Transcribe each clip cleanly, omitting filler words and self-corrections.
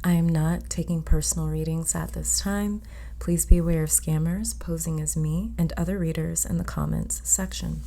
I am not taking personal readings at this time. Please be aware of scammers posing as me and other readers in the comments section.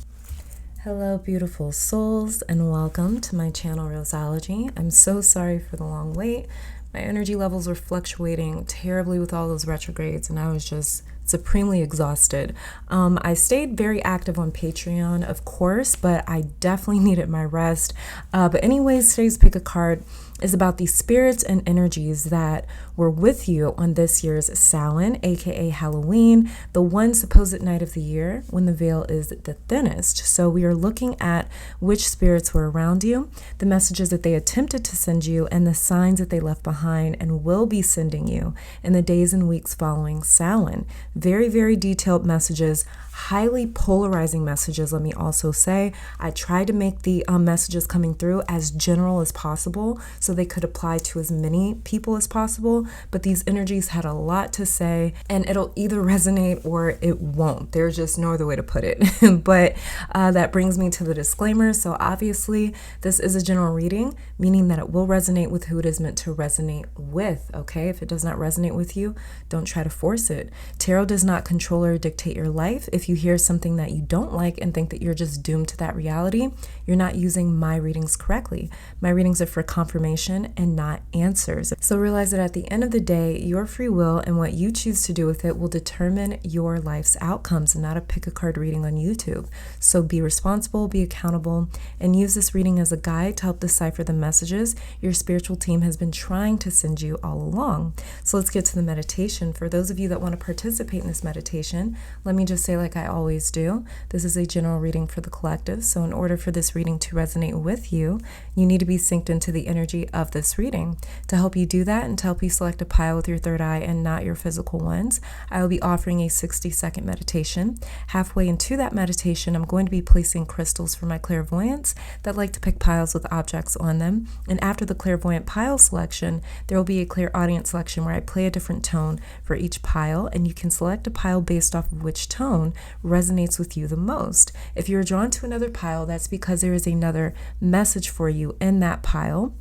Hello, beautiful souls, and welcome to my channel, Roseology. I'm so sorry for the long wait. My energy levels were fluctuating terribly with all those retrogrades, and I was just supremely exhausted. I stayed very active on Patreon, of course, but I definitely needed my rest. But anyways, today's pick a card is about the spirits and energies that were with you on this year's Samhain, aka Halloween, the one supposed night of the year when the veil is the thinnest. So we are looking at which spirits were around you, the messages that they attempted to send you, and the signs that they left behind and will be sending you in the days and weeks following Samhain. Very, very detailed messages, highly polarizing messages, let me also say. I tried to make the messages coming through as general as possible so they could apply to as many people as possible, but these energies had a lot to say, and it'll either resonate or it won't. There's just no other way to put it. But that brings me to the disclaimer. So obviously this is a general reading, meaning that it will resonate with who it is meant to resonate with, okay? If it does not resonate with you, don't try to force it. Tarot does not control or dictate your life. If you hear something that you don't like and think that you're just doomed to that reality, you're not using my readings correctly. My readings are for confirmation and not answers. So realize that at the end of the day, your free will and what you choose to do with it will determine your life's outcomes, and not a pick a card reading on YouTube. So be responsible, be accountable, and use this reading as a guide to help decipher the messages your spiritual team has been trying to send you all along. So let's get to the meditation. For those of you that want to participate in this meditation, let me just say, like I always do, this is a general reading for the collective. So in order for this reading to resonate with you, you need to be synced into the energy of this reading. To help you do that and to help you select a pile with your third eye and not your physical ones, I will be offering a 60-second meditation. Halfway into that meditation, I'm going to be placing crystals for my clairvoyants that like to pick piles with objects on them. And after the clairvoyant pile selection, there will be a clairaudient selection where I play a different tone for each pile, and you can select a pile based off of which tone resonates with you the most. If you're drawn to another pile, that's because there is another message for you in that pile.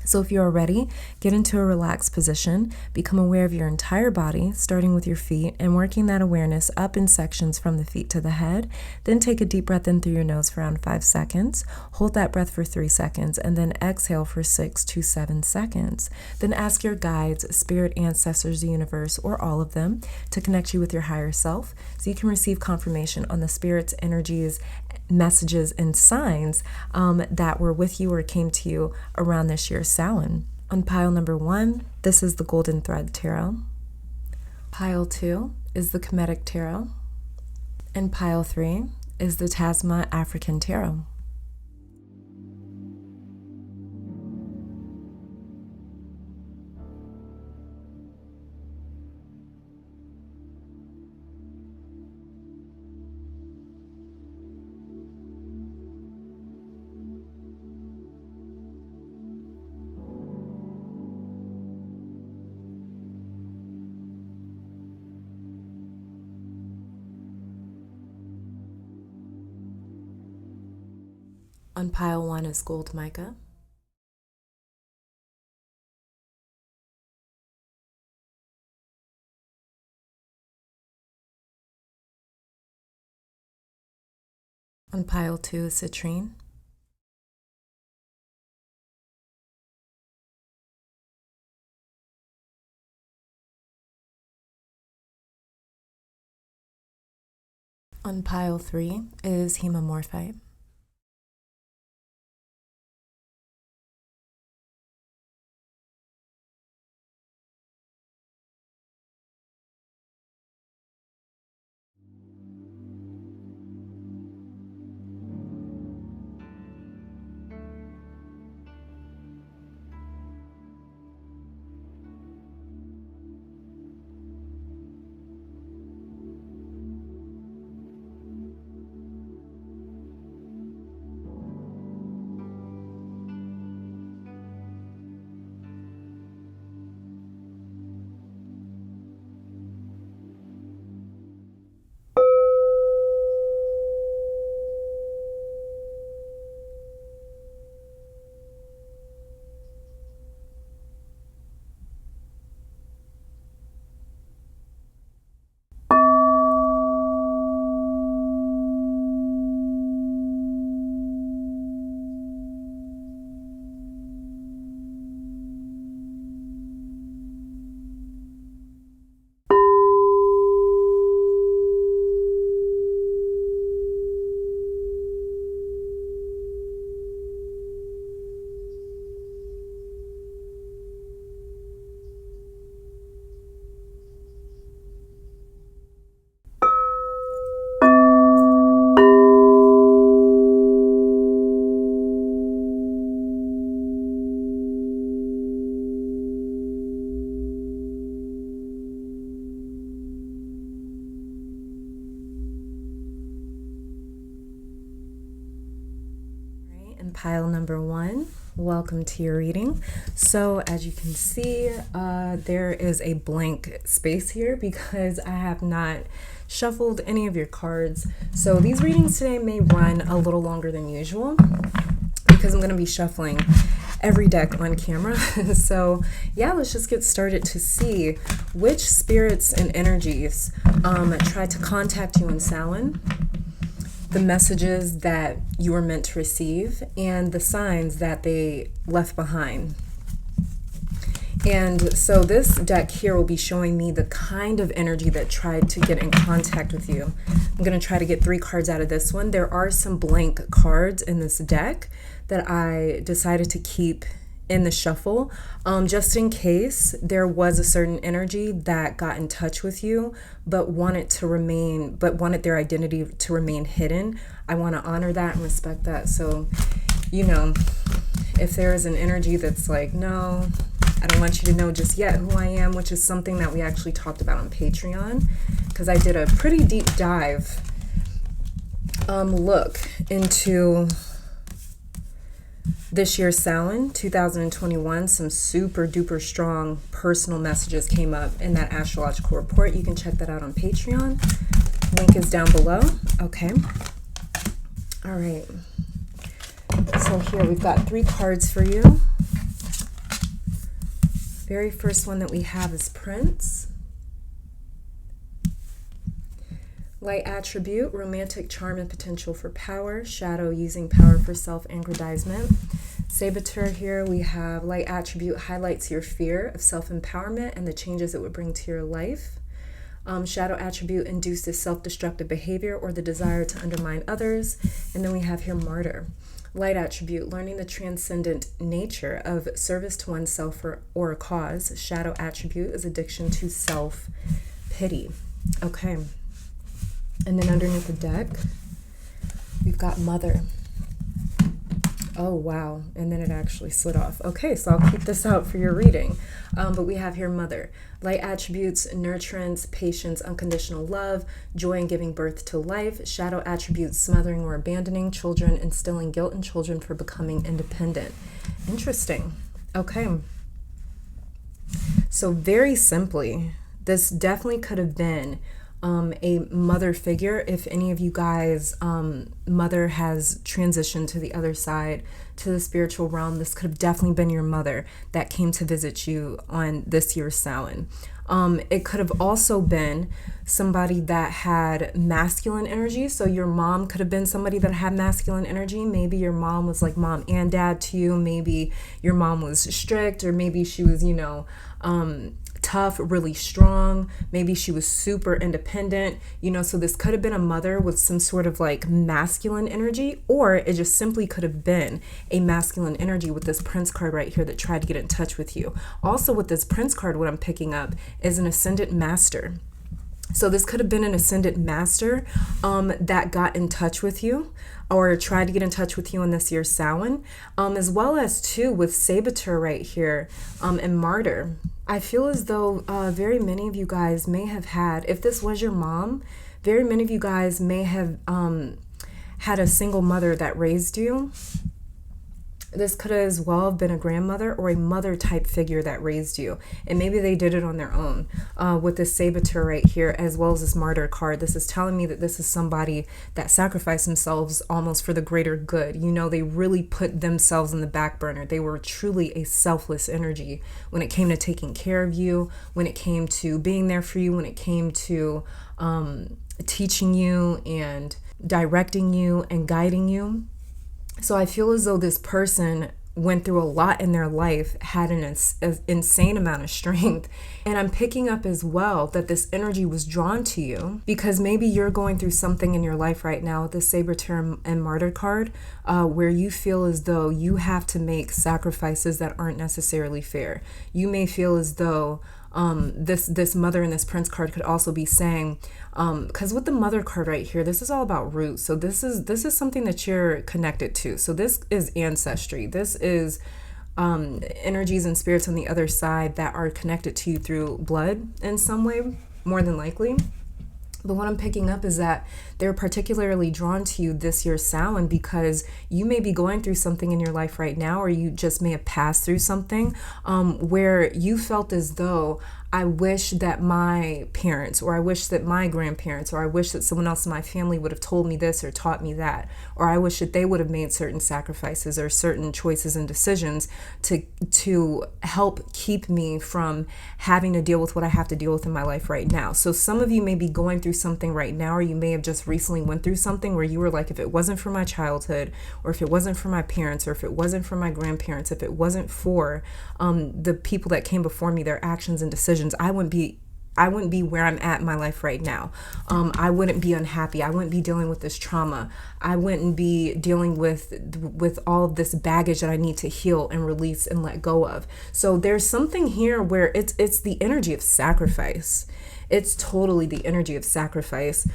So if you are ready, get into a relaxed position, become aware of your entire body, starting with your feet and working that awareness up in sections from the feet to the head. Then take a deep breath in through your nose for around 5 seconds. Hold that breath for 3 seconds and then exhale for 6 to 7 seconds. Then ask your guides, spirit ancestors, the universe, or all of them to connect you with your higher self so you can receive confirmation on the spirit's energies, messages, and signs that were with you or came to you around this year's Samhain. On pile number 1, this is the Golden Thread Tarot. Pile 2 is the Kemetic Tarot. And pile 3 is the Tasma African Tarot. On pile 1 is Gold Mica. On pile 2 is Citrine. On pile 3 is Hemimorphite. pile number 1. Welcome to your reading. So as you can see, there is a blank space here because I have not shuffled any of your cards. So these readings today may run a little longer than usual because I'm going to be shuffling every deck on camera. So yeah, let's just get started to see which spirits and energies tried to contact you in Samhain, the messages that you were meant to receive, and the signs that they left behind. And so this deck here will be showing me the kind of energy that tried to get in contact with you. I'm going to try to get 3 cards out of this one. There are some blank cards in this deck that I decided to keep in the shuffle, just in case there was a certain energy that got in touch with you but wanted their identity to remain hidden. I want to honor that and respect that. So, you know, if there is an energy that's like, no, I don't want you to know just yet who I am, which is something that we actually talked about on Patreon, because I did a pretty deep dive look into this year's Samhain 2021. Some super duper strong personal messages came up in that astrological report. You can check that out on Patreon. Link is down below. Okay. All right. So here we've got 3 cards for you. Very first one that we have is Prince. Light attribute, romantic charm and potential for power. Shadow, using power for self-aggrandizement. Saboteur here, we have light attribute, highlights your fear of self-empowerment and the changes it would bring to your life. Shadow attribute induces self-destructive behavior or the desire to undermine others. And then we have here Martyr. Light attribute, learning the transcendent nature of service to oneself or a cause. Shadow attribute is addiction to self-pity. Okay. And then underneath the deck, we've got Mother. Oh, wow. And then it actually slid off. Okay, so I'll keep this out for your reading. But we have here Mother. Light attributes, nurturance, patience, unconditional love, joy in giving birth to life. Shadow attributes, smothering or abandoning children, instilling guilt in children for becoming independent. Interesting. Okay. So very simply, this definitely could have been a mother figure. If any of you guys, mother has transitioned to the other side, to the spiritual realm, this could have definitely been your mother that came to visit you on this year's Samhain. It could have also been somebody that had masculine energy. So your mom could have been somebody that had masculine energy. Maybe your mom was like mom and dad to you. Maybe your mom was strict, or maybe she was, you know, tough, really strong. Maybe she was super independent, you know, so this could have been a mother with some sort of like masculine energy, or it just simply could have been a masculine energy with this Prince card right here that tried to get in touch with you. Also with this Prince card, what I'm picking up is an Ascendant Master. So this could have been an Ascendant Master that got in touch with you or tried to get in touch with you in this year's Samhain, as well as too with Saboteur right here and Martyr. I feel as though very many of you guys may have had, if this was your mom, very many of you guys may have had a single mother that raised you. This could as well have been a grandmother or a mother type figure that raised you. And maybe they did it on their own. With this Saboteur right here, as well as this Martyr card, this is telling me that this is somebody that sacrificed themselves almost for the greater good. You know, they really put themselves in the back burner. They were truly a selfless energy when it came to taking care of you, when it came to being there for you, when it came to teaching you and directing you and guiding you. So I feel as though this person went through a lot in their life, had an insane amount of strength. And I'm picking up as well that this energy was drawn to you because maybe you're going through something in your life right now with the Saboteur and Martyr card where you feel as though you have to make sacrifices that aren't necessarily fair. You may feel as though this Mother and this Prince card could also be saying, because with the Mother card right here, this is all about roots. So this is something that you're connected to. So this is ancestry. This is energies and spirits on the other side that are connected to you through blood in some way, more than likely. But what I'm picking up is that they're particularly drawn to you this year, Samhain, because you may be going through something in your life right now, or you just may have passed through something where you felt as though, I wish that my parents, or I wish that my grandparents, or I wish that someone else in my family would have told me this or taught me that, or I wish that they would have made certain sacrifices or certain choices and decisions to help keep me from having to deal with what I have to deal with in my life right now. So some of you may be going through something right now, or you may have just recently went through something where you were like, if it wasn't for my childhood, or if it wasn't for my parents, or if it wasn't for my grandparents, if it wasn't for the people that came before me, their actions and decisions, I wouldn't be where I'm at in my life right now. I wouldn't be unhappy. I wouldn't be dealing with this trauma. I wouldn't be dealing with all of this baggage that I need to heal and release and let go of. So there's something here where it's the energy of sacrifice. It's totally the energy of sacrifice.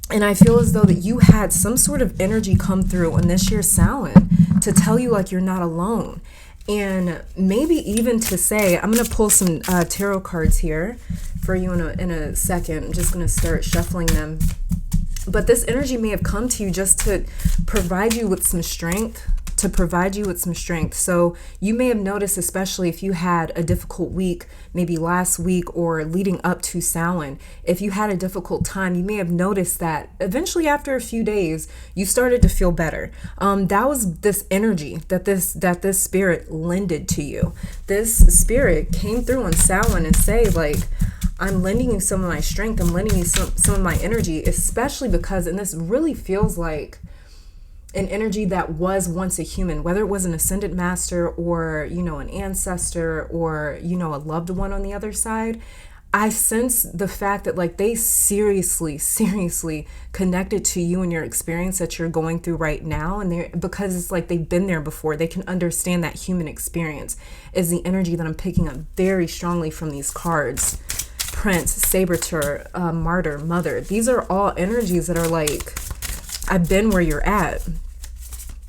And I feel as though that you had some sort of energy come through on this year's Samhain to tell you like you're not alone. And maybe even to say, I'm going to pull some tarot cards here for you in a second. I'm just going to start shuffling them. But this energy may have come to you just to provide you with some strength, So you may have noticed, especially if you had a difficult week, maybe last week or leading up to Samhain, if you had a difficult time, you may have noticed that eventually after a few days, you started to feel better. That was this energy that this spirit lended to you. This spirit came through on Samhain and say, like, I'm lending you some of my strength. I'm lending you some of my energy, especially because, and this really feels like an energy that was once a human, whether it was an ascended master or, an ancestor or, a loved one on the other side. I sense the fact that like they seriously connected to you and your experience that you're going through right now. And because it's like they've been there before, they can understand that human experience is the energy that I'm picking up very strongly from these cards. Prince, Saboteur, Martyr, Mother. These are all energies that are like, I've been where you're at.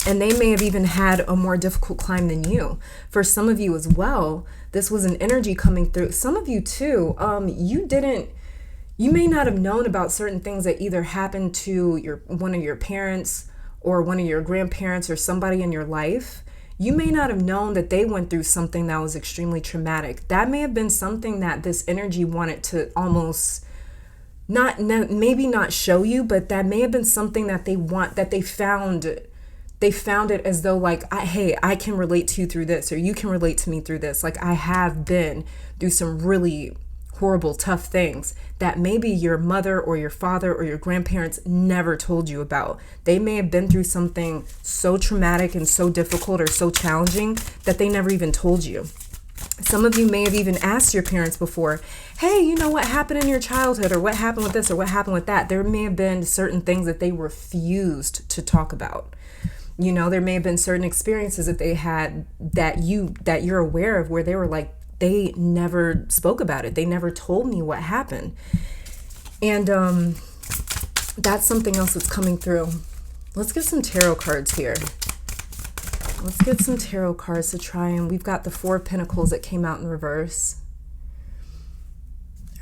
And they may have even had a more difficult climb than you. For some of you as well, this was an energy coming through. Some of you too, you may not have known about certain things that either happened to one of your parents or one of your grandparents or somebody in your life. You may not have known that they went through something that was extremely traumatic. That may have been something that this energy wanted to almost maybe not show you, but that may have been something that they found it as though like, I can relate to you through this, or you can relate to me through this. Like, I have been through some really horrible, tough things that maybe your mother or your father or your grandparents never told you about. They may have been through something so traumatic and so difficult or so challenging that they never even told you. Some of you may have even asked your parents before, hey, what happened in your childhood, or what happened with this, or what happened with that. There may have been certain things that they refused to talk about. There may have been certain experiences that they had that you're aware of where they were like, they never spoke about it. They never told me what happened. And that's something else that's coming through. Let's get some tarot cards here. Let's get some tarot cards to try, and we've got the Four of Pentacles that came out in reverse.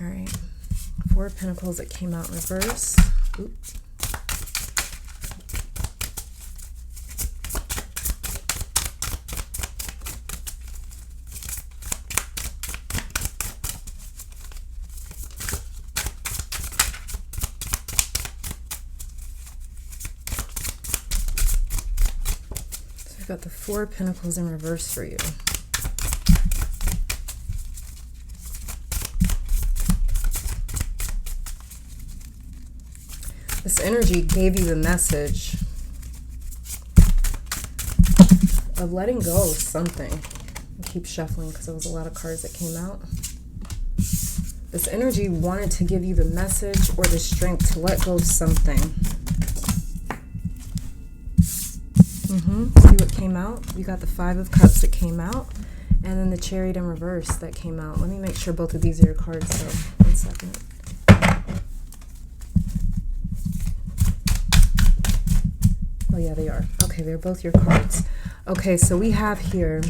All right. Four of Pentacles that came out in reverse. Oops. I've got the Four of Pentacles in reverse for you. This energy gave you the message of letting go of something. I keep shuffling because there was a lot of cards that came out. This energy wanted to give you the message or the strength to let go of something. See what came out? We got the Five of Cups that came out, and then the Chariot in reverse that came out. Let me make sure both of these are your cards, though. 1 second. Oh, yeah, they are. Okay, they're both your cards. Okay, so we have here,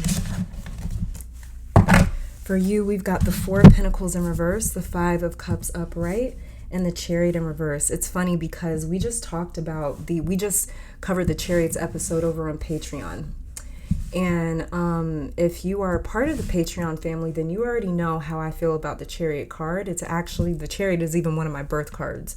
for you, we've got the Four of Pentacles in reverse, the Five of Cups upright, and the Chariot in reverse. It's funny because we just covered the Chariots episode over on Patreon. And if you are part of the Patreon family, then you already know how I feel about the Chariot card. It's actually, the Chariot is even one of my birth cards.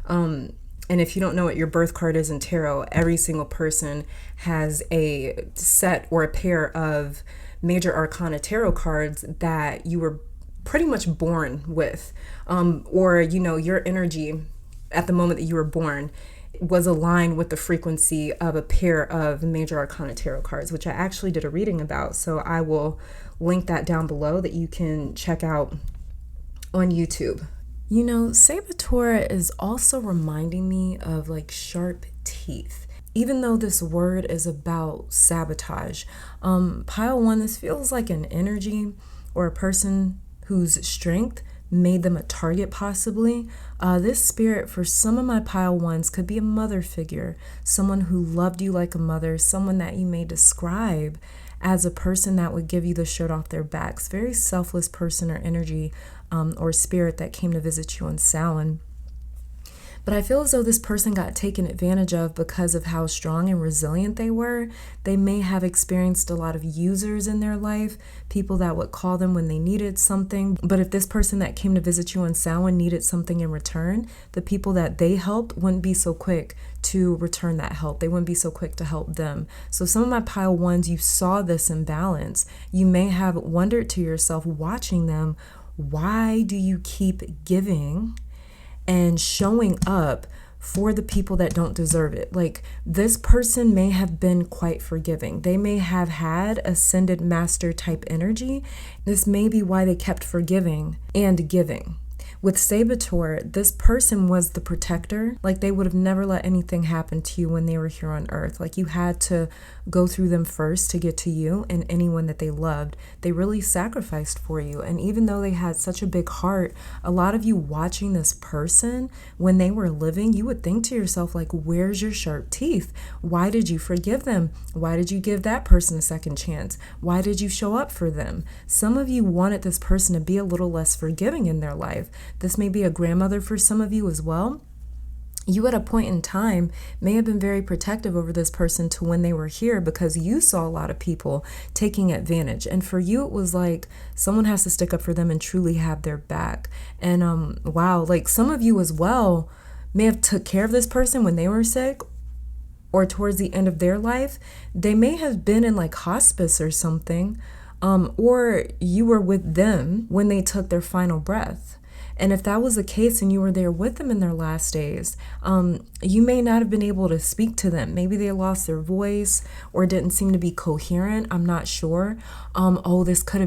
And if you don't know what your birth card is in tarot, every single person has a set or a pair of major arcana tarot cards that you were pretty much born with, or your energy at the moment that you were born was aligned with the frequency of a pair of major arcana tarot cards, which I actually did a reading about. So I will link that down below that you can check out on YouTube. Saboteur is also reminding me of like sharp teeth. Even though this word is about sabotage, pile 1, this feels like an energy or a person whose strength made them a target possibly. This spirit for some of my pile 1s could be a mother figure, someone who loved you like a mother, someone that you may describe as a person that would give you the shirt off their backs, very selfless person or energy or spirit that came to visit you on Samhain. But I feel as though this person got taken advantage of because of how strong and resilient they were. They may have experienced a lot of users in their life, people that would call them when they needed something. But if this person that came to visit you on Samhain needed something in return, the people that they helped wouldn't be so quick to return that help. They wouldn't be so quick to help them. So some of my pile 1s, you saw this imbalance. You may have wondered to yourself watching them, why do you keep giving and showing up for the people that don't deserve it? Like, this person may have been quite forgiving. They may have had ascended master type energy. This may be why they kept forgiving and giving. With Saboteur, this person was the protector. Like, they would have never let anything happen to you when they were here on earth. Like, you had to go through them first to get to you and anyone that they loved. They really sacrificed for you. And even though they had such a big heart, a lot of you watching this person when they were living, you would think to yourself, like, where's your sharp teeth? Why did you forgive them? Why did you give that person a second chance? Why did you show up for them? Some of you wanted this person to be a little less forgiving in their life. This may be a grandmother for some of you as well. You at a point in time may have been very protective over this person to when they were here because you saw a lot of people taking advantage. And for you, it was like someone has to stick up for them and truly have their back. And wow, like some of you as well may have took care of this person when they were sick or towards the end of their life. They may have been in like hospice or something, or you were with them when they took their final breath. And if that was the case and you were there with them in their last days, you may not have been able to speak to them. Maybe they lost their voice or didn't seem to be coherent. I'm not sure. This could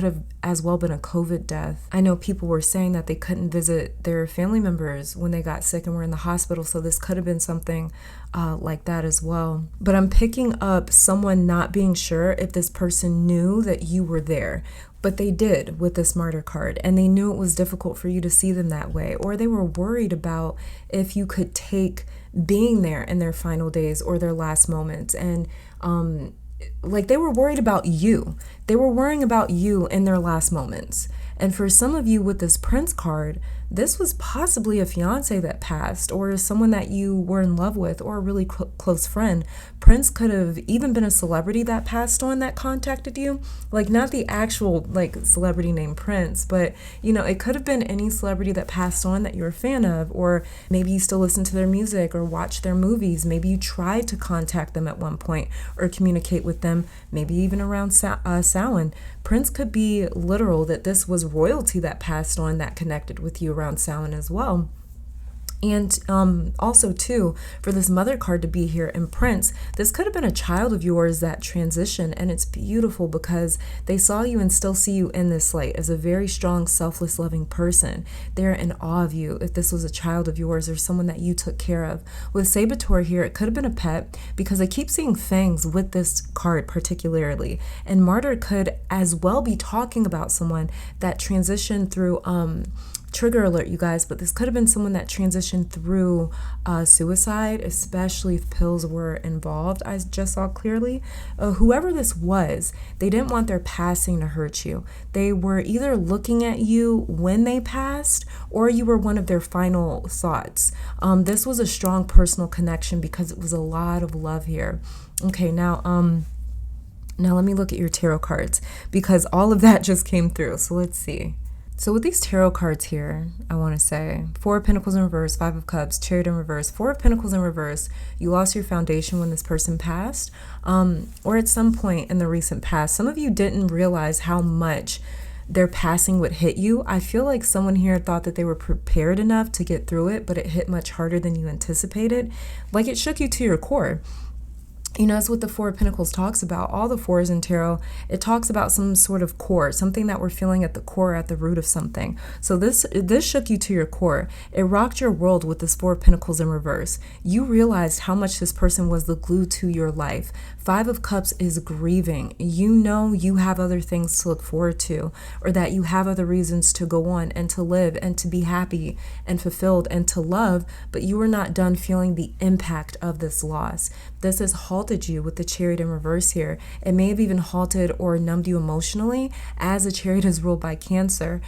have as well been a COVID death. I know people were saying that they couldn't visit their family members when they got sick and were in the hospital. So this could have been something like that as well. But I'm picking up someone not being sure if this person knew that you were there. But they did with this martyr card, and they knew it was difficult for you to see them that way, or they were worried about if you could take being there in their final days or their last moments. And like they were worried about you. They were worrying about you in their last moments. And for some of you with this Prince card, this was possibly a fiance that passed or someone that you were in love with or a really close friend. Prince could have even been a celebrity that passed on that contacted you. Like not the actual like celebrity named Prince, but it could have been any celebrity that passed on that you're a fan of, or maybe you still listen to their music or watch their movies. Maybe you tried to contact them at one point or communicate with them, maybe even around Samhain. Prince could be literal that this was royalty that passed on that connected with you around Samhain as well. And also too, for this mother card to be here in Prince, this could have been a child of yours that transitioned, and it's beautiful because they saw you and still see you in this light as a very strong, selfless, loving person. They're in awe of you if this was a child of yours or someone that you took care of. With Saboteur here, it could have been a pet because I keep seeing fangs with this card particularly. And Martyr could as well be talking about someone that transitioned through trigger alert, you guys, but this could have been someone that transitioned through suicide, especially if pills were involved. I just saw clearly. Whoever this was, they didn't want their passing to hurt you. They were either looking at you when they passed, or you were one of their final thoughts. This was a strong personal connection because it was a lot of love here. Okay, now let me look at your tarot cards, because all of that just came through. So let's see. So with these tarot cards here, I want to say 4 of Pentacles in reverse, 5 of Cups, Chariot in reverse, 4 of Pentacles in reverse. You lost your foundation when this person passed, or at some point in the recent past. Some of you didn't realize how much their passing would hit you. I feel like someone here thought that they were prepared enough to get through it, but it hit much harder than you anticipated. Like, it shook you to your core. You know, that's what the 4 of Pentacles talks about. All the 4s in tarot, it talks about some sort of core, something that we're feeling at the core, at the root of something. So this shook you to your core. It rocked your world with this 4 of Pentacles in reverse. You realized how much this person was the glue to your life. 5 of Cups is grieving. You know you have other things to look forward to, or that you have other reasons to go on and to live and to be happy and fulfilled and to love, but you are not done feeling the impact of this loss. This has halted you with the Chariot in reverse here. It may have even halted or numbed you emotionally, as the Chariot is ruled by Cancer.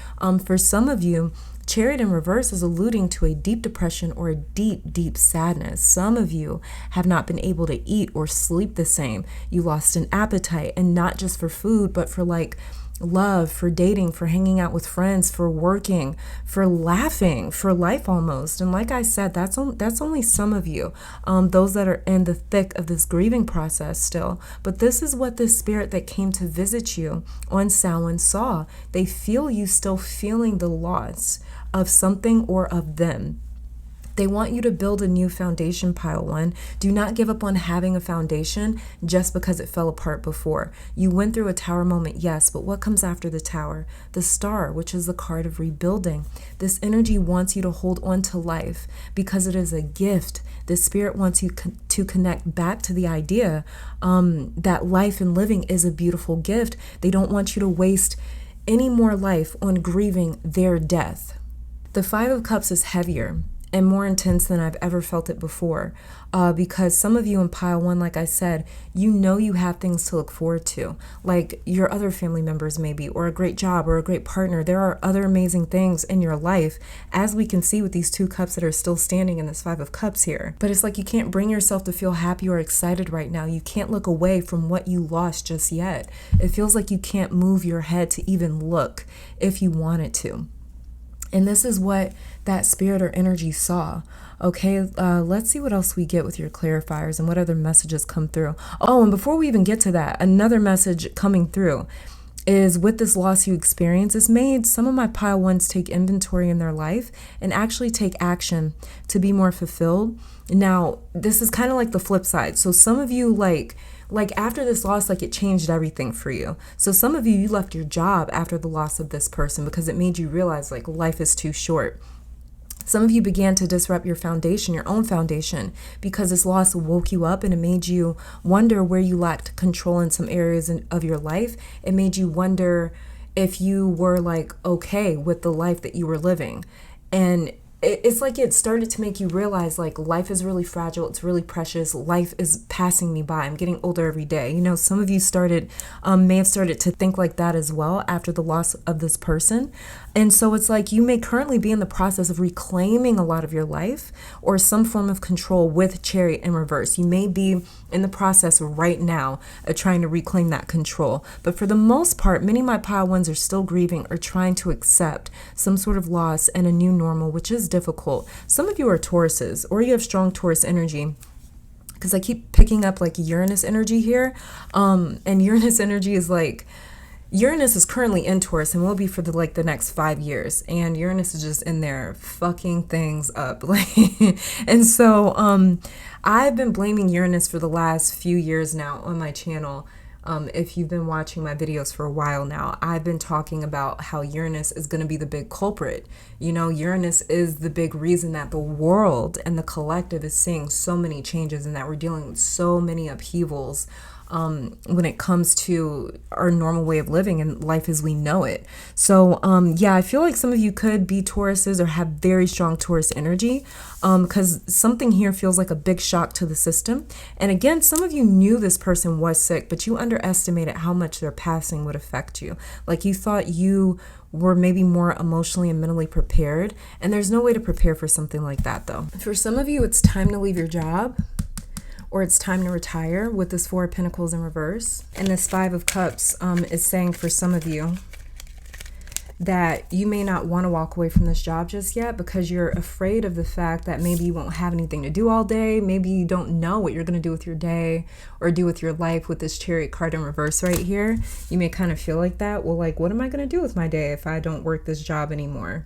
For some of you, Chariot in reverse is alluding to a deep depression or a deep, deep sadness. Some of you have not been able to eat or sleep the same. You lost an appetite, and not just for food, but for like love, for dating, for hanging out with friends, for working, for laughing, for life almost. And like I said, that's only some of you, those that are in the thick of this grieving process still. But this is what this spirit that came to visit you on Samhain saw. They feel you still feeling the loss of something or of them. They want you to build a new foundation, pile 1. Do not give up on having a foundation just because it fell apart before. You went through a tower moment, yes, but what comes after the tower? The star, which is the card of rebuilding. This energy wants you to hold on to life because it is a gift. The spirit wants you to connect back to the idea that life and living is a beautiful gift. They don't want you to waste any more life on grieving their death. The 5 of Cups is heavier and more intense than I've ever felt it before, because some of you in pile 1, like I said, you know you have things to look forward to, like your other family members maybe, or a great job, or a great partner. There are other amazing things in your life, as we can see with these 2 cups that are still standing in this 5 of Cups here. But it's like you can't bring yourself to feel happy or excited right now. You can't look away from what you lost just yet. It feels like you can't move your head to even look if you wanted to. And this is what that spirit or energy saw. Okay, let's see what else we get with your clarifiers and what other messages come through. Oh, and before we even get to that, another message coming through is, with this loss you experience, it's made some of my pile 1s take inventory in their life and actually take action to be more fulfilled. Now, this is kind of like the flip side. So some of you, like after this loss, like, it changed everything for you. So some of you left your job after the loss of this person because it made you realize like life is too short. Some of you began to disrupt your foundation, your own foundation, because this loss woke you up and it made you wonder where you lacked control in some areas of your life. It made you wonder if you were like okay with the life that you were living. And it's like it started to make you realize like life is really fragile. It's really precious. Life is passing me by. I'm getting older every day. You know, some of you may have started to think like that as well after the loss of this person. And so it's like you may currently be in the process of reclaiming a lot of your life or some form of control with Chariot in reverse. You may be in the process right now of trying to reclaim that control. But for the most part, many of my pile 1s are still grieving or trying to accept some sort of loss and a new normal, which is difficult. Some of you are Tauruses, or you have strong Taurus energy, because I keep picking up like Uranus energy here. And Uranus energy is like, Uranus is currently in Taurus and will be for the next 5 years. And Uranus is just in there fucking things up. And so I've been blaming Uranus for the last few years now on my channel. If you've been watching my videos for a while now, I've been talking about how Uranus is going to be the big culprit. You know, Uranus is the big reason that the world and the collective is seeing so many changes and that we're dealing with so many upheavals when it comes to our normal way of living and life as we know it. So yeah, I feel like some of you could be Tauruses or have very strong Taurus energy, because something here feels like a big shock to the system. And again, some of you knew this person was sick, but you underestimated how much their passing would affect you. Like you thought you were maybe more emotionally and mentally prepared, and there's no way to prepare for something like that though. For some of you, it's time to leave your job, or it's time to retire with this Four of Pentacles in reverse. And this Five of Cups is saying for some of you that you may not want to walk away from this job just yet because you're afraid of the fact that maybe you won't have anything to do all day. Maybe you don't know what you're going to do with your day or do with your life with this Chariot card in reverse right here. You may kind of feel like that. Well, like, what am I going to do with my day if I don't work this job anymore?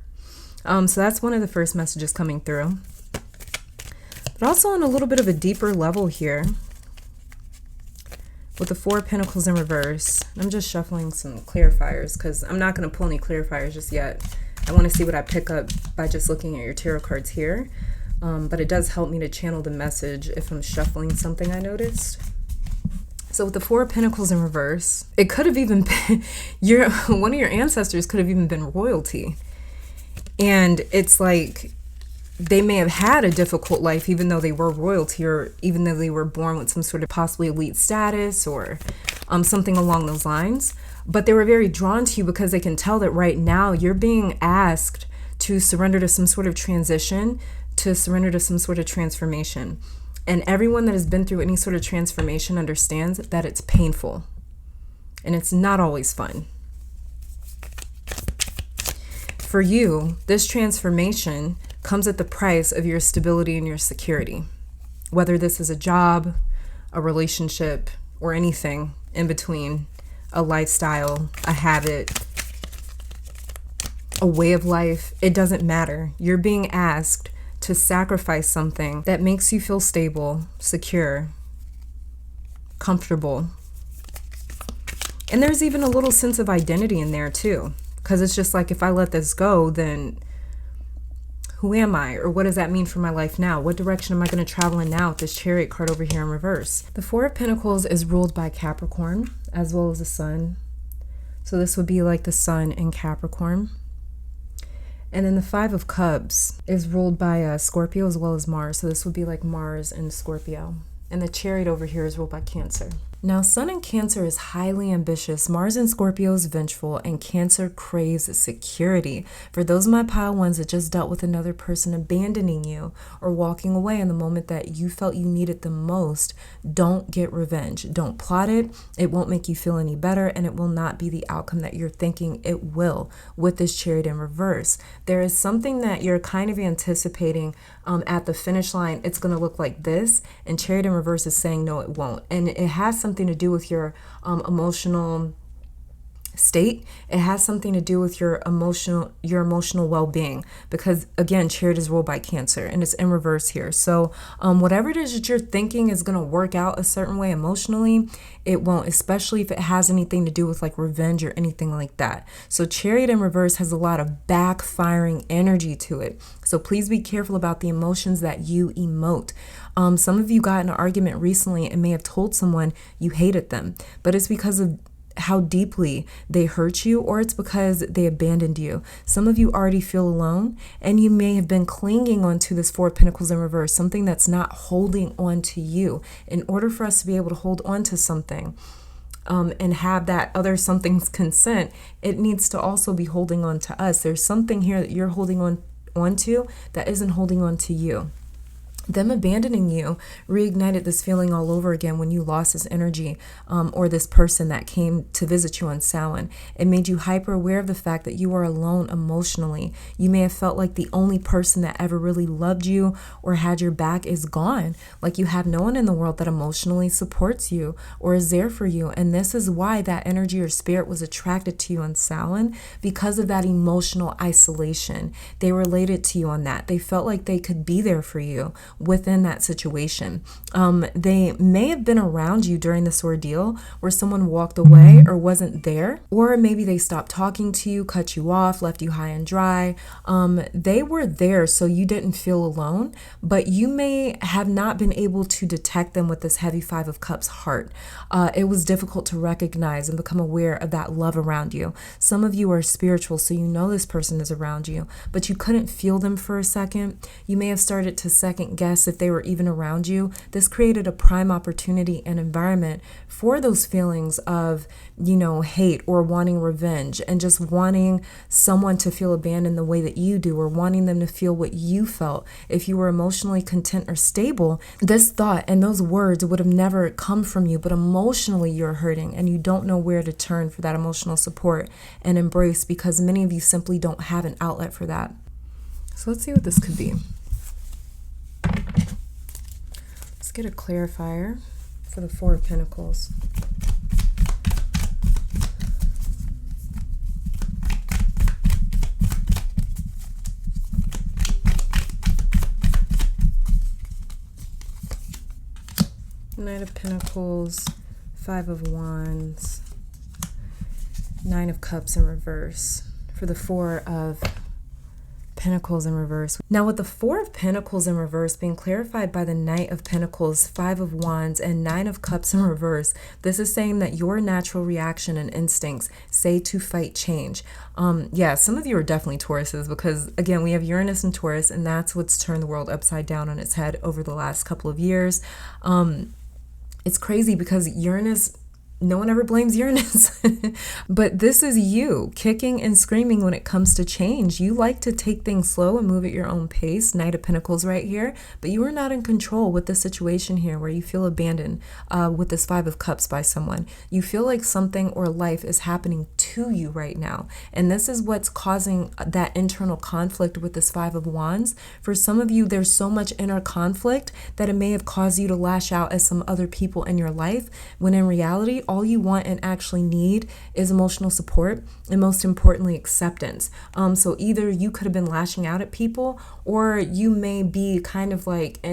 So that's one of the first messages coming through. But also on a little bit of a deeper level here, with the Four of Pentacles in reverse, I'm just shuffling some clarifiers because I'm not going to pull any clarifiers just yet. I want to see what I pick up by just looking at your tarot cards here. But it does help me to channel the message if I'm shuffling something I noticed. So with the Four of Pentacles in reverse, it could have even been one of your ancestors could have even been royalty. And it's like they may have had a difficult life even though they were royalty, or even though they were born with some sort of possibly elite status or something along those lines. But they were very drawn to you because they can tell that right now you're being asked to surrender to some sort of transition, to surrender to some sort of transformation. And everyone that has been through any sort of transformation understands that it's painful and it's not always fun. For you, this transformation comes at the price of your stability and your security. Whether this is a job, a relationship, or anything in between, a lifestyle, a habit, a way of life, it doesn't matter. You're being asked to sacrifice something that makes you feel stable, secure, comfortable. And there's even a little sense of identity in there too, because it's just like, if I let this go, then who am I? Or what does that mean for my life now? What direction am I going to travel in now with this Chariot card over here in reverse? The Four of Pentacles is ruled by Capricorn as well as the Sun. So this would be like the Sun in Capricorn. And then the Five of Cups is ruled by Scorpio as well as Mars. So this would be like Mars and Scorpio. And the Chariot over here is ruled by Cancer. Now, Sun in Cancer is highly ambitious. Mars in Scorpio is vengeful, and Cancer craves security. For those of my pile ones that just dealt with another person abandoning you or walking away in the moment that you felt you needed the most, don't get revenge. Don't plot it. It won't make you feel any better, and it will not be the outcome that you're thinking it will with this Chariot in reverse. There is something that you're kind of anticipating at the finish line. It's going to look like this, and Chariot in reverse is saying no, it won't. And it has something to do with your emotional state. It has something to do with your emotional well-being, because again, Chariot is ruled by Cancer and it's in reverse here. So whatever it is that you're thinking is going to work out a certain way emotionally, it won't, especially if it has anything to do with like revenge or anything like that. So Chariot in reverse has a lot of backfiring energy to it. So please be careful about the emotions that you emote. Some of you got in an argument recently and may have told someone you hated them, but it's because of how deeply they hurt you, or it's because they abandoned you. Some of you already feel alone, and you may have been clinging onto this Four of Pentacles in reverse, something that's not holding on to you. In order for us to be able to hold on to something and have that other something's consent, it needs to also be holding on to us. There's something here that you're holding on to that isn't holding on to you. Them abandoning you reignited this feeling all over again when you lost this energy or this person that came to visit you on Samhain. It made you hyper aware of the fact that you are alone emotionally. You may have felt like the only person that ever really loved you or had your back is gone. Like you have no one in the world that emotionally supports you or is there for you. And this is why that energy or spirit was attracted to you on Samhain, because of that emotional isolation. They related to you on that. They felt like they could be there for you within that situation. They may have been around you during this ordeal where someone walked away or wasn't there, or maybe they stopped talking to you, cut you off, left you high and dry. They were there so you didn't feel alone, but you may have not been able to detect them with this heavy Five of Cups heart. It was difficult to recognize and become aware of that love around you. Some of you are spiritual, so you know this person is around you, but you couldn't feel them for a second. You may have started to second guess if they were even around you. This created a prime opportunity and environment for those feelings of, hate or wanting revenge and just wanting someone to feel abandoned the way that you do, or wanting them to feel what you felt. If you were emotionally content or stable, this thought and those words would have never come from you, but emotionally you're hurting and you don't know where to turn for that emotional support and embrace, because many of you simply don't have an outlet for that. So let's see what this could be. Let's get a clarifier for the Four of Pentacles. Knight of Pentacles, Five of Wands, Nine of Cups in reverse for the Four of Pentacles in reverse. Now with the Four of Pentacles in reverse being clarified by the Knight of Pentacles, Five of Wands, and Nine of Cups in reverse, this is saying that your natural reaction and instincts say to fight change. Yeah, some of you are definitely Tauruses, because again, we have Uranus and Taurus, and that's what's turned the world upside down on its head over the last couple of years. It's crazy because Uranus, no one ever blames Uranus, but this is you kicking and screaming when it comes to change. You like to take things slow and move at your own pace. Knight of Pentacles right here, but you are not in control with the situation here where you feel abandoned with this Five of Cups by someone. You feel like something or life is happening to you right now. And this is what's causing that internal conflict with this Five of Wands. For some of you, there's so much inner conflict that it may have caused you to lash out at some other people in your life, when in reality, all you want and actually need is emotional support, and most importantly, acceptance. So either you could have been lashing out at people, or you may be kind of like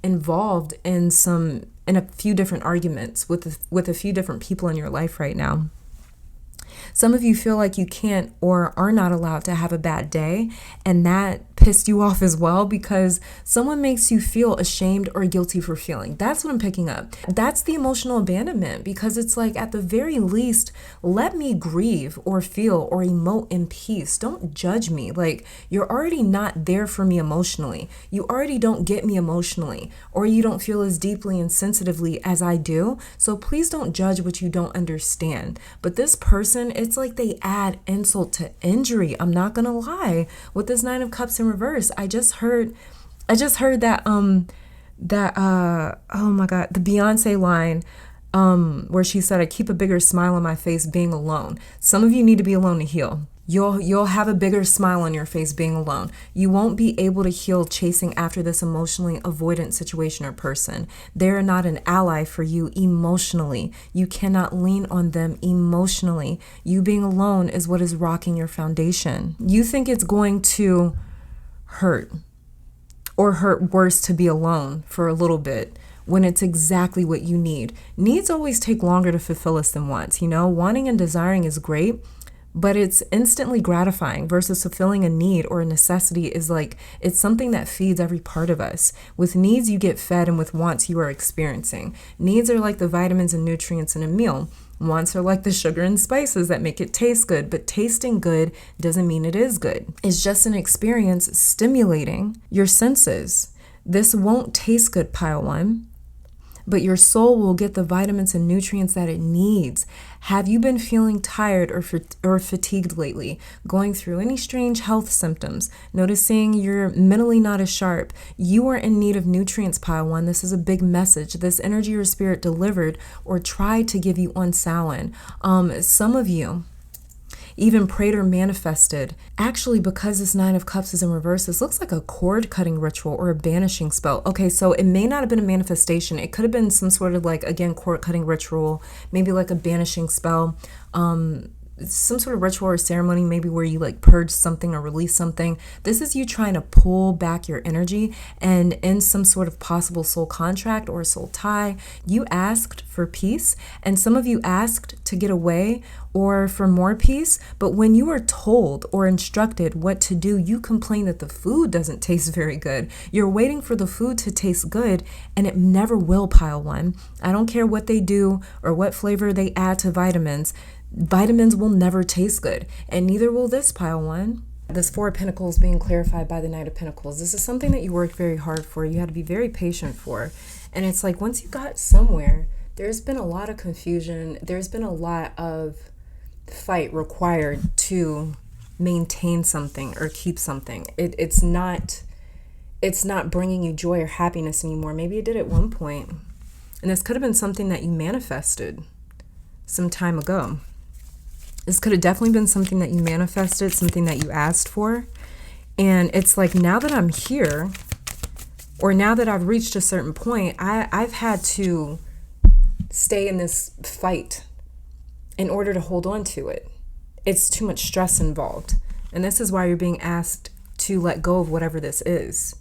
involved in a few different arguments with a few different people in your life right now. Some of you feel like you can't or are not allowed to have a bad day, and that pissed you off as well because someone makes you feel ashamed or guilty for feeling. That's what I'm picking up. That's the emotional abandonment, because it's like, at the very least, let me grieve or feel or emote in peace. Don't judge me. Like, you're already not there for me emotionally. You already don't get me emotionally, or you don't feel as deeply and sensitively as I do. So please don't judge what you don't understand. But this person, it's like they add insult to injury. I'm not gonna lie. With this Nine of Cups in reverse, I just heard that oh my God, the Beyonce line where she said, I keep a bigger smile on my face being alone. Some of you need to be alone to heal. You'll have a bigger smile on your face being alone. You won't be able to heal chasing after this emotionally avoidant situation or person. They're not an ally for you emotionally. You cannot lean on them emotionally. You being alone is what is rocking your foundation. You think it's going to hurt or hurt worse to be alone for a little bit, when it's exactly what you need. Needs always take longer to fulfill us than wants. Wanting and desiring is great, but it's instantly gratifying, versus fulfilling a need or a necessity is like, it's something that feeds every part of us. With needs, you get fed, and with wants, you are experiencing. Needs are like the vitamins and nutrients in a meal. Wants are like the sugar and spices that make it taste good, but tasting good doesn't mean it is good. It's just an experience stimulating your senses. This won't taste good, pile one, but your soul will get the vitamins and nutrients that it needs. Have you been feeling tired or fatigued lately? Going through any strange health symptoms? Noticing you're mentally not as sharp? You are in need of nutrients, pile one. This is a big message. This energy or spirit delivered or tried to give you on Samhain. Some of you even prayed or manifested. Actually, because this Nine of Cups is in reverse, this looks like a cord cutting ritual or a banishing spell. Okay, so it may not have been a manifestation. It could have been some sort of, like, again, cord cutting ritual, maybe like a banishing spell. some sort of ritual or ceremony, maybe where you like purge something or release something. This is you trying to pull back your energy, and in some sort of possible soul contract or soul tie, you asked for peace, and some of you asked to get away or for more peace. But when you are told or instructed what to do, you complain that the food doesn't taste very good. You're waiting for the food to taste good, and it never will, pile one. I don't care what they do or what flavor they add to vitamins. Vitamins will never taste good, and neither will this, pile one. This Four of Pentacles being clarified by the Knight of Pentacles. This is something that you worked very hard for. You had to be very patient for. And it's like once you got somewhere, there's been a lot of confusion. There's been a lot of fight required to maintain something or keep something. It's not bringing you joy or happiness anymore. Maybe it did at one point. And this could have been something that you manifested some time ago. This could have definitely been something that you manifested, something that you asked for. And it's like, now that I'm here, or now that I've reached a certain point, I've had to stay in this fight in order to hold on to it. It's too much stress involved. And this is why you're being asked to let go of whatever this is.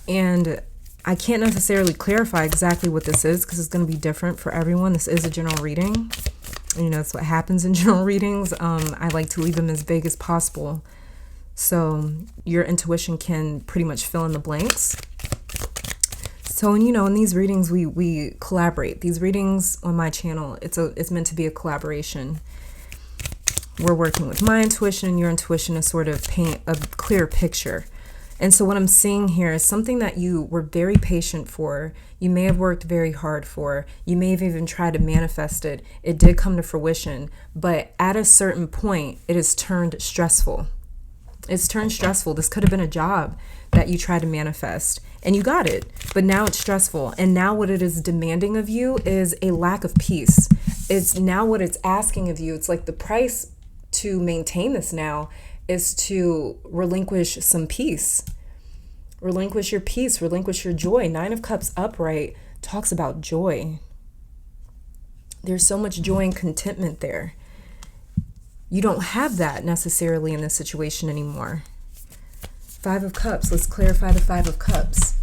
And I can't necessarily clarify exactly what this is because it's going to be different for everyone. This is a general reading. You know, that's what happens in general readings. I like to leave them as vague as possible, so your intuition can pretty much fill in the blanks. So, and you know, in these readings, we collaborate. These readings on my channel, it's meant to be a collaboration. We're working with my intuition and your intuition to sort of paint a clear picture. And so what I'm seeing here is something that you were very patient for. You may have worked very hard for. You may have even tried to manifest it. It did come to fruition. But at a certain point, it has turned stressful. It's turned stressful. This could have been a job that you tried to manifest and you got it. But now it's stressful. And now what it is demanding of you is a lack of peace. It's now what it's asking of you. It's like the price to maintain this now is to relinquish some peace. Relinquish your peace, relinquish your joy. Nine of Cups upright talks about joy. There's so much joy and contentment there. You don't have that necessarily in this situation anymore. Five of Cups, let's clarify the Five of Cups.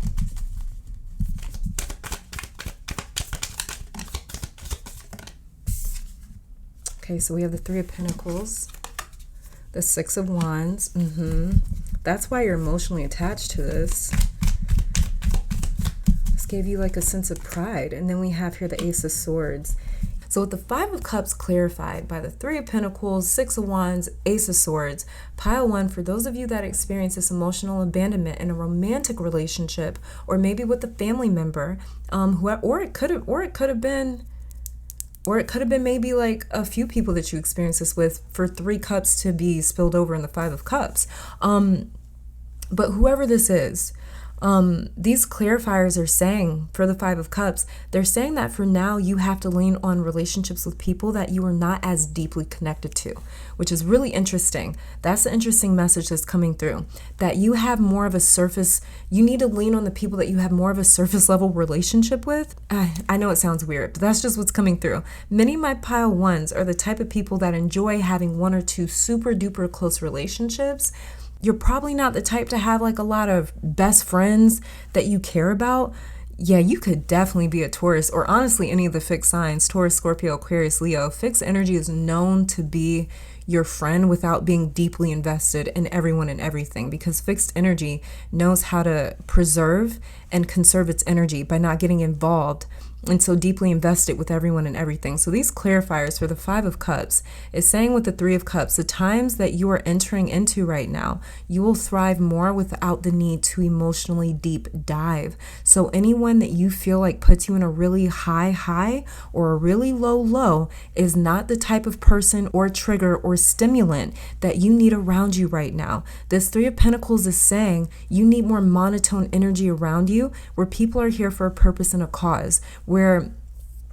Okay, so we have the Three of Pentacles. The Six of Wands. That's why you're emotionally attached to this. This gave you like a sense of pride. And then we have here the Ace of Swords. So with the Five of Cups clarified by the Three of Pentacles, Six of Wands, Ace of Swords, pile one, for those of you that experience this emotional abandonment in a romantic relationship, or maybe with a family member, or it could have been maybe like a few people that you experience this with, for Three Cups to be spilled over in the Five of Cups. But whoever this is, these clarifiers are saying for the Five of Cups, they're saying that for now you have to lean on relationships with people that you are not as deeply connected to, which is really interesting. That's the interesting message that's coming through, that you have more of a surface, you need to lean on the people that you have more of a surface level relationship with. I know it sounds weird, but that's just what's coming through. Many of my pile ones are the type of people that enjoy having one or two super duper close relationships. You're probably not the type to have like a lot of best friends that you care about. Yeah, you could definitely be a Taurus, or honestly any of the fixed signs, Taurus, Scorpio, Aquarius, Leo. Fixed energy is known to be your friend without being deeply invested in everyone and everything, because fixed energy knows how to preserve and conserve its energy by not getting involved and so deeply invested with everyone and everything. So these clarifiers for the Five of Cups is saying with the Three of Cups, the times that you are entering into right now, you will thrive more without the need to emotionally deep dive. So anyone that you feel like puts you in a really high or a really low is not the type of person or trigger or stimulant that you need around you right now. This Three of Pentacles is saying you need more monotone energy around you, where people are here for a purpose and a cause, where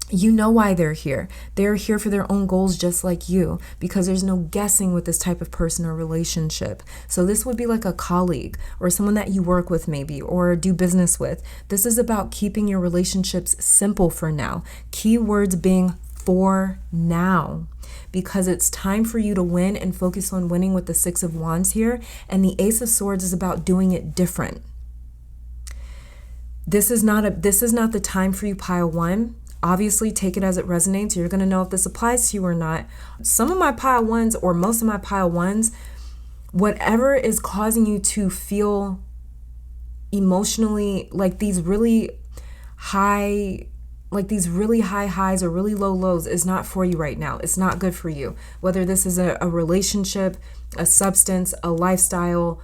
you know why they're here. They're here for their own goals just like you, because there's no guessing with this type of person or relationship. So this would be like a colleague or someone that you work with maybe or do business with. This is about keeping your relationships simple for now. Keywords being for now, because it's time for you to win and focus on winning with the Six of Wands here. And the Ace of Swords is about doing it different. This is not the time for you, pile one. Obviously, take it as it resonates. You're going to know if this applies to you or not. Some of my pile ones, or most of my pile ones, whatever is causing you to feel emotionally like these really high highs or really low lows is not for you right now. It's not good for you. Whether this is a relationship, a substance, a lifestyle,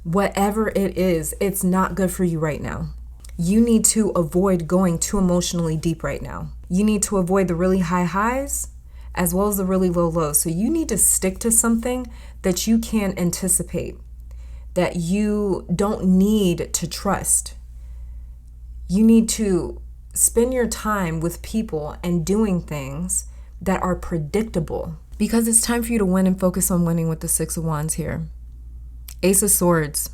whatever it is, it's not good for you right now. You need to avoid going too emotionally deep right now. You need to avoid the really high highs as well as the really low lows. So you need to stick to something that you can anticipate, that you don't need to trust. You need to spend your time with people and doing things that are predictable, because it's time for you to win and focus on winning with the Six of Wands here. Ace of Swords.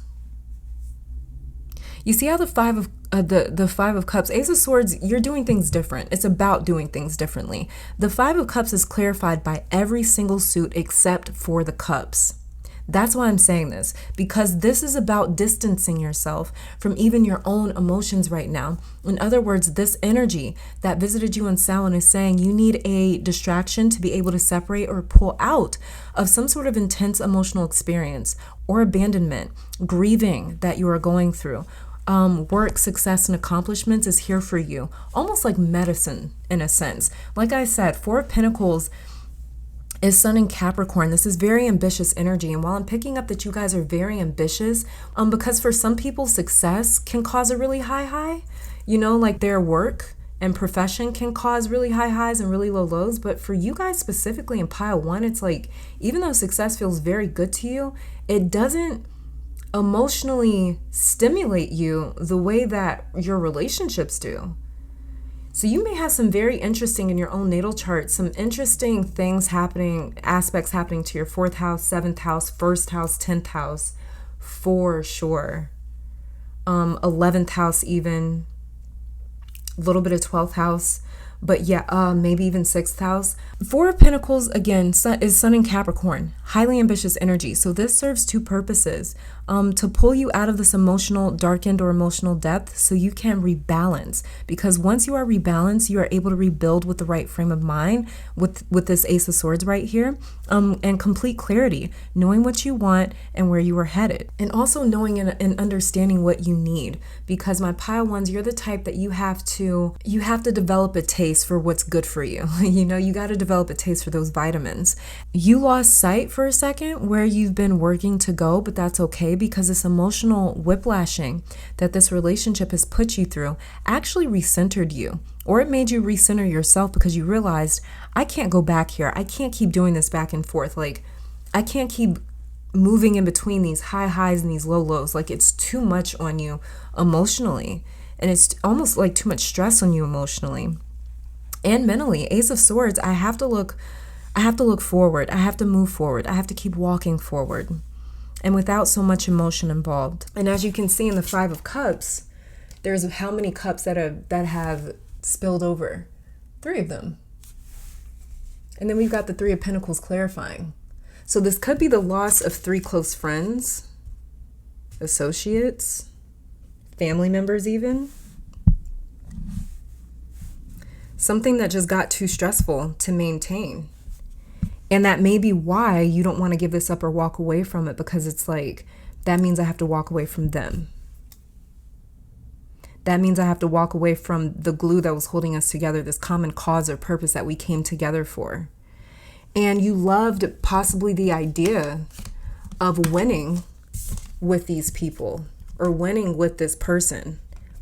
You see how the Five of Cups, Ace of Swords, you're doing things different. It's about doing things differently. The Five of Cups is clarified by every single suit except for the Cups. That's why I'm saying this, because this is about distancing yourself from even your own emotions right now. In other words, this energy that visited you in Samhain is saying you need a distraction to be able to separate or pull out of some sort of intense emotional experience or abandonment, grieving that you are going through. Work, success, and accomplishments is here for you, almost like medicine in a sense. Like I said, Four of Pentacles is Sun in Capricorn. This is very ambitious energy. And while I'm picking up that you guys are very ambitious, because for some people, success can cause a really high high, like their work and profession can cause really high highs and really low lows. But for you guys specifically in pile one, it's like, even though success feels very good to you, it doesn't emotionally stimulate you the way that your relationships do. So you may have some very interesting in your own natal chart, some interesting things happening, aspects happening to your 4th house, 7th house, 1st house, 10th house, for sure. 11th house even, a little bit of 12th house, but yeah, maybe even 6th house. Four of Pentacles, again, is Sun in Capricorn, highly ambitious energy. So this serves two purposes, to pull you out of this emotional darkened or emotional depth so you can rebalance. Because once you are rebalanced, you are able to rebuild with the right frame of mind with this Ace of Swords right here, and complete clarity, knowing what you want and where you are headed. And also knowing and understanding what you need. Because my pile ones, you're the type that you have to develop a taste for what's good for you. You got to develop a taste for those vitamins. You lost sight for a second where you've been working to go, but that's okay, because this emotional whiplashing that this relationship has put you through actually recentered you, or it made you recenter yourself, because you realized, I can't go back here. I can't keep doing this back and forth. Like, I can't keep moving in between these high highs and these low lows. Like, it's too much on you emotionally, and it's almost like too much stress on you emotionally and mentally. Ace of Swords, I have to look forward. I have to move forward. I have to keep walking forward, and without so much emotion involved. And as you can see in the 5 of Cups, there's how many cups that have spilled over? 3 of them. And then we've got the 3 of Pentacles clarifying. So this could be the loss of 3 close friends, associates, family members even. Something that just got too stressful to maintain. And that may be why you don't want to give this up or walk away from it, because it's like, that means I have to walk away from them. That means I have to walk away from the glue that was holding us together, this common cause or purpose that we came together for. And you loved possibly the idea of winning with these people or winning with this person.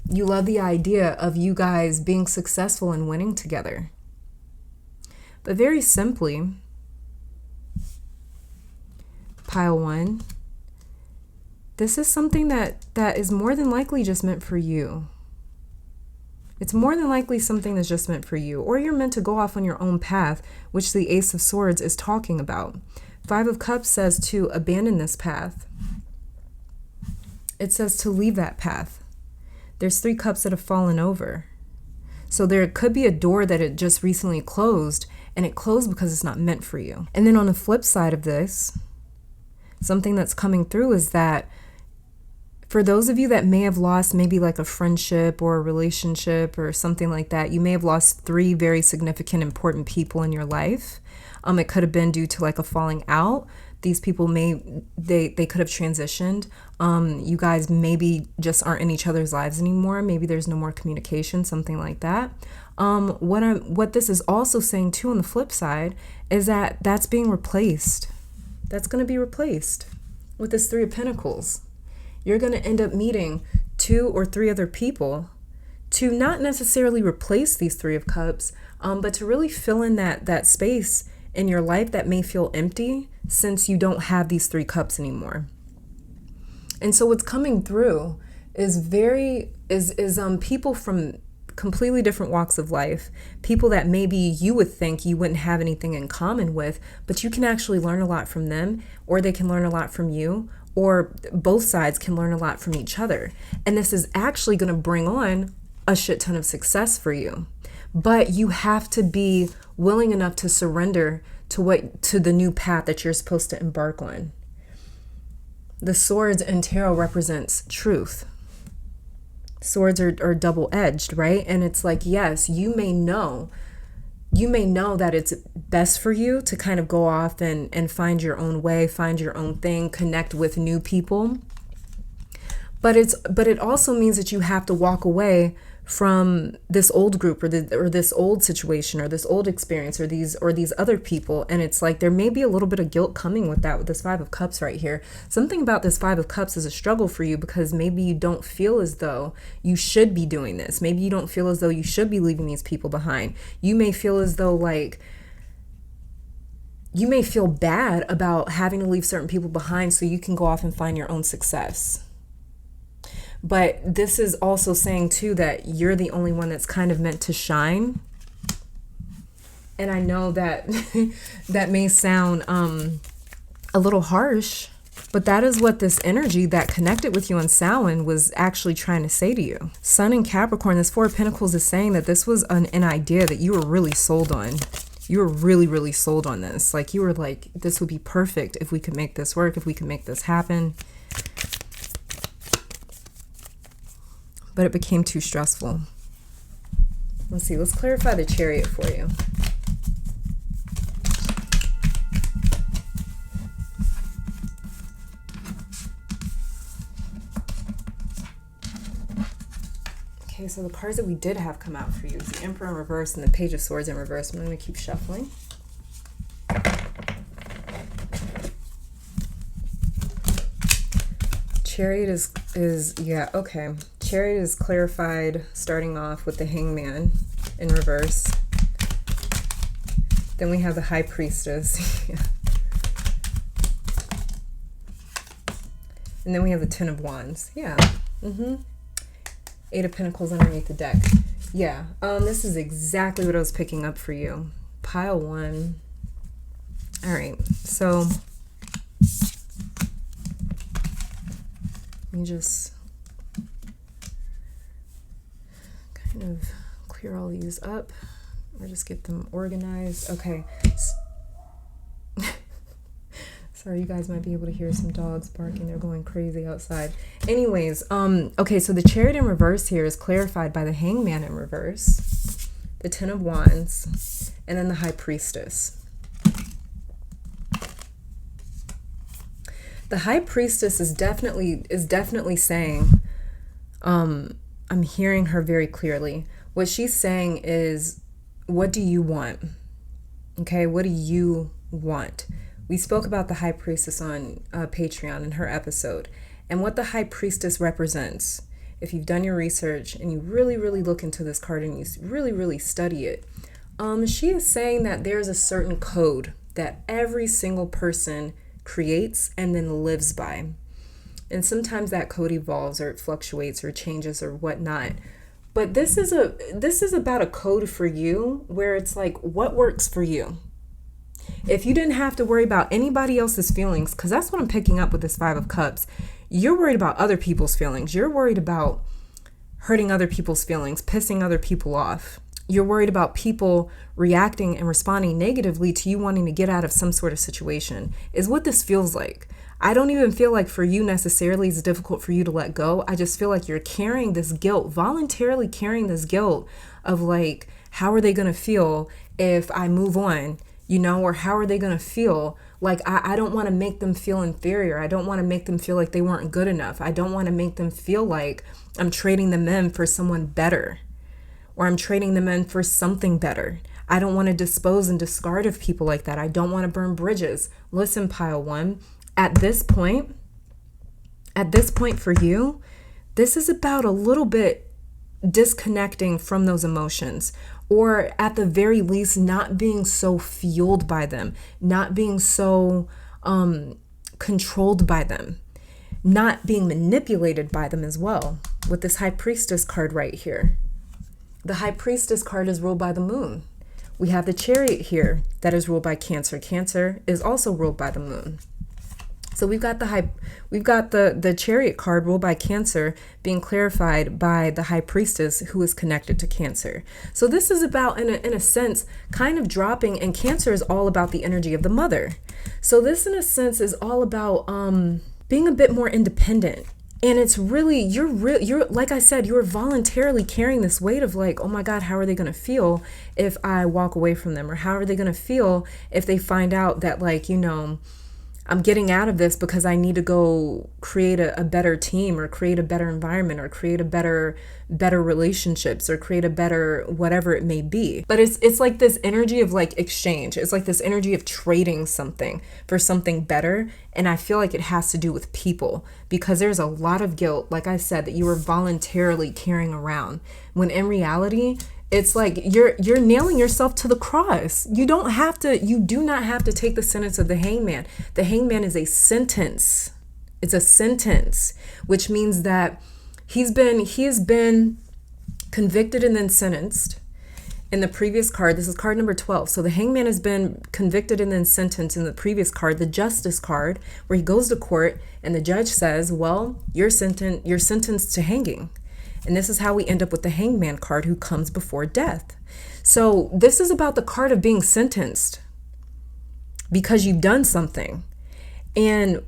You love the idea of you guys being successful and winning together. But very simply, pile one, this is something that is more than likely just meant for you. It's more than likely something that's just meant for you, or you're meant to go off on your own path, which the Ace of Swords is talking about. 5 of Cups says to abandon this path. It says to leave that path. There's 3 cups that have fallen over. So there could be a door that it just recently closed, and it closed because it's not meant for you. And then on the flip side of this, something that's coming through is that for those of you that may have lost maybe like a friendship or a relationship or something like that, you may have lost 3 very significant, important people in your life. It could have been due to like a falling out. These people they could have transitioned. You guys maybe just aren't in each other's lives anymore. Maybe there's no more communication, something like that. What this is also saying too on the flip side is that that's being replaced. That's going to be replaced with this 3 of Pentacles. You're going to end up meeting 2 or 3 other people to not necessarily replace these 3 of Cups, but to really fill in that space in your life that may feel empty since you don't have these 3 cups anymore. And so what's coming through is people from completely different walks of life, people that maybe you would think you wouldn't have anything in common with, but you can actually learn a lot from them, or they can learn a lot from you, or both sides can learn a lot from each other. And this is actually going to bring on a shit ton of success for you. But you have to be willing enough to surrender to the new path that you're supposed to embark on. The swords in tarot represents truth. Swords are double-edged, right? And it's like, yes, you may know that it's best for you to kind of go off and find your own way, find your own thing, connect with new people. But it also means that you have to walk away from this old group or this old situation or this old experience or these other people. And it's like there may be a little bit of guilt coming with this 5 of Cups right here. Something about this 5 of Cups is a struggle for you because maybe you don't feel as though you should be doing this. Maybe you don't feel as though you should be leaving these people behind. You may feel as though you may feel bad about having to leave certain people behind so you can go off and find your own success. But this is also saying too that you're the only one that's kind of meant to shine. And I know that that may sound a little harsh, but that is what this energy that connected with you on Samhain was actually trying to say to you. Sun in Capricorn, this 4 of Pentacles is saying that this was an idea that you were really sold on. You were really, really sold on this. Like you were like, this would be perfect if we could make this work, if we could make this happen. But it became too stressful. Let's see, let's clarify the Chariot for you. Okay, so the cards that we did have come out for you is the Emperor in reverse and the Page of Swords in reverse. I'm going to keep shuffling. Chariot is yeah, okay. Chariot is clarified, starting off with the Hangman in reverse. Then we have the High Priestess. Yeah. And then we have the Ten of Wands. Yeah. 8 of Pentacles underneath the deck. Yeah. This is exactly what I was picking up for you. Pile 1. All right. So let me just kind of clear all these up or just get them organized. Okay. Sorry, you guys might be able to hear some dogs barking. They're going crazy outside. Anyways, okay, so the Chariot in reverse here is clarified by the Hangman in reverse, the Ten of Wands, and then the High Priestess. The High Priestess is definitely saying, I'm hearing her very clearly. What she's saying is, what do you want? Okay, what do you want? We spoke about the High Priestess on Patreon in her episode, and what the High Priestess represents. If you've done your research and you really, really look into this card and you really, really study it, she is saying that there's a certain code that every single person creates and then lives by. And sometimes that code evolves or it fluctuates or changes or whatnot. But this is about a code for you where it's like, what works for you? If you didn't have to worry about anybody else's feelings, because that's what I'm picking up with this 5 of Cups, you're worried about other people's feelings. You're worried about hurting other people's feelings, pissing other people off. You're worried about people reacting and responding negatively to you wanting to get out of some sort of situation, is what this feels like. I don't even feel like for you necessarily it's difficult for you to let go. I just feel like you're carrying this guilt, voluntarily carrying this guilt of like, how are they going to feel if I move on, or how are they going to feel? Like, I don't want to make them feel inferior. I don't want to make them feel like they weren't good enough. I don't want to make them feel like I'm trading them in for someone better, or I'm trading them in for something better. I don't want to dispose and discard of people like that. I don't want to burn bridges. Listen, pile one, at this point for you, this is about a little bit disconnecting from those emotions, or at the very least, not being so fueled by them, not being so controlled by them, not being manipulated by them as well. With this High Priestess card right here. The High Priestess card is ruled by the moon. We have the Chariot here that is ruled by Cancer. Cancer is also ruled by the moon. So we've got the Chariot card ruled by Cancer being clarified by the High Priestess who is connected to Cancer. So this is about, in a sense, kind of dropping, and Cancer is all about the energy of the mother. So this, in a sense, is all about being a bit more independent. And it's really, you're like I said, you're voluntarily carrying this weight of like, oh my God, how are they going to feel if I walk away from them? Or how are they going to feel if they find out that, like, I'm getting out of this because I need to go create a better team, or create a better environment, or create a better relationships, or create a better whatever it may be. But it's like this energy of like exchange. It's like this energy of trading something for something better. And I feel like it has to do with people, because there's a lot of guilt, like I said, that you were voluntarily carrying around, when in reality, it's like you're nailing yourself to the cross. You do not have to take the sentence of the hangman. The hangman is a sentence. It's a sentence, which means that he has been convicted and then sentenced. In the previous card, this is card number 12. So the hangman has been convicted and then sentenced in the previous card, the justice card, where he goes to court and the judge says, well, you're sentenced to hanging. And this is how we end up with the hangman card, who comes before death. So this is about the card of being sentenced because you've done something. And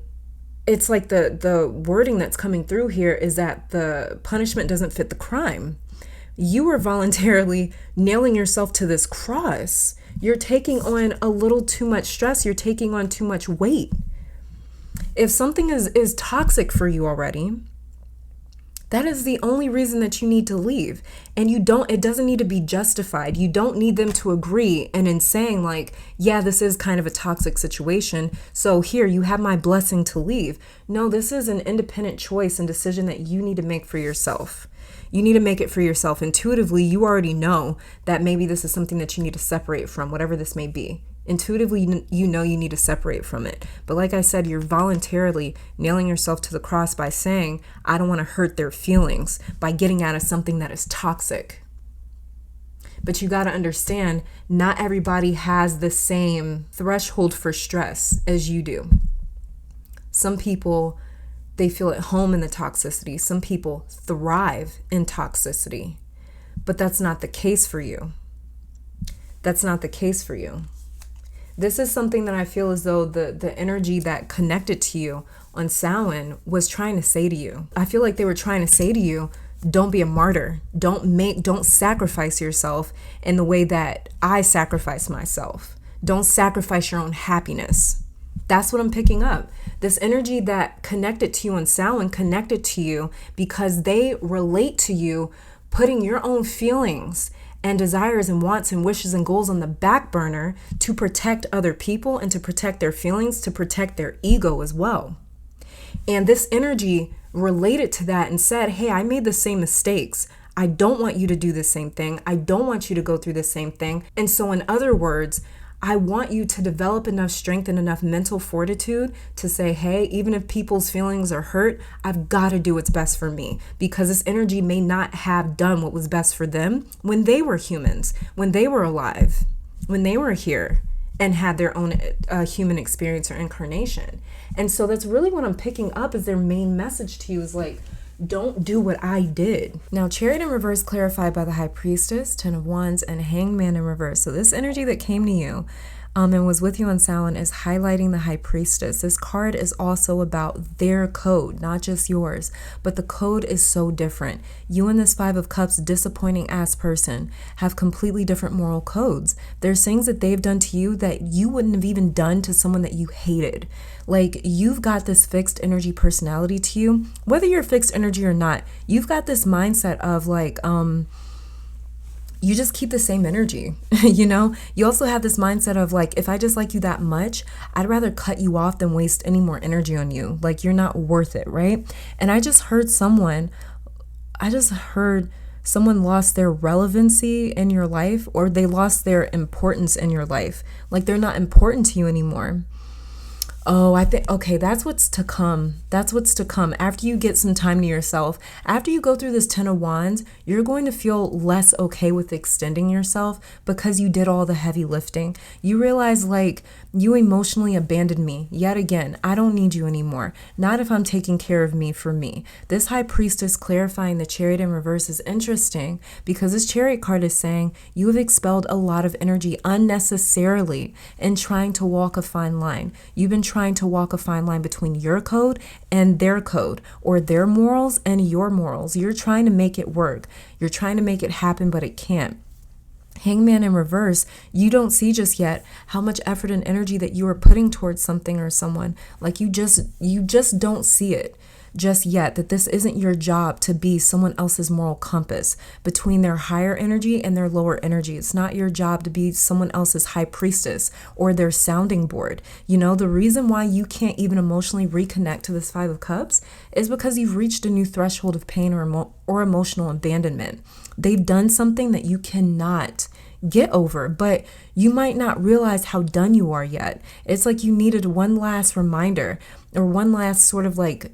it's like the wording that's coming through here is that the punishment doesn't fit the crime. You are voluntarily nailing yourself to this cross. You're taking on a little too much stress. You're taking on too much weight. If something is toxic for you already, that is the only reason that you need to leave. And it doesn't need to be justified. You don't need them to agree and in saying like, yeah, this is kind of a toxic situation, so here, you have my blessing to leave. No, this is an independent choice and decision that you need to make for yourself. You need to make it for yourself. Intuitively, you already know that maybe this is something that you need to separate from, whatever this may be. Intuitively, you know you need to separate from it. But like I said, you're voluntarily nailing yourself to the cross by saying, I don't want to hurt their feelings, by getting out of something that is toxic. But you got to understand, not everybody has the same threshold for stress as you do. Some people, they feel at home in the toxicity. Some people thrive in toxicity. But that's not the case for you. That's not the case for you. This is something that I feel as though the energy that connected to you on Samhain was trying to say to you. I feel like they were trying to say to you, don't be a martyr. Don't sacrifice yourself in the way that I sacrifice myself. Don't sacrifice your own happiness. That's what I'm picking up. This energy that connected to you on Samhain connected to you because they relate to you putting your own feelings and desires and wants and wishes and goals on the back burner to protect other people and to protect their feelings, to protect their ego as well. And this energy related to that and said, hey, I made the same mistakes. I don't want you to do the same thing. I don't want you to go through the same thing. And so in other words, I want you to develop enough strength and enough mental fortitude to say, hey, even if people's feelings are hurt, I've got to do what's best for me, because this energy may not have done what was best for them when they were humans, when they were alive, when they were here and had their own human experience or incarnation. And so that's really what I'm picking up as their main message to you is like, Don't do what I did. Now, Chariot in reverse clarified by the High Priestess, Ten of Wands, and Hangman in reverse. So this energy that came to you and was with you on Samhain is highlighting the High Priestess. This card is also about their code, not just yours, but the code is so different. You and this Five of Cups disappointing ass person have completely different moral codes. There's things that they've done to you that you wouldn't have even done to someone that you hated. Like, you've got this fixed energy personality to you. Whether you're fixed energy or not, you've got this mindset of like, you just keep the same energy, you know? You also have this mindset of like, if I just like you that much, I'd rather cut you off than waste any more energy on you. Like, you're not worth it, right? And I just heard someone lost their relevancy in your life, or they lost their importance in your life. Like, they're not important to you anymore. Oh, I think, okay, that's what's to come. That's what's to come. After you get some time to yourself, after you go through this Ten of Wands, you're going to feel less okay with extending yourself because you did all the heavy lifting. You realize, like, you emotionally abandoned me yet again. I don't need you anymore. Not if I'm taking care of me for me. This High Priestess clarifying the Chariot in reverse is interesting because this Chariot card is saying you have expelled a lot of energy unnecessarily in trying to walk a fine line. You've been trying to walk a fine line between your code and their code, or their morals and your morals. You're trying to make it work. You're trying to make it happen, but it can't. Hangman in reverse, you don't see just yet how much effort and energy that you are putting towards something or someone. Like, you just don't see it just yet, that this isn't your job to be someone else's moral compass between their higher energy and their lower energy. It's not your job to be someone else's high priestess or their sounding board. You know, the reason why you can't even emotionally reconnect to this Five of Cups is because you've reached a new threshold of pain or emotional abandonment. They've done something that you cannot get over, but you might not realize how done you are yet. It's like you needed one last reminder, or one last sort of like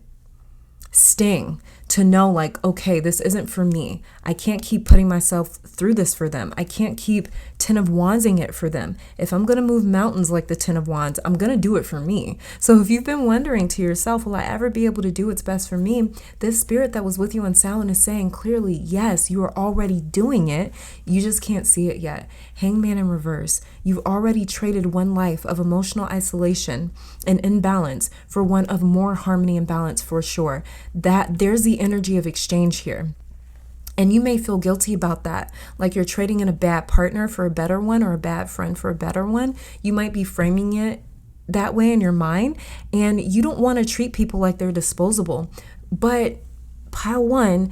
sting to know, like, okay, this isn't for me. I can't keep putting myself through this for them. I can't keep Ten of Wandsing it for them. If I'm going to move mountains like the Ten of Wands, I'm going to do it for me. So if you've been wondering to yourself, will I ever be able to do what's best for me? This spirit that was with you on Samhain is saying clearly, yes, you are already doing it. You just can't see it yet. Hangman in reverse. You've already traded one life of emotional isolation and imbalance for one of more harmony and balance, for sure. That there's the energy of exchange here. And you may feel guilty about that, like you're trading in a bad partner for a better one, or a bad friend for a better one. You might be framing it that way in your mind, and you don't want to treat people like they're disposable. But pile one,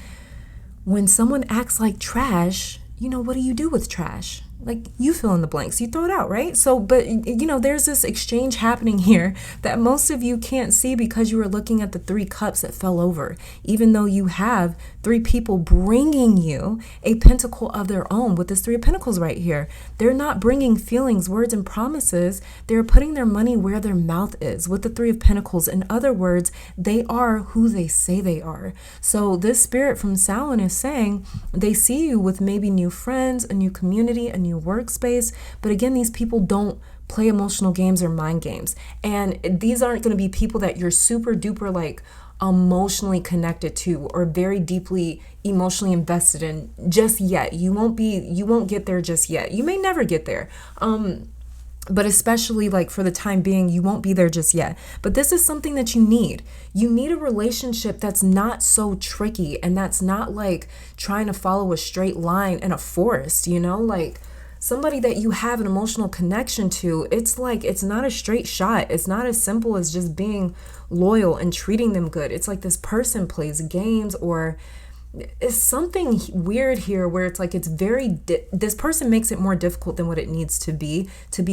when someone acts like trash, you know, what do you do with trash? Like, you fill in the blanks, you throw it out, right? So, but you know, there's this exchange happening here that most of you can't see because you were looking at the Three Cups that fell over, even though you have three people bringing you a pentacle of their own with this Three of Pentacles right here. They're not bringing feelings, words, and promises. They're putting their money where their mouth is with the Three of Pentacles. In other words, they are who they say they are. So this spirit from Samhain is saying they see you with maybe new friends, a new community, a new workspace. But again, these people don't play emotional games or mind games. And these aren't going to be people that you're super duper like emotionally connected to or very deeply emotionally invested in just yet. You won't get there just yet. You may never get there. But especially like for the time being, you won't be there just yet. But this is something that you need. You need a relationship that's not so tricky and that's not like trying to follow a straight line in a forest, you know, like somebody that you have an emotional connection to. It's like, it's not a straight shot. It's not as simple as just being loyal and treating them good. It's like this person plays games, or it's something weird here where it's like it's very this person makes it more difficult than what it needs to be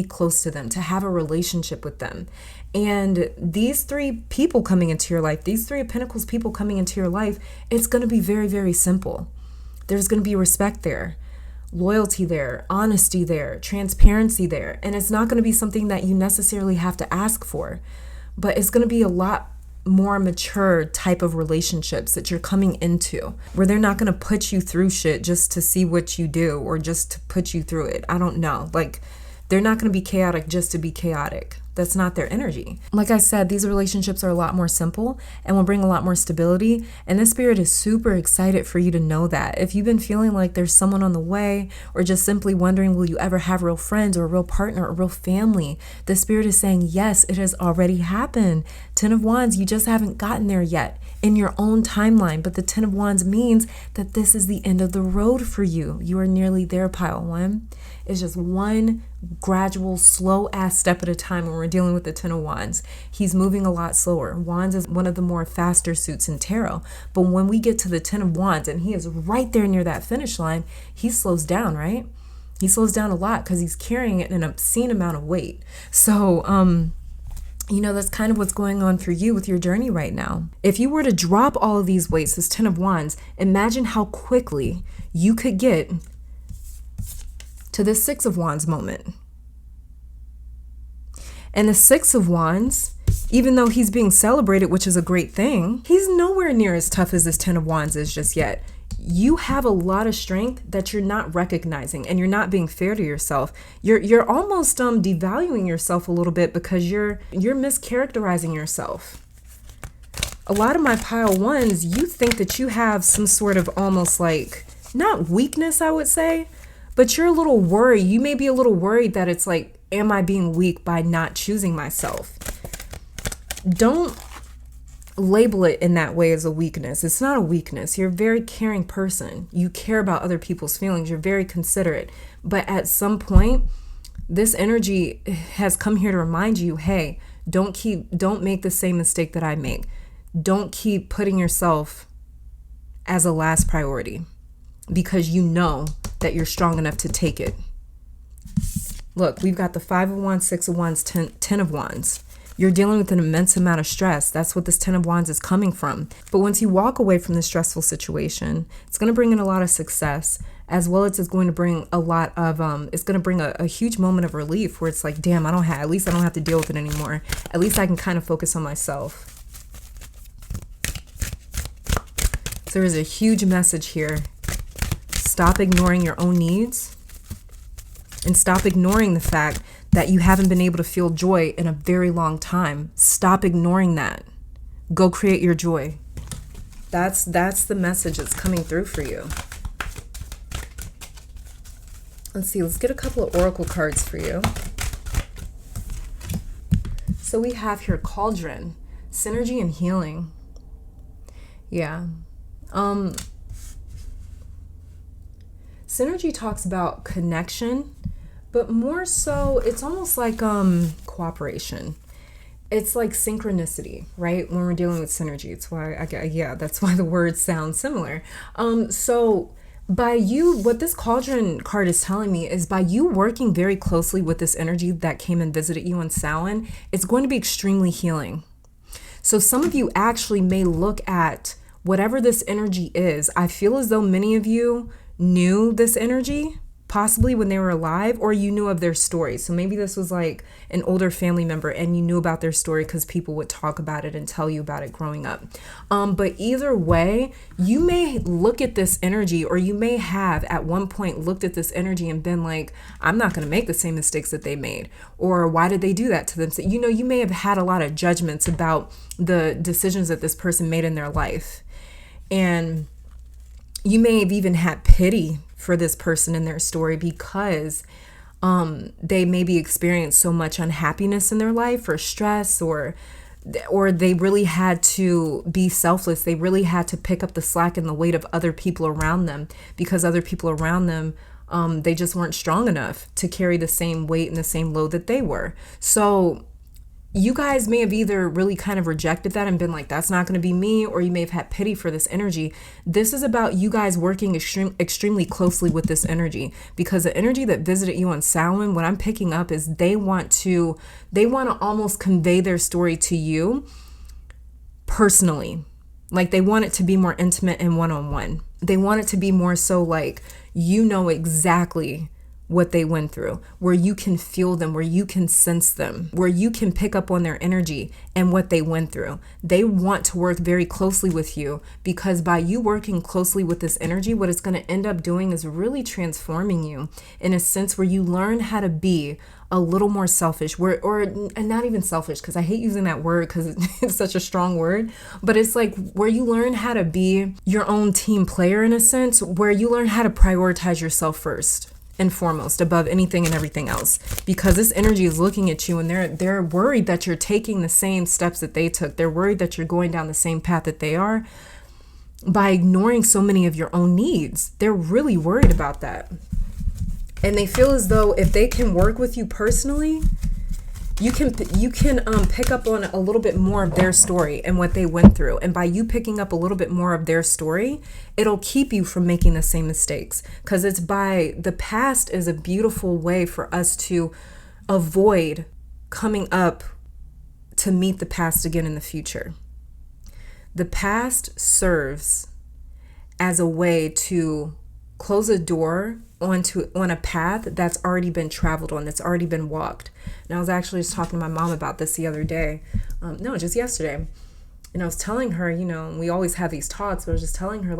close to them, to have a relationship with them. And these three people coming into your life, these Three of Pentacles people coming into your life, it's going to be very, very simple. There's going to be respect there, loyalty there, honesty there, transparency there. And it's not going to be something that you necessarily have to ask for, but it's going to be a lot more mature type of relationships that you're coming into, where they're not going to put you through shit just to see what you do or just to put you through it. I don't know. Like, they're not going to be chaotic just to be chaotic. That's not their energy. Like I said, these relationships are a lot more simple and will bring a lot more stability. And this spirit is super excited for you to know that. If you've been feeling like there's someone on the way, or just simply wondering, will you ever have real friends or a real partner or real family? The spirit is saying, yes, it has already happened. 10 of Wands, you just haven't gotten there yet in your own timeline. But the 10 of Wands means that this is the end of the road for you. You are nearly there, pile one. It's just one gradual, slow ass step at a time when we're dealing with the 10 of Wands. He's moving a lot slower. Wands is one of the more faster suits in tarot. But when we get to the 10 of Wands and he is right there near that finish line, he slows down, right? He slows down a lot because he's carrying an obscene amount of weight. So, that's kind of what's going on for you with your journey right now. If you were to drop all of these weights, this 10 of Wands, imagine how quickly you could get to the 6 of Wands moment. And the 6 of Wands, even though he's being celebrated, which is a great thing, he's nowhere near as tough as this 10 of Wands is just yet. You have a lot of strength that you're not recognizing, and you're not being fair to yourself. You're almost devaluing yourself a little bit because you're mischaracterizing yourself. A lot of my pile ones, you think that you have some sort of almost like, not weakness, I would say, but you're a little worried. You may be a little worried that it's like, am I being weak by not choosing myself? Don't label it in that way as a weakness. It's not a weakness. You're a very caring person. You care about other people's feelings. You're very considerate. But at some point, this energy has come here to remind you, hey, don't make the same mistake that I make. Don't keep putting yourself as a last priority, because you know that you're strong enough to take it. Look, we've got the 5 of Wands, 6 of Wands, 10 of Wands. You're dealing with an immense amount of stress. That's what this 10 of Wands is coming from. But once you walk away from this stressful situation, it's going to bring in a lot of success, as well as it's going to bring a lot of, it's going to bring a huge moment of relief where it's like, damn, at least I don't have to deal with it anymore. At least I can kind of focus on myself. So there is a huge message here. Stop ignoring your own needs, and stop ignoring the fact that you haven't been able to feel joy in a very long time. Stop ignoring that. Go create your joy. That's the message that's coming through for you. Let's see, let's get a couple of oracle cards for you. So we have here Cauldron, synergy and healing. Yeah. Synergy talks about connection, but more so it's almost like cooperation. It's like synchronicity, right? When we're dealing with synergy, it's why that's why the words sound similar. So by you, what this Cauldron card is telling me is by you working very closely with this energy that came and visited you in Samhain, it's going to be extremely healing. So some of you actually may look at whatever this energy is. I feel as though many of you knew this energy, possibly when they were alive, or you knew of their story. So maybe this was like an older family member and you knew about their story because people would talk about it and tell you about it growing up. But either way, you may look at this energy, or you may have at one point looked at this energy and been like, I'm not going to make the same mistakes that they made, or why did they do that to them? So, you may have had a lot of judgments about the decisions that this person made in their life. And you may have even had pity for this person in their story because they maybe experienced so much unhappiness in their life, or stress, or they really had to be selfless. They really had to pick up the slack and the weight of other people around them, because other people around them, they just weren't strong enough to carry the same weight and the same load that they were. So you guys may have either really kind of rejected that and been like, that's not going to be me, or you may have had pity for this energy. This is about you guys working extremely closely with this energy, because the energy that visited you on Samhain, what I'm picking up is they want to almost convey their story to you personally. Like they want it to be more intimate and one-on-one. They want it to be more so like, you know exactly what they went through, where you can feel them, where you can sense them, where you can pick up on their energy and what they went through. They want to work very closely with you, because by you working closely with this energy, what it's going to end up doing is really transforming you in a sense where you learn how to be a little more selfish, and not even selfish, because I hate using that word because it's such a strong word, but it's like where you learn how to be your own team player in a sense, where you learn how to prioritize yourself first and foremost above anything and everything else, because this energy is looking at you and they're worried that you're taking the same steps that they took. They're worried that you're going down the same path that they are by ignoring so many of your own needs. They're really worried about that. And they feel as though if they can work with you personally, you can pick up on a little bit more of their story and what they went through. And by you picking up a little bit more of their story, it'll keep you from making the same mistakes. Because the past is a beautiful way for us to avoid coming up to meet the past again in the future. The past serves as a way to close a door on a path that's already been traveled on, that's already been walked. And I was actually just talking to my mom about this the other day. Just yesterday. And I was telling her, we always have these talks, but I was just telling her,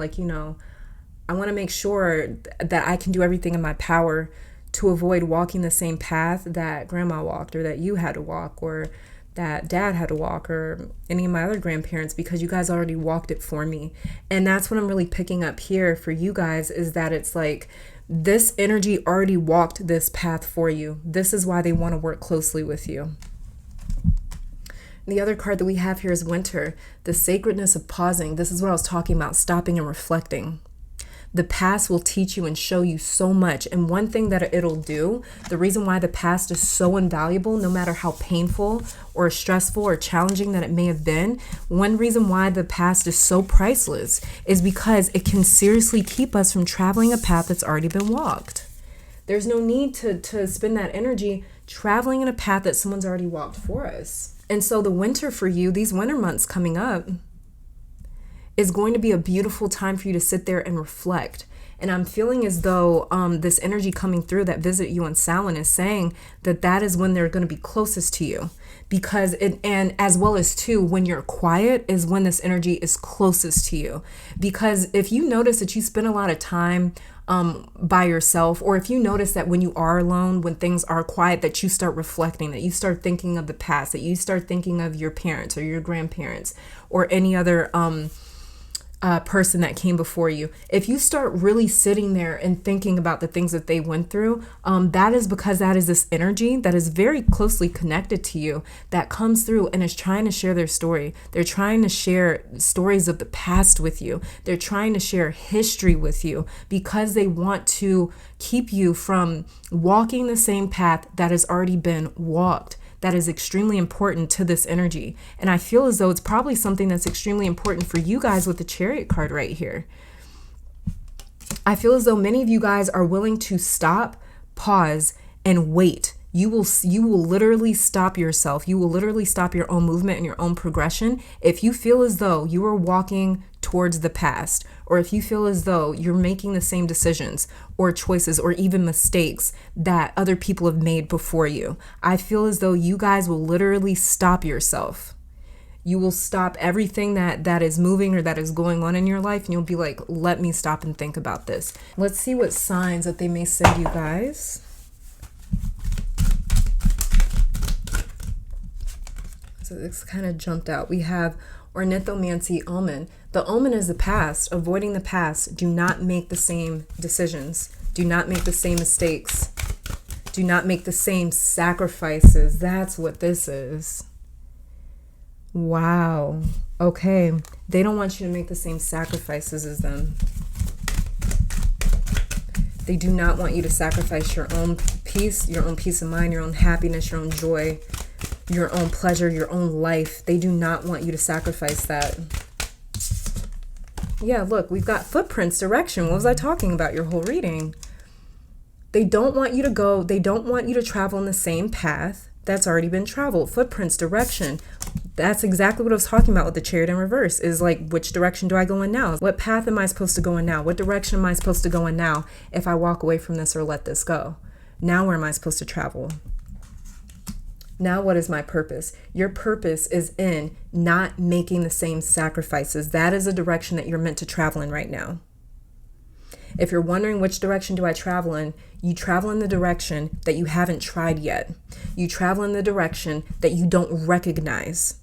I want to make sure that I can do everything in my power to avoid walking the same path that grandma walked, or that you had to walk, or that dad had to walk, or any of my other grandparents, because you guys already walked it for me. And that's what I'm really picking up here for you guys, is that it's like this energy already walked this path for you. This is why they want to work closely with you. The other card that we have here is Winter, the sacredness of pausing. This is what I was talking about, stopping and reflecting. The past will teach you and show you so much. And one thing that it'll do, the reason why the past is so invaluable, no matter how painful or stressful or challenging that it may have been, one reason why the past is so priceless is because it can seriously keep us from traveling a path that's already been walked. There's no need to spend that energy traveling in a path that someone's already walked for us. And so the winter for you, these winter months coming up, is going to be a beautiful time for you to sit there and reflect. And I'm feeling as though this energy coming through that visit you on Samhain is saying that is when they're going to be closest to you. Because and as well as too, when you're quiet is when this energy is closest to you. Because if you notice that you spend a lot of time by yourself, or if you notice that when you are alone, when things are quiet, that you start reflecting, that you start thinking of the past, that you start thinking of your parents or your grandparents or any other person that came before you, if you start really sitting there and thinking about the things that they went through, that is because that is this energy that is very closely connected to you that comes through and is trying to share their story. They're trying to share stories of the past with you. They're trying to share history with you because they want to keep you from walking the same path that has already been walked. That is extremely important to this energy. And I feel as though it's probably something that's extremely important for you guys with the Chariot card right here. I feel as though many of you guys are willing to stop, pause, and wait. You will literally stop yourself. You will literally stop your own movement and your own progression if you feel as though you are walking towards the past, or if you feel as though you're making the same decisions or choices or even mistakes that other people have made before you. I feel as though you guys will literally stop yourself. You will stop everything that is moving or that is going on in your life, and you'll be like, let me stop and think about this. Let's see what signs that they may send you guys. So this kind of jumped out. We have Ornithomancy Omen. The omen is the past. Avoiding the past. Do not make the same decisions. Do not make the same mistakes. Do not make the same sacrifices. That's what this is. Wow. Okay. They don't want you to make the same sacrifices as them. They do not want you to sacrifice your own peace of mind, your own happiness, your own joy, your own pleasure, your own life. They do not want you to sacrifice that. Yeah, look, we've got footprints, direction. What was I talking about your whole reading? They don't want you to go. They don't want you to travel in the same path that's already been traveled. Footprints, direction. That's exactly what I was talking about with the Chariot in reverse, is like, which direction do I go in now? What path am I supposed to go in now? What direction am I supposed to go in now if I walk away from this or let this go? Now where am I supposed to travel? Now what is my purpose? Your purpose is in not making the same sacrifices. That is a direction that you're meant to travel in right now. If you're wondering which direction do I travel in, you travel in the direction that you haven't tried yet. You travel in the direction that you don't recognize.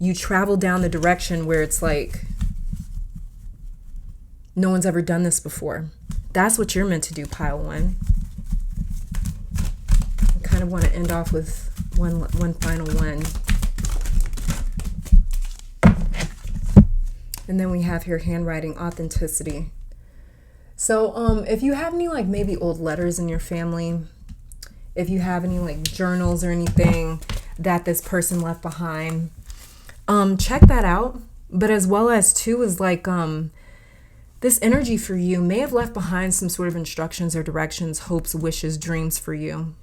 You travel down the direction where it's like, no one's ever done this before. That's what you're meant to do, pile one. I kind of want to end off with one final one. And then we have here handwriting, authenticity. So if you have any like maybe old letters in your family, if you have any like journals or anything that this person left behind, check that out. But as well as too is like this energy for you may have left behind some sort of instructions or directions, hopes, wishes, dreams for you.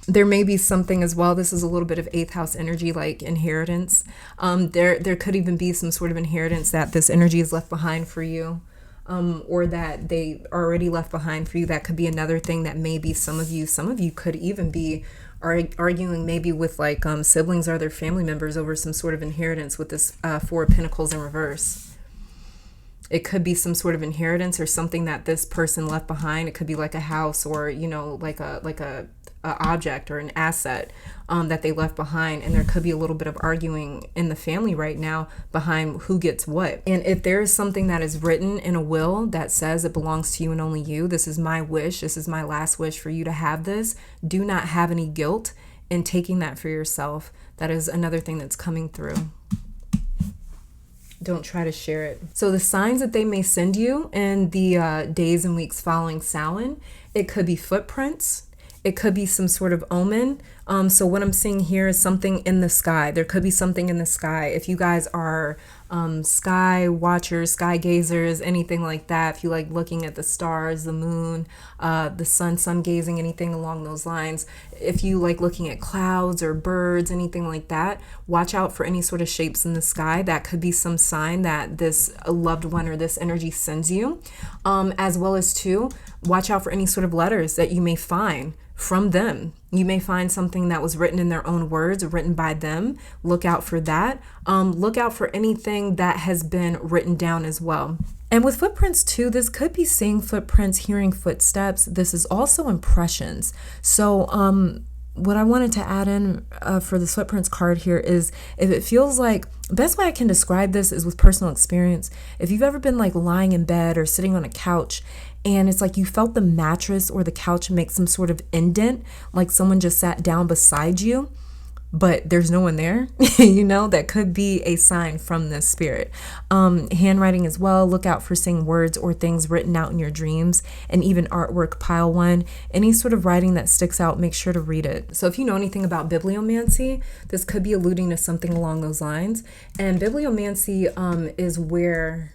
There may be something as well. This is a little bit of 8th house energy, like inheritance. There could even be some sort of inheritance that this energy is left behind for you. Or that they already left behind for you. That could be another thing that maybe some of you could even be arguing maybe with like siblings or other family members over some sort of inheritance with this 4 of Pentacles in reverse. It could be some sort of inheritance or something that this person left behind. It could be like a house or, you know, like a object or an asset that they left behind. And there could be a little bit of arguing in the family right now behind who gets what. And if there is something that is written in a will that says it belongs to you and only you, this is my wish, this is my last wish for you to have this, do not have any guilt in taking that for yourself. That is another thing that's coming through. Don't try to share it. So the signs that they may send you in the days and weeks following Samhain, it could be footprints. It could be some sort of omen. So what I'm seeing here is something in the sky. There could be something in the sky. If you guys are sky watchers, sky gazers, anything like that, if you like looking at the stars, the moon, the sun gazing, anything along those lines, if you like looking at clouds or birds, anything like that, watch out for any sort of shapes in the sky. That could be some sign that this loved one or this energy sends you. As well as too, watch out for any sort of letters that you may find from them. You may find something that was written in their own words, written by them. Look out for that. Look out for anything that has been written down as well. And with footprints too, this could be seeing footprints, hearing footsteps. This is also impressions. So what I wanted to add in for the footprints card here is if it feels like, best way I can describe this is with personal experience. If you've ever been like lying in bed or sitting on a couch and it's like you felt the mattress or the couch make some sort of indent, like someone just sat down beside you, but there's no one there, you know, that could be a sign from this spirit. Handwriting as well. Look out for seeing words or things written out in your dreams, and even artwork, pile one. Any sort of writing that sticks out, make sure to read it. So if you know anything about bibliomancy, this could be alluding to something along those lines. And bibliomancy is where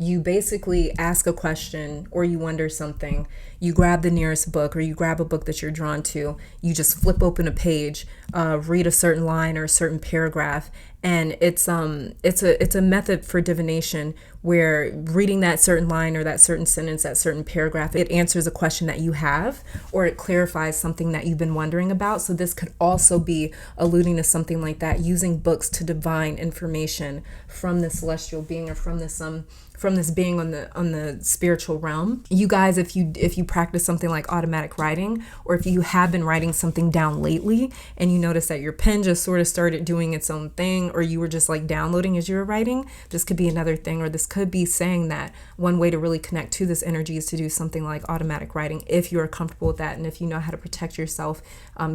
you basically ask a question or you wonder something, you grab the nearest book or you grab a book that you're drawn to, you just flip open a page, read a certain line or a certain paragraph, and it's a method for divination where reading that certain line or that certain sentence, that certain paragraph, it answers a question that you have or it clarifies something that you've been wondering about. So this could also be alluding to something like that, using books to divine information from the celestial being or from this being on the spiritual realm. You guys, if you practice something like automatic writing, or if you have been writing something down lately and you notice that your pen just sort of started doing its own thing, or you were just like downloading as you were writing, this could be another thing. Or this could be saying that one way to really connect to this energy is to do something like automatic writing if you're comfortable with that and if you know how to protect yourself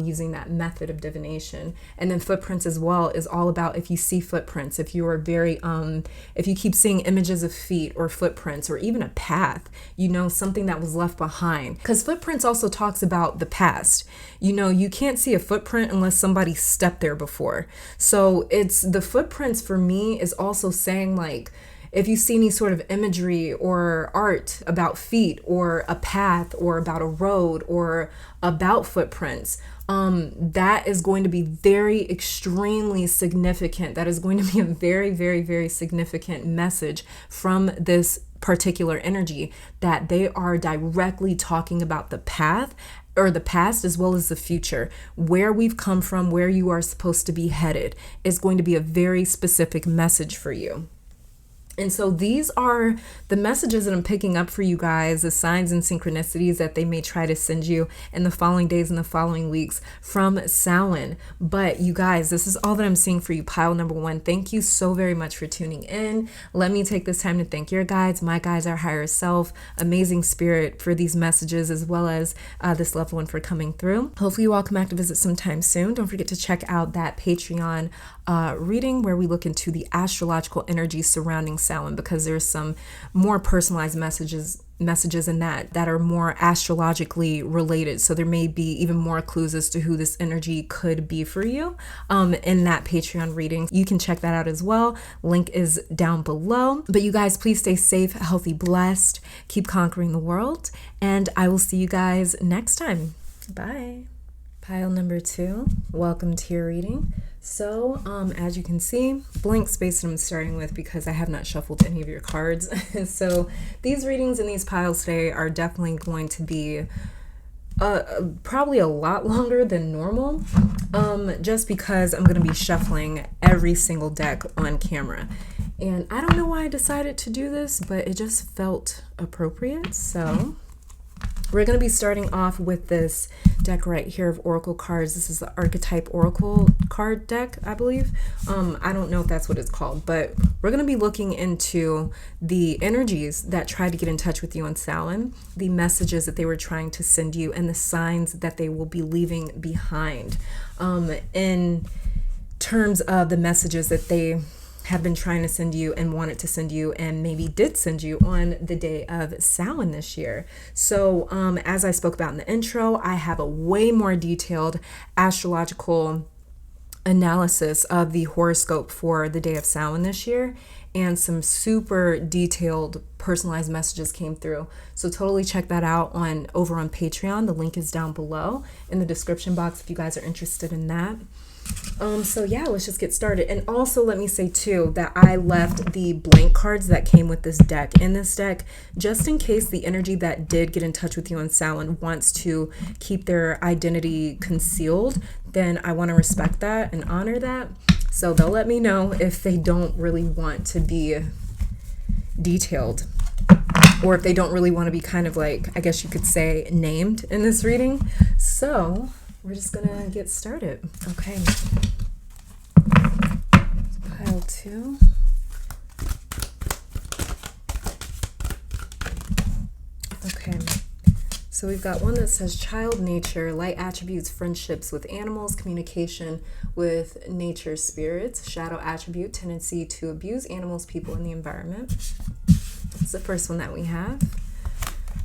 using that method of divination. And then footprints as well is all about if you see footprints, if you are very if you keep seeing images of feet or footprints or even a path, you know, something that was left behind. Because footprints also talks about the past. You know, you can't see a footprint unless somebody stepped there before. So it's the footprints for me is also saying like, if you see any sort of imagery or art about feet or a path or about a road or about footprints, that is going to be very extremely significant. That is going to be a very, very, very significant message from this particular energy, that they are directly talking about the path or the past as well as the future, where we've come from, where you are supposed to be headed, is going to be a very specific message for you. And so these are the messages that I'm picking up for you guys, the signs and synchronicities that they may try to send you in the following days and the following weeks from Samhain. But you guys, this is all that I'm seeing for you, pile number 1. Thank you so very much for tuning in. Let me take this time to thank your guides, my guides, our higher self, amazing spirit, for these messages, as well as this loved one for coming through. Hopefully you all come back to visit sometime soon. Don't forget to check out that Patreon reading where we look into the astrological energy surrounding Samhain, because there's some more personalized messages in that are more astrologically related. So there may be even more clues as to who this energy could be for you in that Patreon reading. You can check that out as well. Link is down below. But you guys, please stay safe, healthy, blessed. Keep conquering the world. And I will see you guys next time. Bye. Pile number 2, welcome to your reading. So, as you can see, blank space that I'm starting with because I have not shuffled any of your cards. So these readings in these piles today are definitely going to be probably a lot longer than normal, just because I'm going to be shuffling every single deck on camera. And I don't know why I decided to do this, but it just felt appropriate. So we're going to be starting off with this deck right here of oracle cards. This is the archetype oracle card deck, I believe. I don't know if that's what it's called, but we're going to be looking into the energies that try to get in touch with you on Samhain, the messages that they were trying to send you, and the signs that they will be leaving behind in terms of the messages that they have been trying to send you and wanted to send you and maybe did send you on the day of Samhain this year. So as I spoke about in the intro, I have a way more detailed astrological analysis of the horoscope for the day of Samhain this year, and some super detailed personalized messages came through. So totally check that out over on Patreon. The link is down below in the description box if you guys are interested in that. So yeah, let's just get started. And also let me say too that I left the blank cards that came with this deck in this deck, just in case the energy that did get in touch with you on Samhain wants to keep their identity concealed. Then I want to respect that and honor that. So they'll let me know if they don't really want to be detailed, or if they don't really want to be kind of like, I guess you could say, named in this reading. So we're just gonna get started. Okay. Pile 2. Okay. So we've got one that says child nature, light attributes, friendships with animals, communication with nature spirits, shadow attribute, tendency to abuse animals, people, and the environment. That's the first one that we have.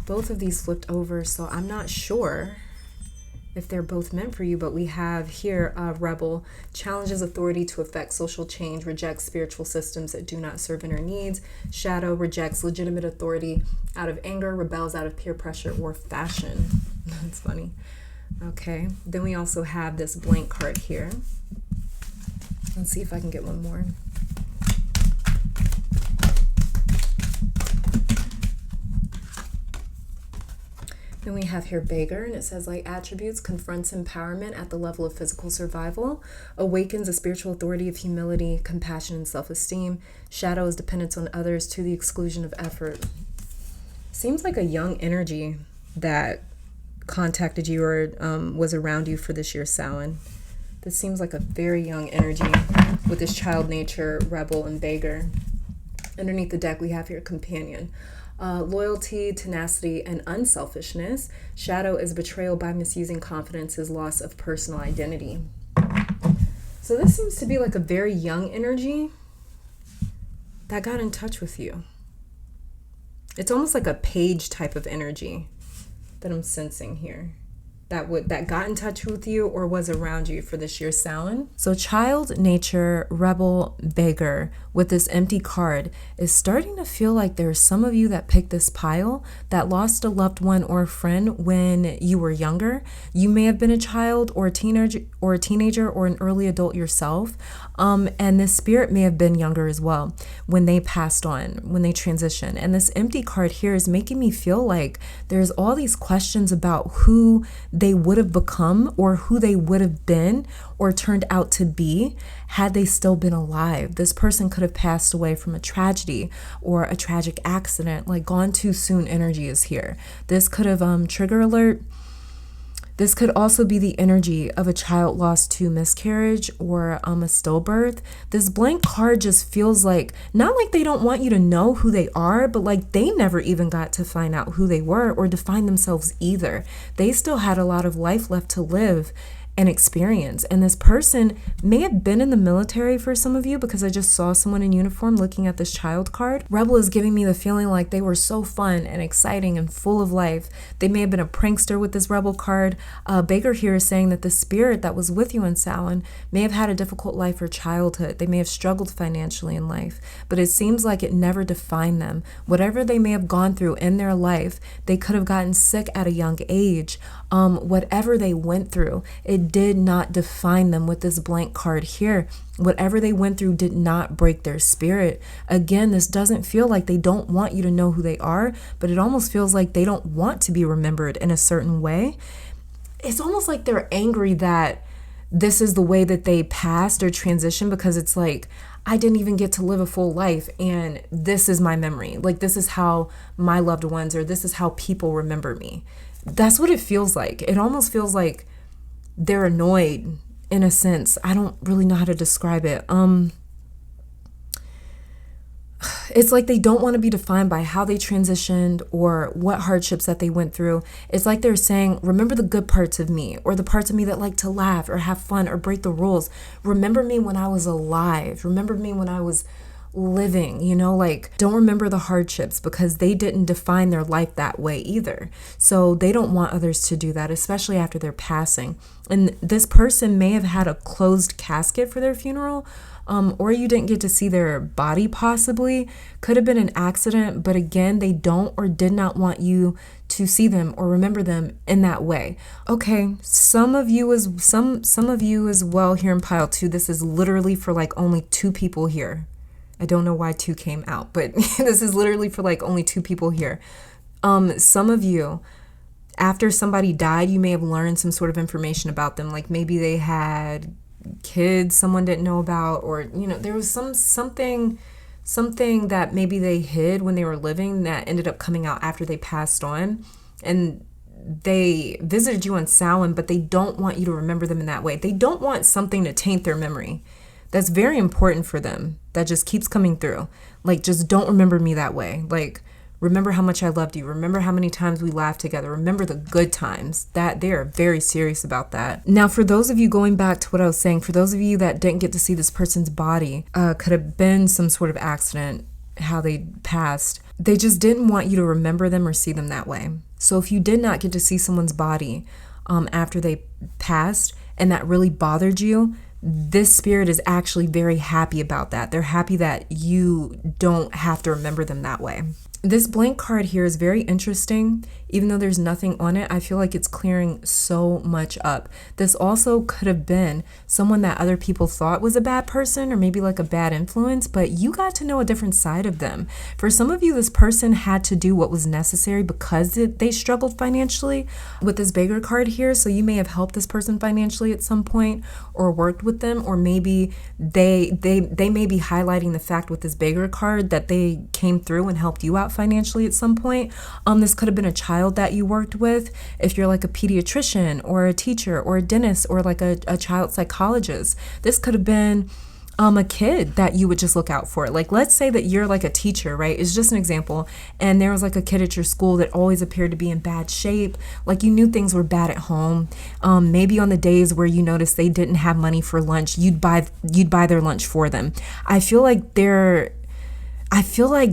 Both of these flipped over, so I'm not sure if they're both meant for you, but we have here rebel, challenges authority to affect social change, rejects spiritual systems that do not serve inner needs. Shadow rejects legitimate authority out of anger, rebels out of peer pressure or fashion. That's funny. Okay, then we also have this blank card here. Let's see if I can get one more. Then we have here beggar, and it says like attributes, confronts empowerment at the level of physical survival, awakens a spiritual authority of humility, compassion, and self-esteem. Shadow is dependence on others to the exclusion of effort. Seems like a young energy that contacted you or was around you for this year's Samhain. This seems like a very young energy with this child nature, rebel, and beggar. Underneath the deck we have here companion. Loyalty, tenacity, and unselfishness. Shadow is betrayal by misusing confidence, is loss of personal identity. So this seems to be like a very young energy that got in touch with you. It's almost like a page type of energy that I'm sensing here. That got in touch with you or was around you for this year's Samhain. So child, nature, rebel, beggar with this empty card is starting to feel like there's some of you that picked this pile that lost a loved one or a friend when you were younger. You may have been a child or a teenager or an early adult yourself. And this spirit may have been younger as well when they passed on, when they transitioned. And this empty card here is making me feel like there's all these questions about who they would have become or who they would have been or turned out to be had they still been alive. This person could have passed away from a tragedy or a tragic accident, like gone too soon energy is here. This could have, trigger alert. This could also be the energy of a child lost to miscarriage or a stillbirth. This blank card just feels like, not like they don't want you to know who they are, but like they never even got to find out who they were or define themselves either. They still had a lot of life left to live and experience. And this person may have been in the military for some of you, because I just saw someone in uniform looking at this child card. Rebel is giving me the feeling like they were so fun and exciting and full of life. They may have been a prankster with this rebel card. Baker here is saying that the spirit that was with you in Samhain may have had a difficult life or childhood. They may have struggled financially in life, but it seems like it never defined them. Whatever they may have gone through in their life, they could have gotten sick at a young age. Whatever they went through, it did not define them with this blank card here. Whatever they went through did not break their spirit. Again, this doesn't feel like they don't want you to know who they are, but it almost feels like they don't want to be remembered in a certain way. It's almost like they're angry that this is the way that they passed or transitioned, because it's like, I didn't even get to live a full life, and this is my memory. Like, this is how my loved ones, or this is how people remember me. That's what it feels like. It almost feels like they're annoyed in a sense. I don't really know how to describe it. It's like they don't want to be defined by how they transitioned or what hardships that they went through. It's like they're saying, remember the good parts of me, or the parts of me that like to laugh or have fun or break the rules. Remember me when I was alive. Remember me when I was living, like, don't remember the hardships, because they didn't define their life that way either. So they don't want others to do that, especially after their passing. And this person may have had a closed casket for their funeral, or you didn't get to see their body possibly. Could have been an accident, but again, they don't or did not want you to see them or remember them in that way. Okay, some of you as well here in pile 2. This is literally for like only 2 people here. I don't know why 2 came out, but this is literally for like only 2 people here. Some of you, after somebody died, you may have learned some sort of information about them. Like maybe they had kids someone didn't know about, or, there was something that maybe they hid when they were living that ended up coming out after they passed on. And they visited you on Samhain, but they don't want you to remember them in that way. They don't want something to taint their memory. That's very important for them. That just keeps coming through. Like, just don't remember me that way. Like, remember how much I loved you. Remember how many times we laughed together. Remember the good times. That they are very serious about that. Now, for those of you, going back to what I was saying, for those of you that didn't get to see this person's body, could have been some sort of accident, how they passed. They just didn't want you to remember them or see them that way. So if you did not get to see someone's body after they passed, and that really bothered you, this spirit is actually very happy about that. They're happy that you don't have to remember them that way. This blank card here is very interesting. Even though there's nothing on it, I feel like it's clearing so much up. This also could have been someone that other people thought was a bad person, or maybe like a bad influence, but you got to know a different side of them. For some of you, this person had to do what was necessary because they struggled financially with this beggar card here. So you may have helped this person financially at some point, or worked with them, or maybe they may be highlighting the fact with this beggar card that they came through and helped you out financially at some point. This could have been a child that you worked with, if you're like a pediatrician or a teacher or a dentist or like a child psychologist. This could have been a kid that you would just look out for. Like, let's say that you're like a teacher, right? It's just an example. And there was like a kid at your school that always appeared to be in bad shape. Like, you knew things were bad at home. Maybe on the days where you noticed they didn't have money for lunch, you'd buy their lunch for them. I feel like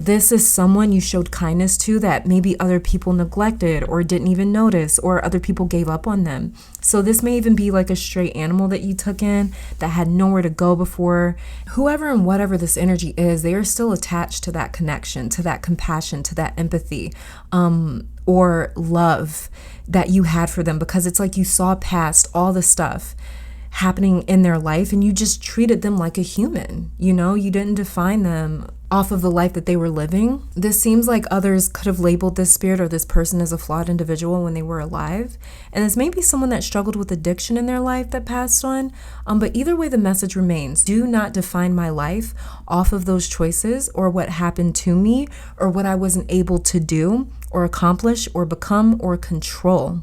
this is someone you showed kindness to that maybe other people neglected or didn't even notice, or other people gave up on them. So this may even be like a stray animal that you took in that had nowhere to go before. Whoever and whatever this energy is, they are still attached to that connection, to that compassion, to that empathy, or love that you had for them, because it's like you saw past all the stuff happening in their life, and you just treated them like a human. You know, you didn't define them off of the life that they were living. This seems like others could have labeled this spirit or this person as a flawed individual when they were alive. And this may be someone that struggled with addiction in their life that passed on. But either way, the message remains: do not define my life off of those choices or what happened to me or what I wasn't able to do or accomplish or become or control.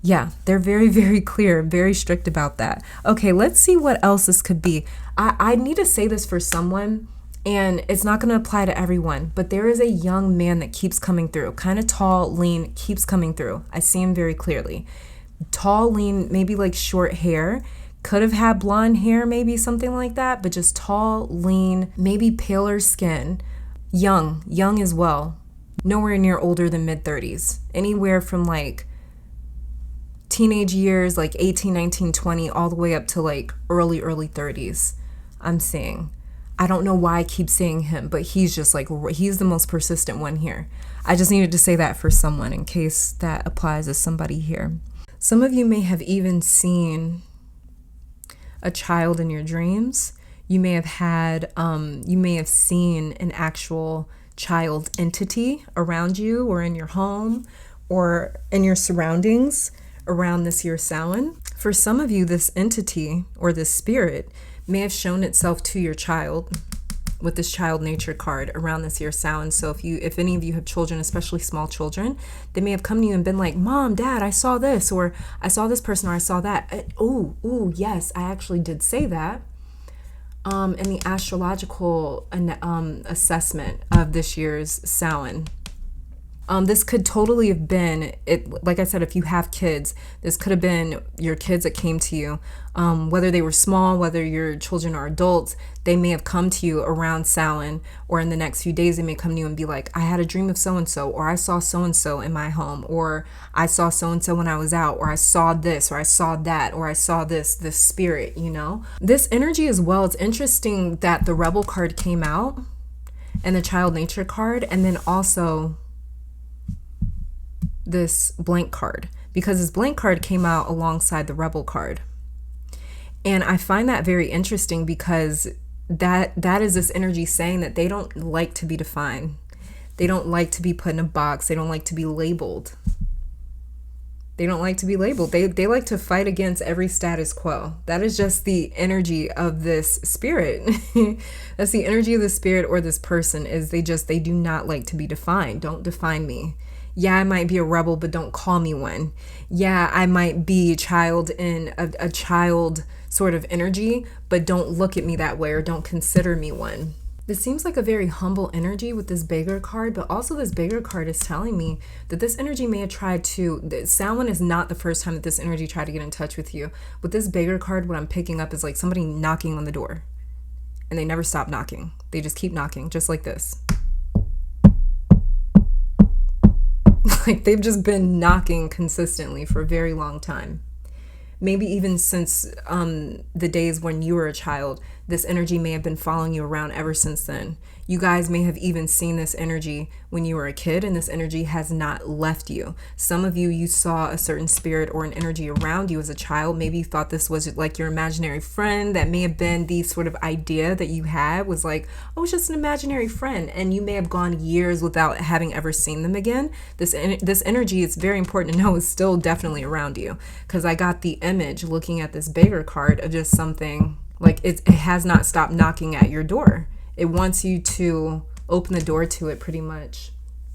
Yeah, they're very, very clear, very strict about that. Okay, let's see what else this could be. I need to say this for someone, and it's not going to apply to everyone, but there is a young man that keeps coming through, kind of tall, lean, keeps coming through. I see him very clearly. Tall, lean, maybe like short hair. Could have had blonde hair, maybe something like that, but just tall, lean, maybe paler skin. Young as well. Nowhere near older than mid-30s. Anywhere from like teenage years, like 18, 19, 20, all the way up to like early 30s. I'm seeing. I don't know why I keep saying him, but he's just like, he's the most persistent one here. I just needed to say that for someone in case that applies to somebody here. Some of you may have even seen a child in your dreams. You may have seen an actual child entity around you or in your home or in your surroundings around this year Samhain. For some of you, this entity or this spirit may have shown itself to your child with this child nature card around this year Samhain. So if any of you have children, especially small children, they may have come to you and been like, Mom, Dad, I saw this, or I saw this person, or I saw that. Oh, yes, I actually did say that. In the astrological assessment of this year's Samhain. This could totally have been it. Like I said, if you have kids, this could have been your kids that came to you, whether they were small, whether your children are adults. They may have come to you around Samhain, or in the next few days, they may come to you and be like, I had a dream of so-and-so, or I saw so-and-so in my home, or I saw so-and-so when I was out, or I saw this, or I saw that, or I saw this spirit, you know? This energy as well, it's interesting that the Rebel card came out and the Child Nature card, and then also this blank card, because this blank card came out alongside the Rebel card. And I find that very interesting because that is this energy saying that they don't like to be defined. They don't like to be put in a box. They don't like to be labeled. They don't like to be labeled. They like to fight against every status quo. That is just the energy of this spirit. That's the energy of the spirit or this person, is they do not like to be defined. Don't define me. Yeah, I might be a rebel, but don't call me one. Yeah, I might be a child in a child sort of energy, but don't look at me that way or don't consider me one. This seems like a very humble energy with this beggar card, but also this beggar card is telling me that this energy may have tried to, Samhain is not the first time that this energy tried to get in touch with you. With this beggar card, what I'm picking up is like somebody knocking on the door, and they never stop knocking. They just keep knocking, just like this. Like they've just been knocking consistently for a very long time. Maybe even since the days when you were a child, this energy may have been following you around ever since then. You guys may have even seen this energy when you were a kid, and this energy has not left you. Some of you saw a certain spirit or an energy around you as a child. Maybe you thought this was like your imaginary friend. That may have been the sort of idea that you had, was like, oh, it's just an imaginary friend. And you may have gone years without having ever seen them again. This energy, it's very important to know, is still definitely around you. Because I got the image looking at this beggar card of just something like it has not stopped knocking at your door. It wants you to open the door to it, pretty much,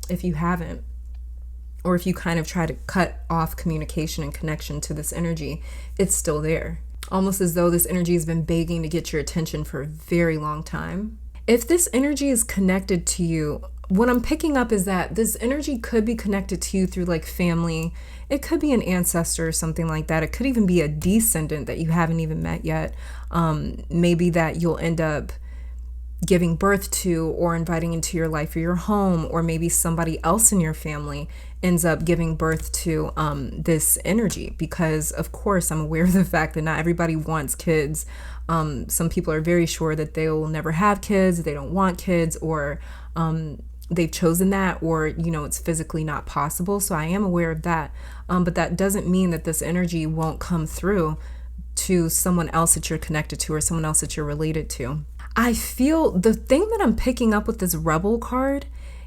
if you haven't. Or if you kind of try to cut off communication and connection to this energy, it's still there. Almost as though this energy has been begging to get your attention for a very long time. If this energy is connected to you, what I'm picking up is that this energy could be connected to you through like family. It could be an ancestor or something like that. It could even be a descendant that you haven't even met yet. Maybe that you'll end up giving birth to or inviting into your life or your home, or maybe somebody else in your family ends up giving birth to this energy, because of course I'm aware of the fact that not everybody wants kids. Some people are very sure that they will never have kids, they don't want kids, or they've chosen that, or it's physically not possible. So I am aware of that, but that doesn't mean that this energy won't come through to someone else that you're connected to or someone else that you're related to. I feel the thing that I'm picking up with this Rebel card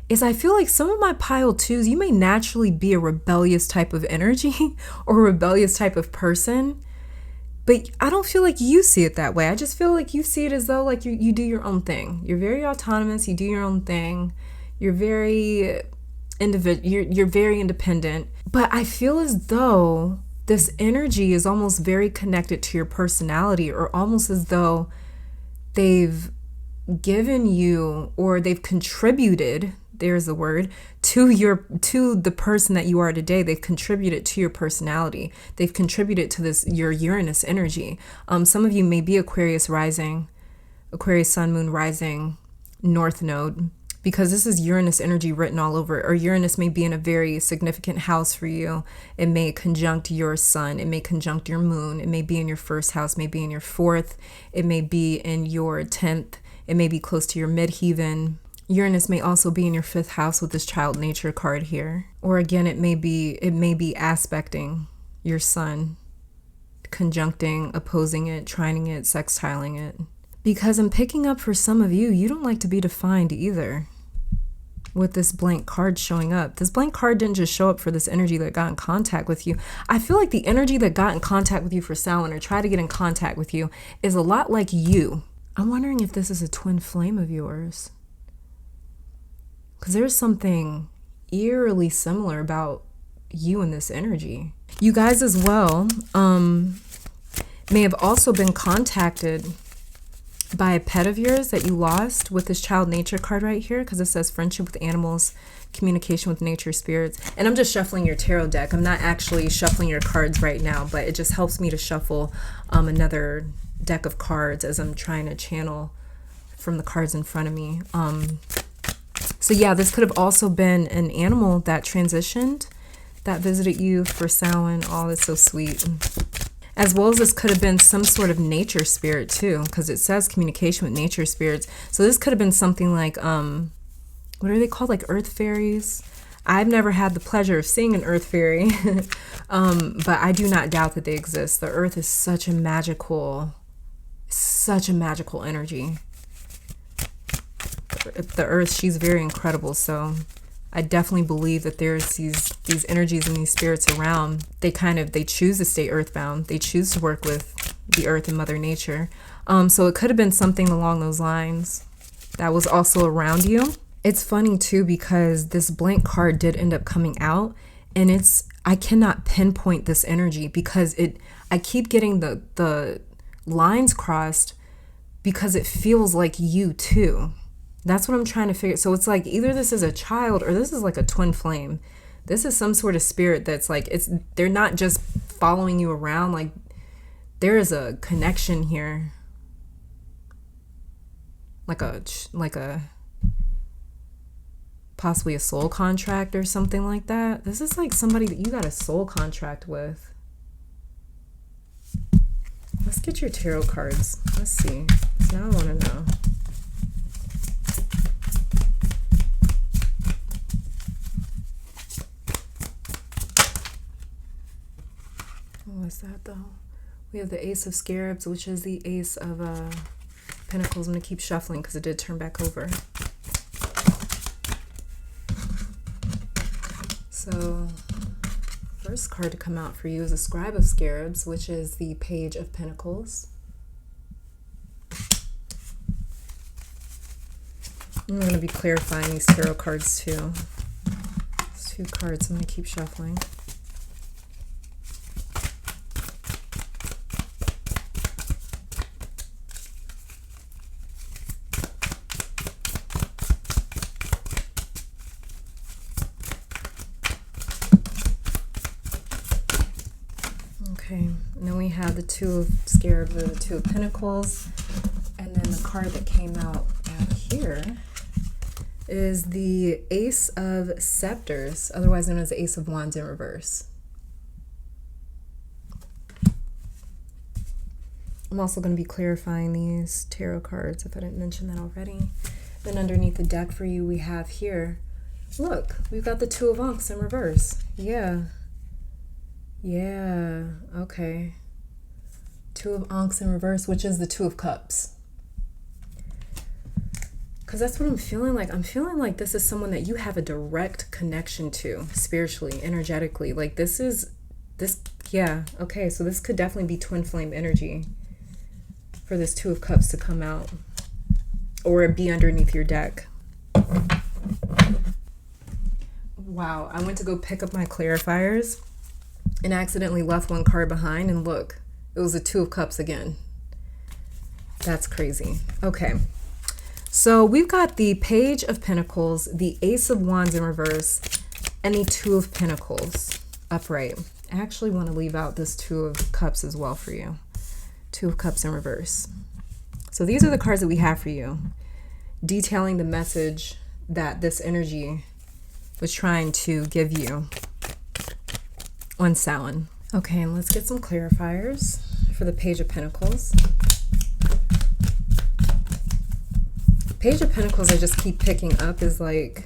is I feel like some of my pile twos, you may naturally be a rebellious type of energy or a rebellious type of person, but I don't feel like you see it that way. I just feel like you see it as though like you do your own thing. You're very autonomous. You do your own thing. You're very you're very independent. But I feel as though this energy is almost very connected to your personality, or almost as though they've given you, or they've contributed, there's the word, to the person that you are today. They've contributed to your personality. They've contributed to this, your Uranus energy. Some of you may be Aquarius rising, Aquarius sun, moon rising, north node, because this is Uranus energy written all over, or Uranus may be in a very significant house for you. It may conjunct your sun, it may conjunct your moon, it may be in your first house, may be in your fourth, it may be in your 10th, it may be close to your midheaven. Uranus may also be in your 5th house with this child nature card here. Or again, it may be aspecting your sun, conjuncting, opposing it, trining it, sextiling it. Because I'm picking up for some of you, you don't like to be defined either. With this blank card showing up. This blank card didn't just show up for this energy that got in contact with you. I feel like the energy that got in contact with you for Samhain, or try to get in contact with you, is a lot like you. I'm wondering if this is a twin flame of yours. Because there's something eerily similar about you and this energy. You guys as well may have also been contacted by a pet of yours that you lost with this child nature card right here, because it says friendship with animals, communication with nature spirits. And I'm just shuffling your tarot deck. I'm not actually shuffling your cards right now, but it just helps me to shuffle another deck of cards as I'm trying to channel from the cards in front of me. So yeah, this could have also been an animal that transitioned, that visited you for Samhain. Oh, that's so sweet. As well as this could have been some sort of nature spirit too, because it says communication with nature spirits. So this could have been something like, what are they called? Like earth fairies? I've never had the pleasure of seeing an earth fairy, but I do not doubt that they exist. The earth is such a magical energy. The earth, she's very incredible. So I definitely believe that there's these energies and these spirits around. They choose to stay earthbound. They choose to work with the earth and Mother Nature. So it could have been something along those lines that was also around you. It's funny too, because this blank card did end up coming out, and I cannot pinpoint this energy because I keep getting the lines crossed, because it feels like you too. That's what I'm trying to figure. So it's like either this is a child or this is like a twin flame. This is some sort of spirit that's like, they're not just following you around. Like there is a connection here. Like a possibly a soul contract or something like that. This is like somebody that you got a soul contract with. Let's get your tarot cards. Let's see. So now I want to know. What's that though? We have the Ace of Scarabs, which is the Ace of Pentacles. I'm going to keep shuffling because it did turn back over. So, first card to come out for you is a Scribe of Scarabs, which is the Page of Pentacles. I'm going to be clarifying these tarot cards too. It's 2 cards, I'm going to keep shuffling. And then we have the 2 of Scarabs, the 2 of Pentacles, and then the card that came out here is the Ace of Scepters, otherwise known as the Ace of Wands in reverse. I'm also going to be clarifying these tarot cards if I didn't mention that already. Then underneath the deck for you we have here, look, we've got the 2 of Ankhs in reverse. Yeah, okay. Two of Ankhs in reverse, which is the Two of Cups. Because that's what I'm feeling like. I'm feeling like this is someone that you have a direct connection to spiritually, energetically. Like yeah, okay, so this could definitely be twin flame energy for this Two of Cups to come out or be underneath your deck. Wow, I went to go pick up my clarifiers and accidentally left one card behind, and look, it was the Two of Cups again. That's crazy. Okay. So we've got the Page of Pentacles, the Ace of Wands in reverse, and the Two of Pentacles upright. I actually want to leave out this Two of Cups as well for you. Two of Cups in reverse. So these are the cards that we have for you, detailing the message that this energy was trying to give you on Samhain. Okay, and let's get some clarifiers for the Page of Pentacles. Page of Pentacles I just keep picking up is like,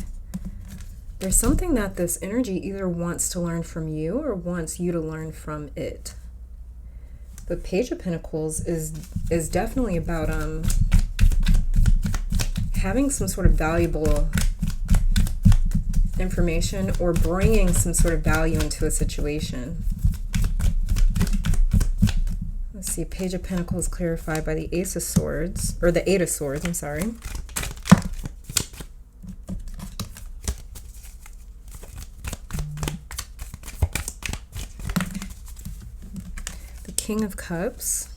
there's something that this energy either wants to learn from you or wants you to learn from it. But Page of Pentacles is definitely about having some sort of valuable information or bringing some sort of value into a situation. Let's see, Page of Pentacles clarified by the Ace of Swords, or the Eight of Swords, I'm sorry. The King of Cups.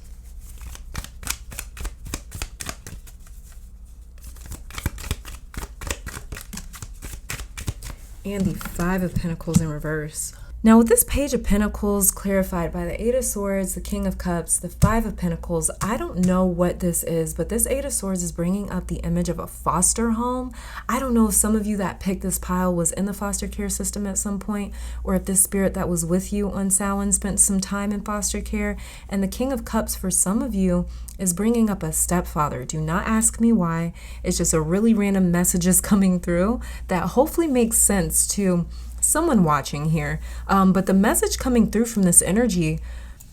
And the Five of Pentacles in reverse. Now with this Page of Pentacles clarified by the Eight of Swords, the King of Cups, the Five of Pentacles, I don't know what this is, but this Eight of Swords is bringing up the image of a foster home. I don't know if some of you that picked this pile was in the foster care system at some point, or if this spirit that was with you on Samhain spent some time in foster care. And the King of Cups for some of you is bringing up a stepfather. Do not ask me why. It's just a really random messages coming through that hopefully makes sense to someone watching here. But the message coming through from this energy,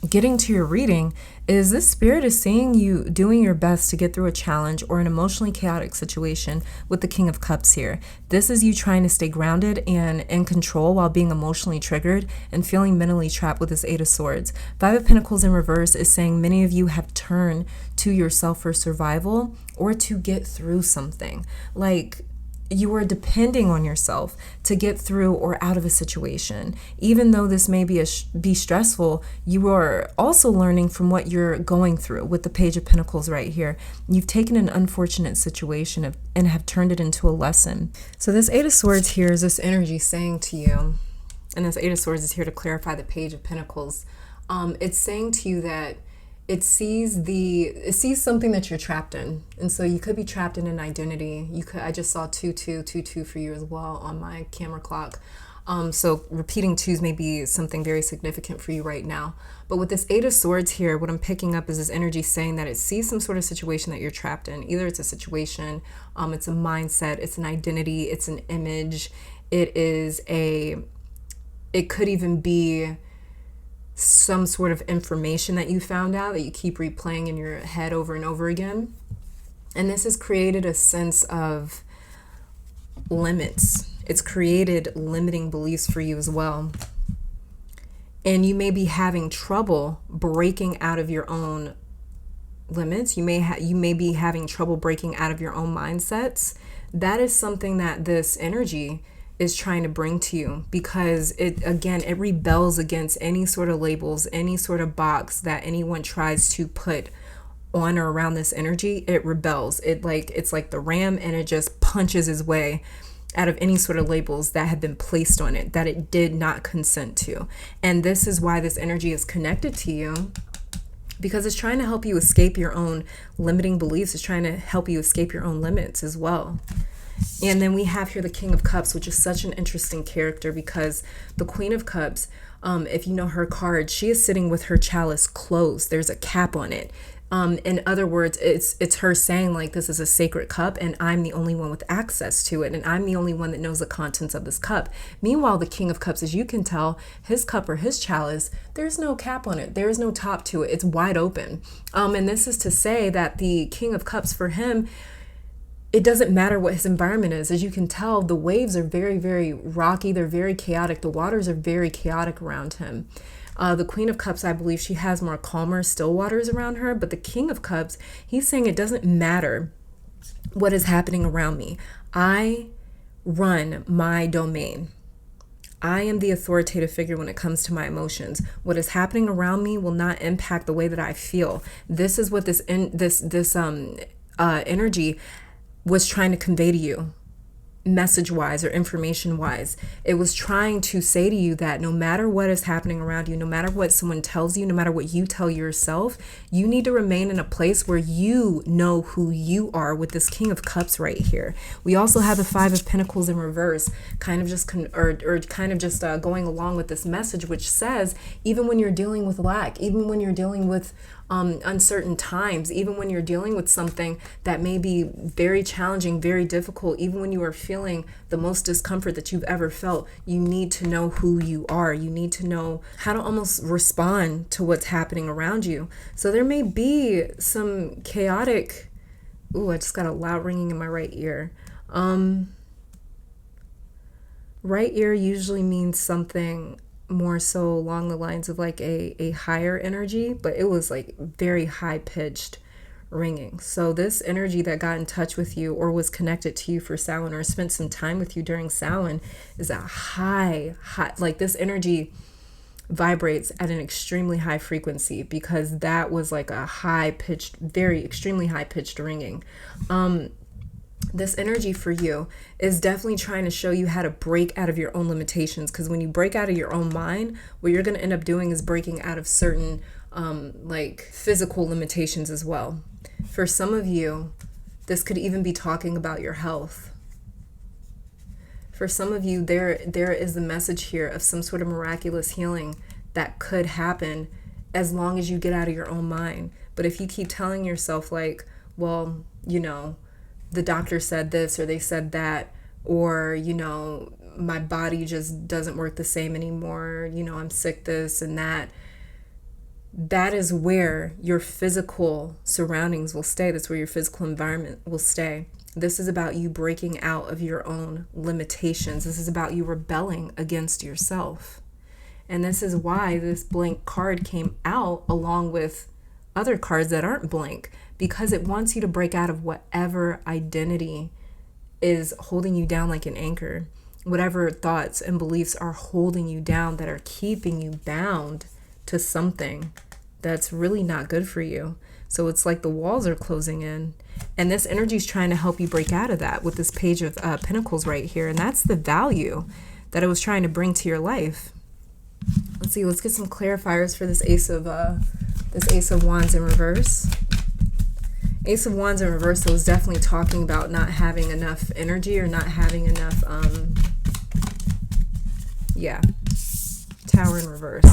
getting to your reading, is this spirit is seeing you doing your best to get through a challenge or an emotionally chaotic situation with the King of Cups here. This is you trying to stay grounded and in control while being emotionally triggered and feeling mentally trapped with this Eight of Swords. Five of Pentacles in reverse is saying many of you have turned to yourself for survival or to get through something. Like, you are depending on yourself to get through or out of a situation. Even though this may be stressful, you are also learning from what you're going through with the Page of Pentacles right here. You've taken an unfortunate situation and have turned it into a lesson. So this Eight of Swords here is this energy saying to you, and this Eight of Swords is here to clarify the Page of Pentacles. It's saying to you that it sees something that you're trapped in. And so you could be trapped in an identity. I just saw 2222 for you as well on my camera clock. So repeating twos may be something very significant for you right now. But with this Eight of Swords here, what I'm picking up is this energy saying that it sees some sort of situation that you're trapped in. Either it's a situation, it's a mindset, it's an identity, it's an image, it could even be some sort of information that you found out that you keep replaying in your head over and over again. And this has created a sense of limits. It's created limiting beliefs for you as well. And you may be having trouble breaking out of your own limits. You may be having trouble breaking out of your own mindsets. That is something that this energy is trying to bring to you, because it rebels against any sort of labels, any sort of box that anyone tries to put on or around this energy. It rebels. It's like the ram, and it just punches its way out of any sort of labels that have been placed on it that it did not consent to. And this is why this energy is connected to you, because it's trying to help you escape your own limiting beliefs. It's trying to help you escape your own limits as well. And then we have here the King of Cups, which is such an interesting character, because the Queen of Cups, if you know her card, she is sitting with her chalice closed. There's a cap on it. In other words, it's her saying like, this is a sacred cup and I'm the only one with access to it, and I'm the only one that knows the contents of this cup. Meanwhile, the King of Cups, as you can tell, his cup or his chalice, there's no cap on it. There is no top to it. It's wide open. And this is to say that the King of Cups, for him, it doesn't matter what his environment is. As you can tell, the waves are very, very rocky. They're very chaotic. The waters are very chaotic around him. The Queen of Cups, I believe she has more calmer, still waters around her. But the King of Cups, he's saying it doesn't matter what is happening around me. I run my domain. I am the authoritative figure when it comes to my emotions. What is happening around me will not impact the way that I feel. This is what this energy was trying to convey to you, message-wise or information-wise. It was trying to say to you that no matter what is happening around you, no matter what someone tells you, no matter what you tell yourself, you need to remain in a place where you know who you are with this King of Cups right here. We also have the Five of Pentacles in reverse, kind of just going along with this message, which says even when you're dealing with lack, even when you're dealing with uncertain times, even when you're dealing with something that may be very challenging, very difficult, even when you are feeling the most discomfort that you've ever felt, you need to know who you are. You need to know how to almost respond to what's happening around you. So there may be some chaotic, I just got a loud ringing in my right ear. Right ear usually means something more so along the lines of like a higher energy, but it was like very high pitched ringing. So this energy that got in touch with you or was connected to you for Samhain or spent some time with you during Samhain is a high, like this energy vibrates at an extremely high frequency, because that was like a high pitched, very extremely high pitched ringing. This energy for you is definitely trying to show you how to break out of your own limitations, because when you break out of your own mind, what you're going to end up doing is breaking out of certain like physical limitations as well. For some of you, this could even be talking about your health. For some of you, there is a message here of some sort of miraculous healing that could happen as long as you get out of your own mind. But if you keep telling yourself like, well, you know, the doctor said this or they said that, or, you know, my body just doesn't work the same anymore, you know, I'm sick this and that, that is where your physical surroundings will stay. That's where your physical environment will stay. This is about you breaking out of your own limitations. This is about you rebelling against yourself. And this is why this blank card came out along with other cards that aren't blank, because it wants you to break out of whatever identity is holding you down like an anchor, whatever thoughts and beliefs are holding you down that are keeping you bound to something that's really not good for you. So it's like the walls are closing in, and this energy is trying to help you break out of that with this Page of Pentacles right here. And that's the value that it was trying to bring to your life. Let's see, let's get some clarifiers for this Ace of Wands in reverse. Ace of Wands in reversal is definitely talking about not having enough energy or not having enough, Tower in reverse.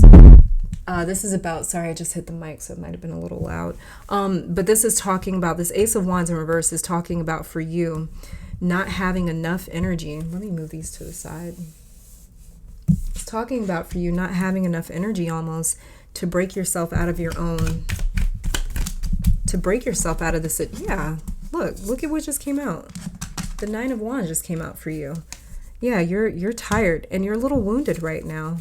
This is about, sorry, I just hit the mic, so it might have been a little loud. But this is talking about, this Ace of Wands in reverse is talking about for you not having enough energy. Let me move these to the side. It's talking about for you not having enough energy almost to break yourself out of your own, to break yourself out of this. Yeah, look at what just came out. The Nine of Wands just came out for you. Yeah, you're tired and you're a little wounded right now.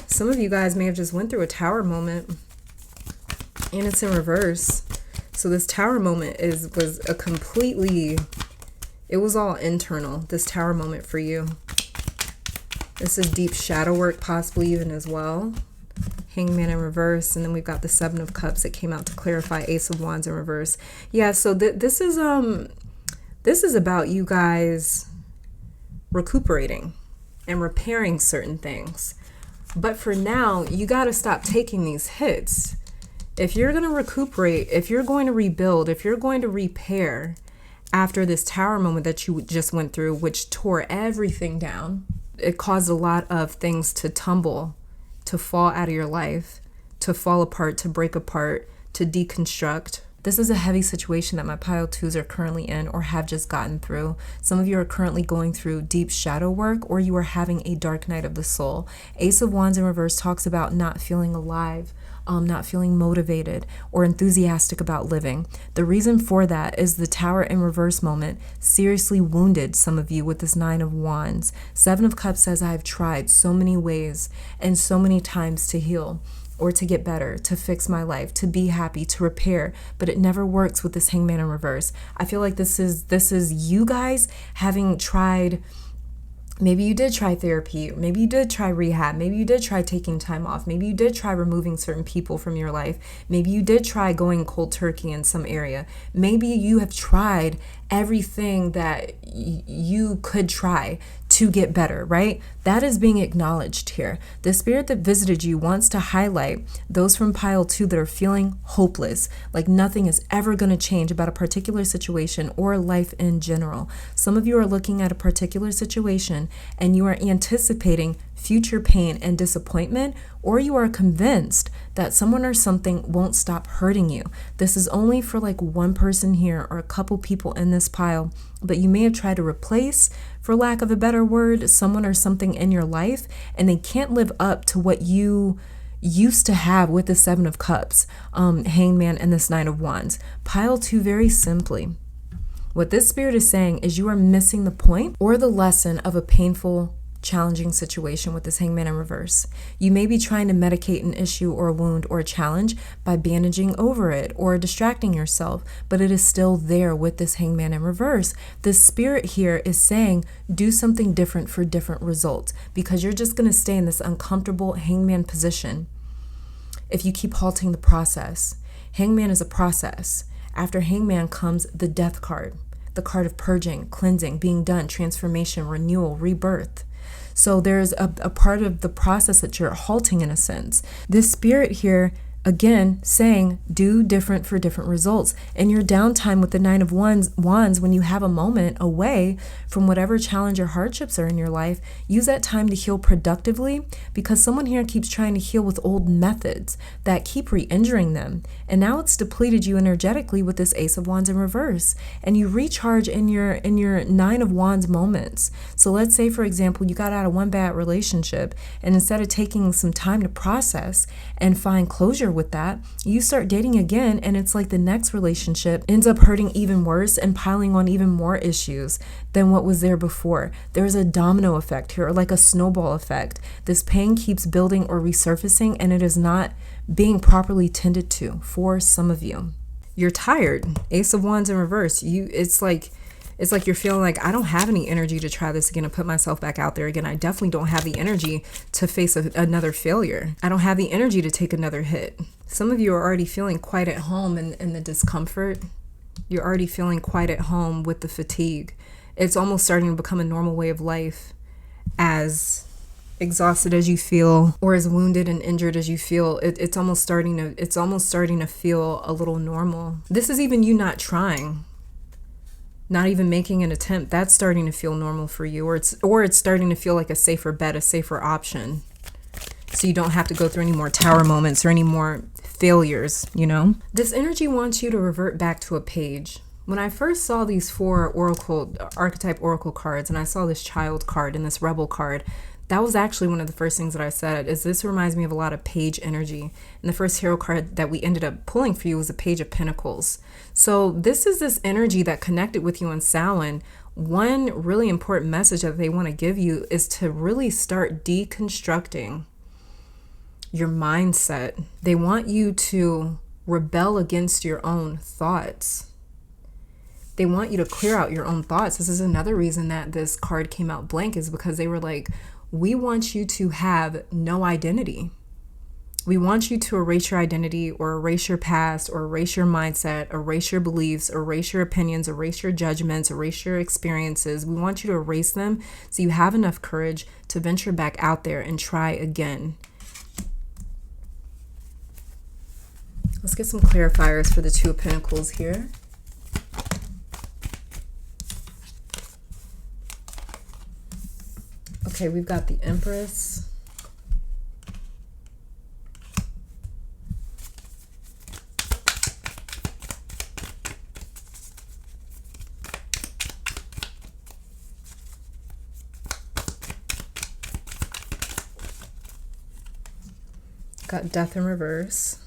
Some of you guys may have just went through a Tower moment, and it's in reverse. So this Tower moment was a completely, it was all internal, this Tower moment for you. This is deep shadow work, possibly even as well. Hangman in reverse, and then we've got the Seven of Cups that came out to clarify Ace of Wands in reverse. Yeah, so this is about you guys recuperating and repairing certain things. But for now, you got to stop taking these hits. If you're going to recuperate, if you're going to rebuild, if you're going to repair after this Tower moment that you just went through, which tore everything down, it caused a lot of things to tumble, to fall out of your life, to fall apart, to break apart, to deconstruct. This is a heavy situation that my pile 2s are currently in or have just gotten through. Some of you are currently going through deep shadow work, or you are having a dark night of the soul. Ace of Wands in reverse talks about not feeling alive, not feeling motivated or enthusiastic about living. The reason for that is the Tower in reverse moment seriously wounded some of you with this 9 of Wands. 7 of Cups says, I've tried so many ways and so many times to heal or to get better, to fix my life, to be happy, to repair, but it never works with this Hangman in reverse. I feel like this is you guys having tried. Maybe you did try therapy, maybe you did try rehab, maybe you did try taking time off, maybe you did try removing certain people from your life, maybe you did try going cold turkey in some area, maybe you have tried everything that you could try to get better, right? That is being acknowledged here. The spirit that visited you wants to highlight those from pile 2 that are feeling hopeless, like nothing is ever going to change about a particular situation or life in general. Some of you are looking at a particular situation and you are anticipating future pain and disappointment, or you are convinced that someone or something won't stop hurting you. This is only for like one person here or a couple people in this pile, but you may have tried to replace, for lack of a better word, someone or something in your life, and they can't live up to what you used to have with the 7 of Cups, Hangman, and this 9 of Wands. Pile 2, very simply, what this spirit is saying is you are missing the point or the lesson of a painful, challenging situation with this Hangman in reverse. You may be trying to medicate an issue or a wound or a challenge by bandaging over it or distracting yourself, but it is still there with this Hangman in reverse. The spirit here is saying do something different for different results, because you're just going to stay in this uncomfortable Hangman position if you keep halting the process. Hangman is a process. After Hangman comes the Death card, the card of purging, cleansing, being done, transformation, renewal, rebirth. So there's a part of the process that you're halting in a sense. This spirit here, again, saying do different for different results. In your downtime with the 9 of Wands, when you have a moment away from whatever challenge or hardships are in your life, use that time to heal productively, because someone here keeps trying to heal with old methods that keep re-injuring them. And now it's depleted you energetically with this Ace of Wands in reverse. And you recharge in your 9 of Wands moments. So let's say, for example, you got out of one bad relationship, and instead of taking some time to process and find closure with that, you start dating again, and it's like the next relationship ends up hurting even worse and piling on even more issues than what was there before. There's a domino effect here, or like a snowball effect. This pain keeps building or resurfacing, and it is not being properly tended to for some of you. You're tired. Ace of Wands in reverse. It's like you're feeling like, I don't have any energy to try this again and put myself back out there again. I definitely don't have the energy to face another failure. I don't have the energy to take another hit. Some of you are already feeling quite at home in the discomfort. You're already feeling quite at home with the fatigue. It's almost starting to become a normal way of life. As exhausted as you feel, or as wounded and injured as you feel, it's almost starting to feel a little normal. This is even you not trying. Not even making an attempt. That's starting to feel normal for you, or it's starting to feel like a safer bet, a safer option. So you don't have to go through any more tower moments or any more failures, you know? This energy wants you to revert back to a page. When I first saw these 4 archetype oracle cards, and I saw this child card and this rebel card, that was actually one of the first things that I said, is this reminds me of a lot of page energy. And the first hero card that we ended up pulling for you was a Page of Pentacles. So this is this energy that connected with you on Samhain. One really important message that they want to give you is to really start deconstructing your mindset. They want you to rebel against your own thoughts. They want you to clear out your own thoughts. This is another reason that this card came out blank, is because they were like, we want you to have no identity. We want you to erase your identity, or erase your past, or erase your mindset, erase your beliefs, erase your opinions, erase your judgments, erase your experiences. We want you to erase them so you have enough courage to venture back out there and try again. Let's get some clarifiers for the 2 of Pentacles here. Okay, we've got the Empress. Got Death in reverse.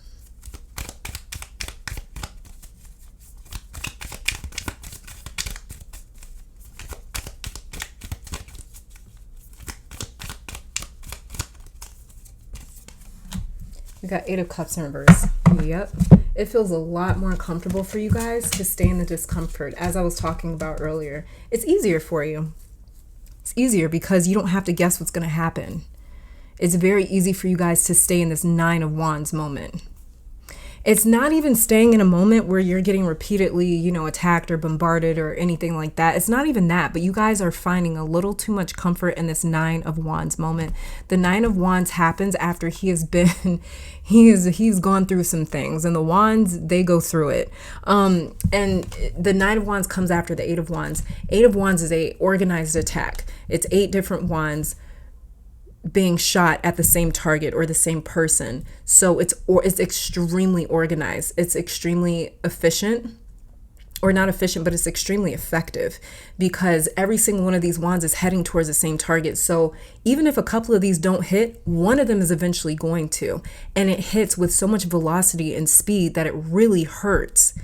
We got Eight of Cups in reverse. Yep. It feels a lot more comfortable for you guys to stay in the discomfort. As I was talking about earlier, it's easier for you. It's easier because you don't have to guess what's going to happen. It's very easy for you guys to stay in this Nine of Wands moment. It's not even staying in a moment where you're getting repeatedly, you know, attacked or bombarded or anything like that. It's not even that, but you guys are finding a little too much comfort in this Nine of Wands moment. The Nine of Wands happens after he has been, he's gone through some things, and the Wands, they go through it. And the Nine of Wands comes after the Eight of Wands. Eight of Wands is a organized attack. It's 8 different wands being shot at the same target or the same person. So it's extremely organized. It's extremely efficient, or not efficient, but it's extremely effective because every single one of these wands is heading towards the same target. So even if a couple of these don't hit, one of them is eventually going to, and it hits with so much velocity and speed that it really hurts.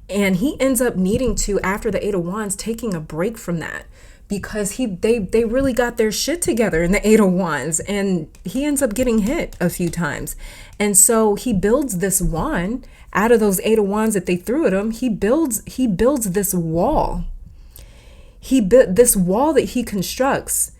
And he ends up needing to, after the Eight of Wands, taking a break from that, because they really got their shit together in the Eight of Wands, and he ends up getting hit a few times. And so he builds this wand out of those Eight of Wands that they threw at him. He builds this wall. This wall that he constructs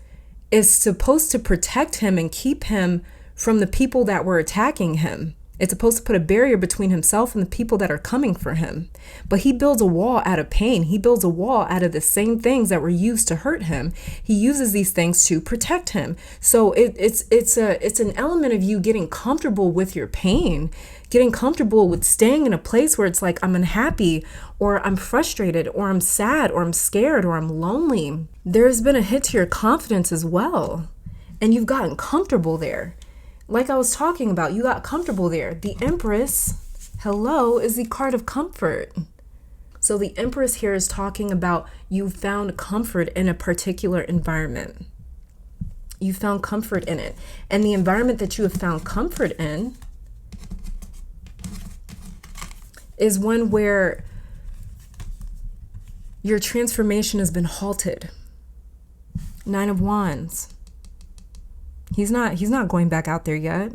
is supposed to protect him and keep him from the people that were attacking him. It's supposed to put a barrier between himself and the people that are coming for him. But he builds a wall out of pain. He builds a wall out of the same things that were used to hurt him. He uses these things to protect him. So it's an element of you getting comfortable with your pain, getting comfortable with staying in a place where it's like, I'm unhappy, or I'm frustrated, or I'm sad, or I'm scared, or I'm lonely. There's been a hit to your confidence as well, and you've gotten comfortable there. Like I was talking about, you got comfortable there. The Empress, hello, is the card of comfort. So the Empress here is talking about you found comfort in a particular environment. You found comfort in it. And the environment that you have found comfort in is one where your transformation has been halted. Nine of Wands. He's not going back out there yet.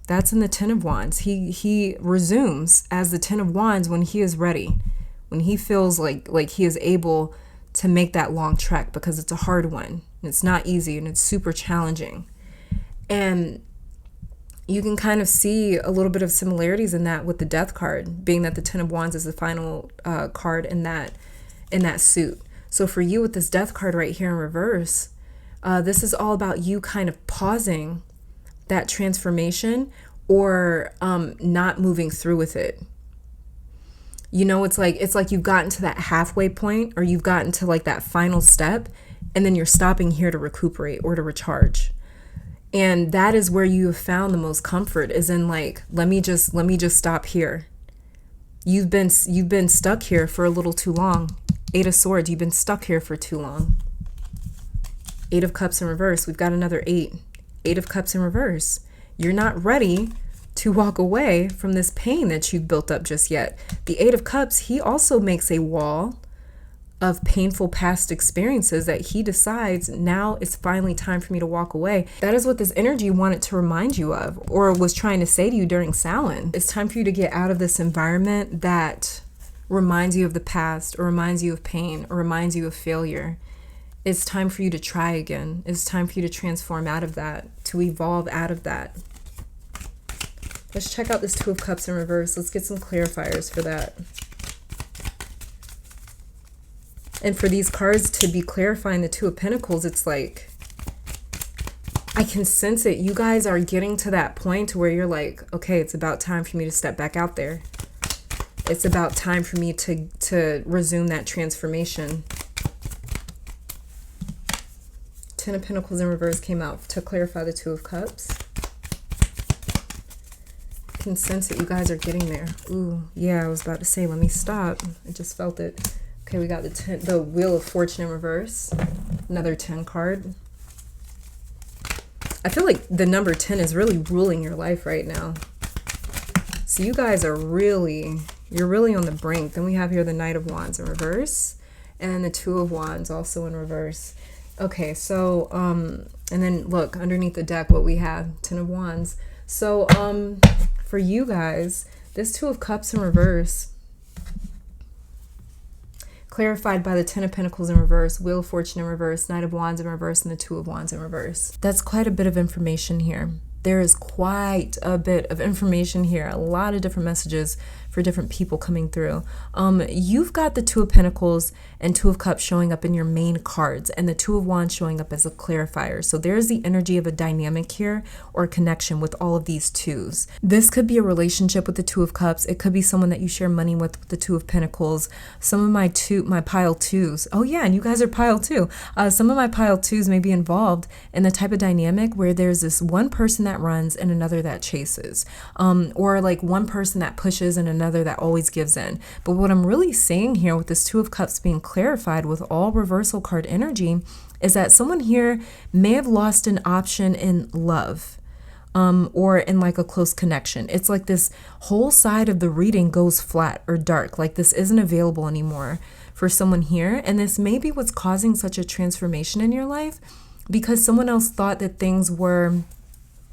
That's in the Ten of Wands. He resumes as the Ten of Wands when he is ready, when he feels like he is able to make that long trek, because it's a hard one. It's not easy, and it's super challenging. And you can kind of see a little bit of similarities in that with the Death card, being that the Ten of Wands is the final card in that suit. So for you with this Death card right here in reverse, this is all about you kind of pausing that transformation, or not moving through with it. You know, it's like you've gotten to that halfway point, or you've gotten to like that final step, and then you're stopping here to recuperate or to recharge. And that is where you have found the most comfort, is in like, let me just stop here. You've been stuck here for a little too long. Eight of Swords, you've been stuck here for too long. Eight of Cups in reverse. We've got another 8. 8 of Cups in reverse. You're not ready to walk away from this pain that you've built up just yet. The 8 of Cups, he also makes a wall of painful past experiences that he decides now it's finally time for me to walk away. That is what this energy wanted to remind you of, or was trying to say to you during Samhain. It's time for you to get out of this environment that reminds you of the past, or reminds you of pain, or reminds you of failure. It's time for you to try again. It's time for you to transform out of that, to evolve out of that. Let's check out this Two of Cups in reverse. Let's get some clarifiers for that. And for these cards to be clarifying the Two of Pentacles, it's like, I can sense it. You guys are getting to that point where you're like, okay, it's about time for me to step back out there. It's about time for me to resume that transformation. Ten of Pentacles in reverse came out to clarify the Two of Cups. I can sense it. You guys are getting there. Ooh, yeah, I was about to say, let me stop. I just felt it. Okay, we got the Wheel of Fortune in reverse. Another 10 card. I feel like the number 10 is really ruling your life right now. So you guys are you're really on the brink. Then we have here the Knight of Wands in reverse and the Two of Wands also in reverse. Okay, so, and then look underneath the deck what we have, 10 of Wands. So, for you guys, this Two of Cups in reverse, clarified by the 10 of Pentacles in reverse, Wheel of Fortune in reverse, Knight of Wands in reverse, and the Two of Wands in reverse. That's quite a bit of information here. There is quite a bit of information here, a lot of different messages for different people coming through. You've got the Two of Pentacles and Two of Cups showing up in your main cards, and the Two of Wands showing up as a clarifier. So there's the energy of a dynamic here, or a connection with all of these twos. This could be a relationship with the Two of Cups. It could be someone that you share money with the Two of Pentacles. Some of my pile twos. Oh yeah, and you guys are pile two. Some of my pile twos may be involved in the type of dynamic where there's this one person that runs and another that chases, or like one person that pushes and another that always gives in. But what I'm really saying here with this Two of Cups being clarified with all reversal card energy is that someone here may have lost an option in love, or in like a close connection. It's like this whole side of the reading goes flat or dark, like this isn't available anymore for someone here. And this may be what's causing such a transformation in your life, because someone else thought that things were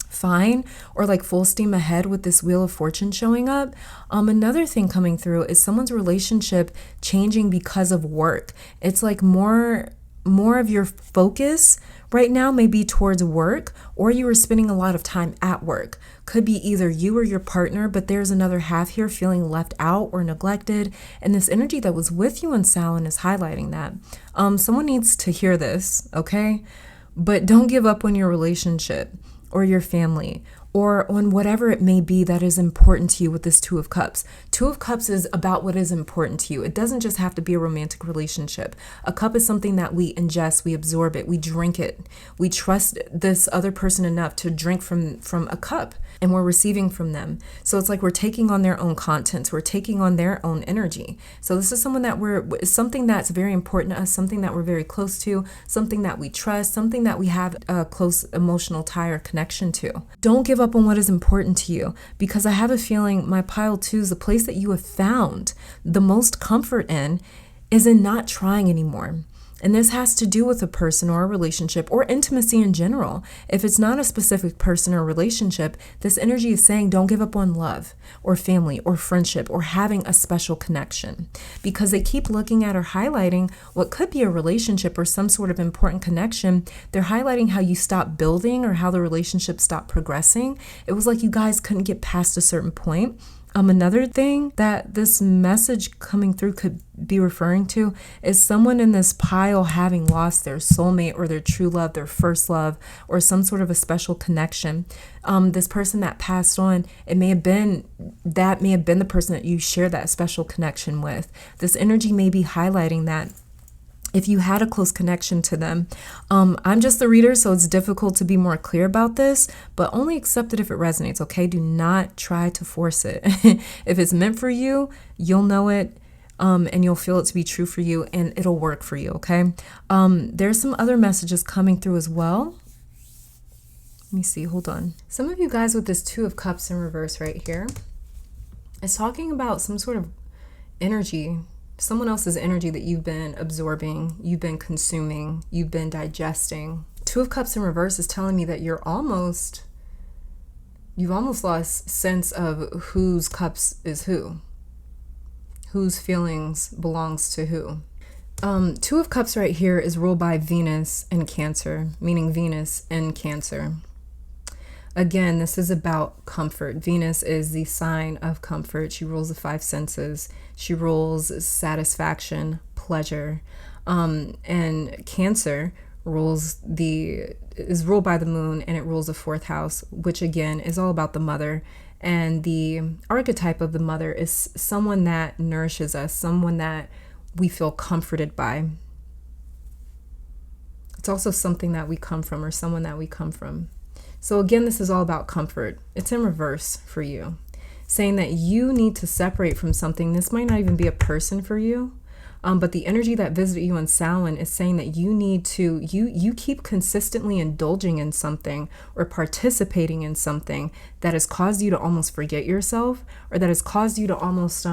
fine or like full steam ahead with this Wheel of Fortune showing up. Another thing coming through is someone's relationship changing because of work. It's like more of your focus right now may be towards work, or you were spending a lot of time at work. Could be either you or your partner, but there's another half here feeling left out or neglected. And this energy that was with you in Samhain is highlighting that. Someone needs to hear this, okay? But don't give up on your relationship or your family, or on whatever it may be that is important to you with this Two of Cups. Two of Cups is about what is important to you. It doesn't just have to be a romantic relationship. A cup is something that we ingest, we absorb it, we drink it. We trust this other person enough to drink from a cup, and we're receiving from them. So it's like we're taking on their own contents, we're taking on their own energy. So this is someone that something that's very important to us, something that we're very close to, something that we trust, something that we have a close emotional tie or connection to. Don't give up on what is important to you, because I have a feeling my pile twos, the place that you have found the most comfort in is in not trying anymore. And this has to do with a person or a relationship or intimacy in general. If it's not a specific person or relationship, this energy is saying don't give up on love or family or friendship or having a special connection, because they keep looking at or highlighting what could be a relationship or some sort of important connection. They're highlighting how you stopped building or how the relationship stopped progressing. It was like you guys couldn't get past a certain point. Another thing that this message coming through could be referring to is someone in this pile having lost their soulmate or their true love, their first love, or some sort of a special connection. This person that passed on, it may have been the person that you share that special connection with. This energy may be highlighting that if you had a close connection to them. I'm just the reader, so it's difficult to be more clear about this, but only accept it if it resonates, okay? Do not try to force it. If it's meant for you, you'll know it, and you'll feel it to be true for you, and it'll work for you, okay? There's some other messages coming through as well. Let me see, hold on. Some of you guys with this Two of Cups in reverse right here is talking about some sort of energy, someone else's energy that you've been absorbing, you've been consuming, you've been digesting. Two of Cups in reverse is telling me that you've almost lost sense of whose cups is who, whose feelings belongs to who. Two of Cups right here is ruled by Venus in Cancer, meaning Venus in Cancer. Again, this is about comfort. Venus is the sign of comfort. She rules the five senses. She rules satisfaction, pleasure. And Cancer is ruled by the moon, and it rules the fourth house, which again is all about the mother. And the archetype of the mother is someone that nourishes us, someone that we feel comforted by. It's also something that we come from, or someone that we come from. So again, this is all about comfort. It's in reverse for you, saying that you need to separate from something. This might not even be a person for you, But the energy that visited you on Samhain is saying that you need to, you keep consistently indulging in something or participating in something that has caused you to almost forget yourself, or that has caused you to almost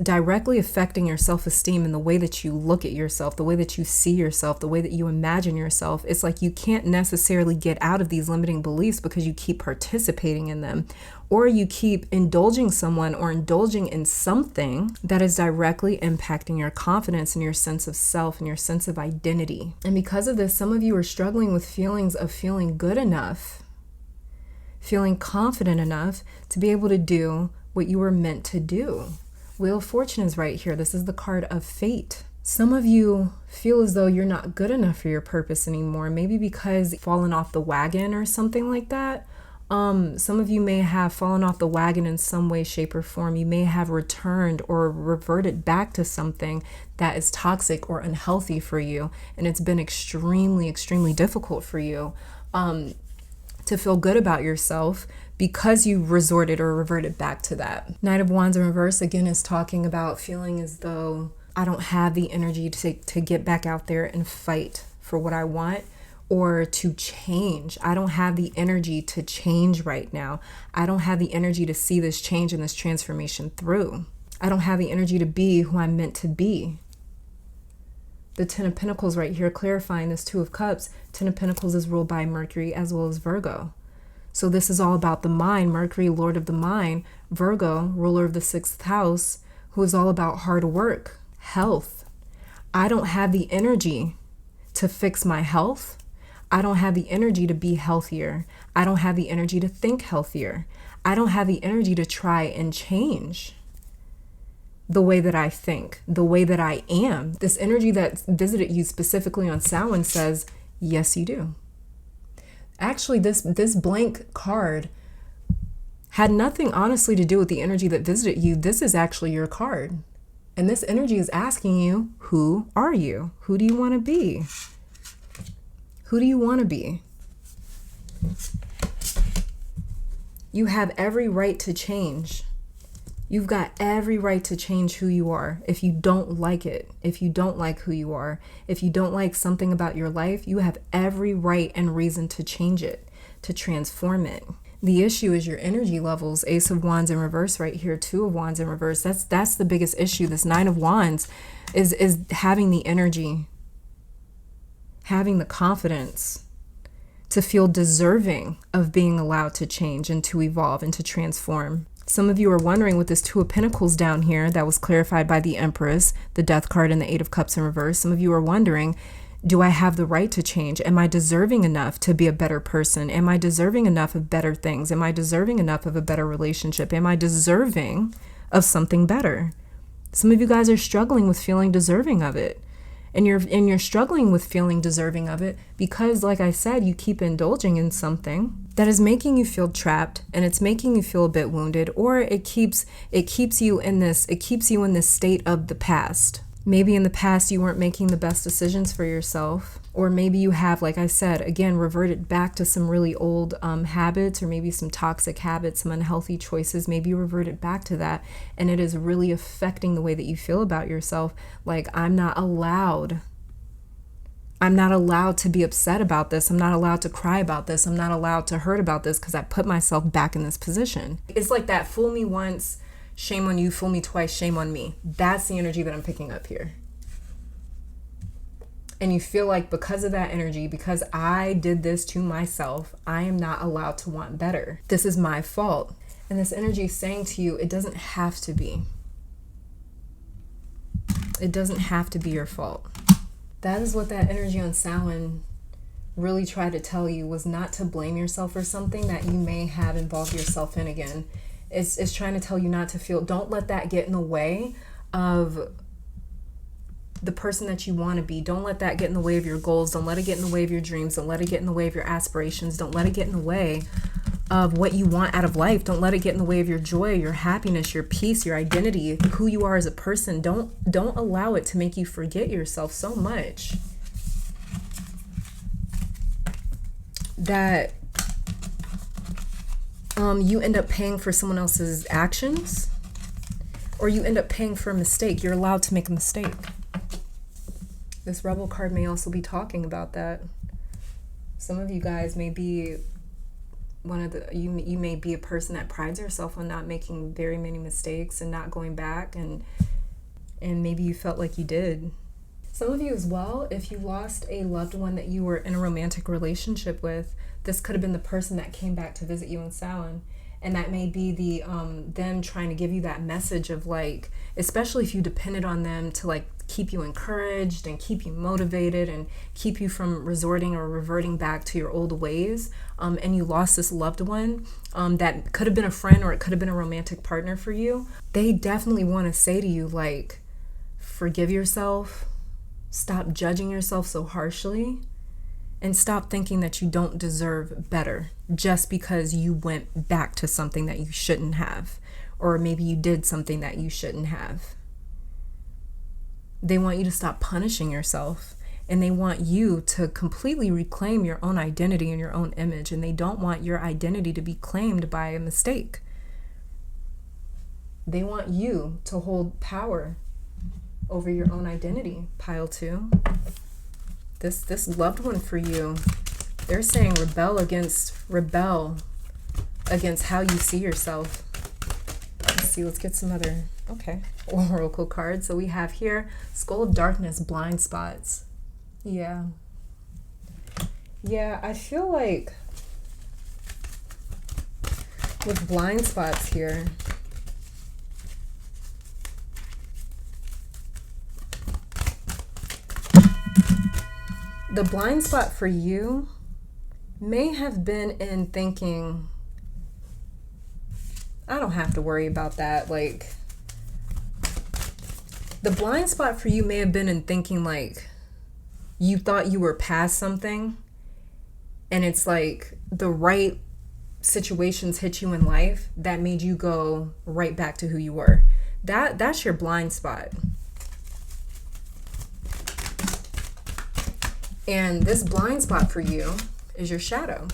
directly affecting your self-esteem and the way that you look at yourself, the way that you see yourself, the way that you imagine yourself. It's like you can't necessarily get out of these limiting beliefs because you keep participating in them, or you keep indulging someone or indulging in something that is directly impacting your confidence and your sense of self and your sense of identity. And because of this, some of you are struggling with feelings of feeling good enough, feeling confident enough to be able to do what you were meant to do. Wheel of Fortune is right here. This is the card of fate. Some of you feel as though you're not good enough for your purpose anymore, maybe because you've fallen off the wagon or something like that. Some of you may have fallen off the wagon in some way, shape, or form. You may have returned or reverted back to something that is toxic or unhealthy for you, and it's been extremely, extremely difficult for you to feel good about yourself because you resorted or reverted back to that. Knight of Wands in reverse, again, is talking about feeling as though I don't have the energy to get back out there and fight for what I want, or to change. I don't have the energy to change right now. I don't have the energy to see this change and this transformation through. I don't have the energy to be who I'm meant to be. The Ten of Pentacles right here clarifying this Two of Cups. Ten of Pentacles is ruled by Mercury as well as Virgo. So this is all about the mind. Mercury, Lord of the mind. Virgo, ruler of the 6th house, who is all about hard work, health. I don't have the energy to fix my health. I don't have the energy to be healthier. I don't have the energy to think healthier. I don't have the energy to try and change the way that I think, the way that I am. This energy that visited you specifically on Samhain says, yes, you do. Actually, this blank card had nothing honestly to do with the energy that visited you. This is actually your card. And this energy is asking you, who are you? Who do you want to be? Who do you want to be? You have every right to change. You've got every right to change who you are. If you don't like it, if you don't like who you are, if you don't like something about your life, you have every right and reason to change it, to transform it. The issue is your energy levels. Ace of Wands in reverse right here, Two of Wands in reverse. That's the biggest issue. This Nine of Wands is having the energy, having the confidence to feel deserving of being allowed to change and to evolve and to transform. Some of you are wondering with this Two of Pentacles down here that was clarified by the Empress, the Death card, and the Eight of Cups in reverse. Some of you are wondering, do I have the right to change? Am I deserving enough to be a better person? Am I deserving enough of better things? Am I deserving enough of a better relationship? Am I deserving of something better? Some of you guys are struggling with feeling deserving of it. And you're struggling with feeling deserving of it because, like I said, you keep indulging in something that is making you feel trapped, and it's making you feel a bit wounded, or it keeps you in this state of the past. Maybe in the past you weren't making the best decisions for yourself, or maybe you have, like I said, again, reverted back to some really old habits, or maybe some toxic habits, some unhealthy choices. Maybe you reverted back to that, and it is really affecting the way that you feel about yourself. Like, I'm not allowed to be upset about this. I'm not allowed to cry about this. I'm not allowed to hurt about this because I put myself back in this position. It's like that fool me once, shame on you, fool me twice, shame on me. That's the energy that I'm picking up here. And you feel like because of that energy, because I did this to myself, I am not allowed to want better. This is my fault. And this energy is saying to you, it doesn't have to be. It doesn't have to be your fault. That is what that energy on Samhain really tried to tell you, was not to blame yourself for something that you may have involved yourself in again. It's trying to tell you not to feel, don't let that get in the way of the person that you want to be. Don't let that get in the way of your goals. Don't let it get in the way of your dreams. Don't let it get in the way of your aspirations. Don't let it get in the way of what you want out of life. Don't let it get in the way of your joy, your happiness, your peace, your identity, who you are as a person. Don't allow it to make you forget yourself so much that you end up paying for someone else's actions, or you end up paying for a mistake. You're allowed to make a mistake. This Rebel card may also be talking about that. Some of you guys may be you may be a person that prides yourself on not making very many mistakes and not going back, and maybe you felt like you did. Some of you as well, if you lost a loved one that you were in a romantic relationship with, this could have been the person that came back to visit you in Samhain. And that may be the them trying to give you that message of like, especially if you depended on them to like keep you encouraged and keep you motivated and keep you from resorting or reverting back to your old ways, and you lost this loved one that could have been a friend or it could have been a romantic partner for you. They definitely want to say to you, like, forgive yourself, stop judging yourself so harshly, and stop thinking that you don't deserve better just because you went back to something that you shouldn't have, or maybe you did something that you shouldn't have. They want you to stop punishing yourself, and they want you to completely reclaim your own identity and your own image, and they don't want your identity to be claimed by a mistake. They want you to hold power over your own identity, pile 2. This loved one for you, they're saying rebel against how you see yourself. Let's see, let's get some other, oracle cards. So we have here, Skull of Darkness, blind spots. Yeah, I feel like with blind spots here, the blind spot for you may have been in thinking, I don't have to worry about that. Like, the blind spot for you may have been in thinking like you thought you were past something, and it's like the right situations hit you in life that made you go right back to who you were. That's your blind spot. And this blind spot for you is your shadow.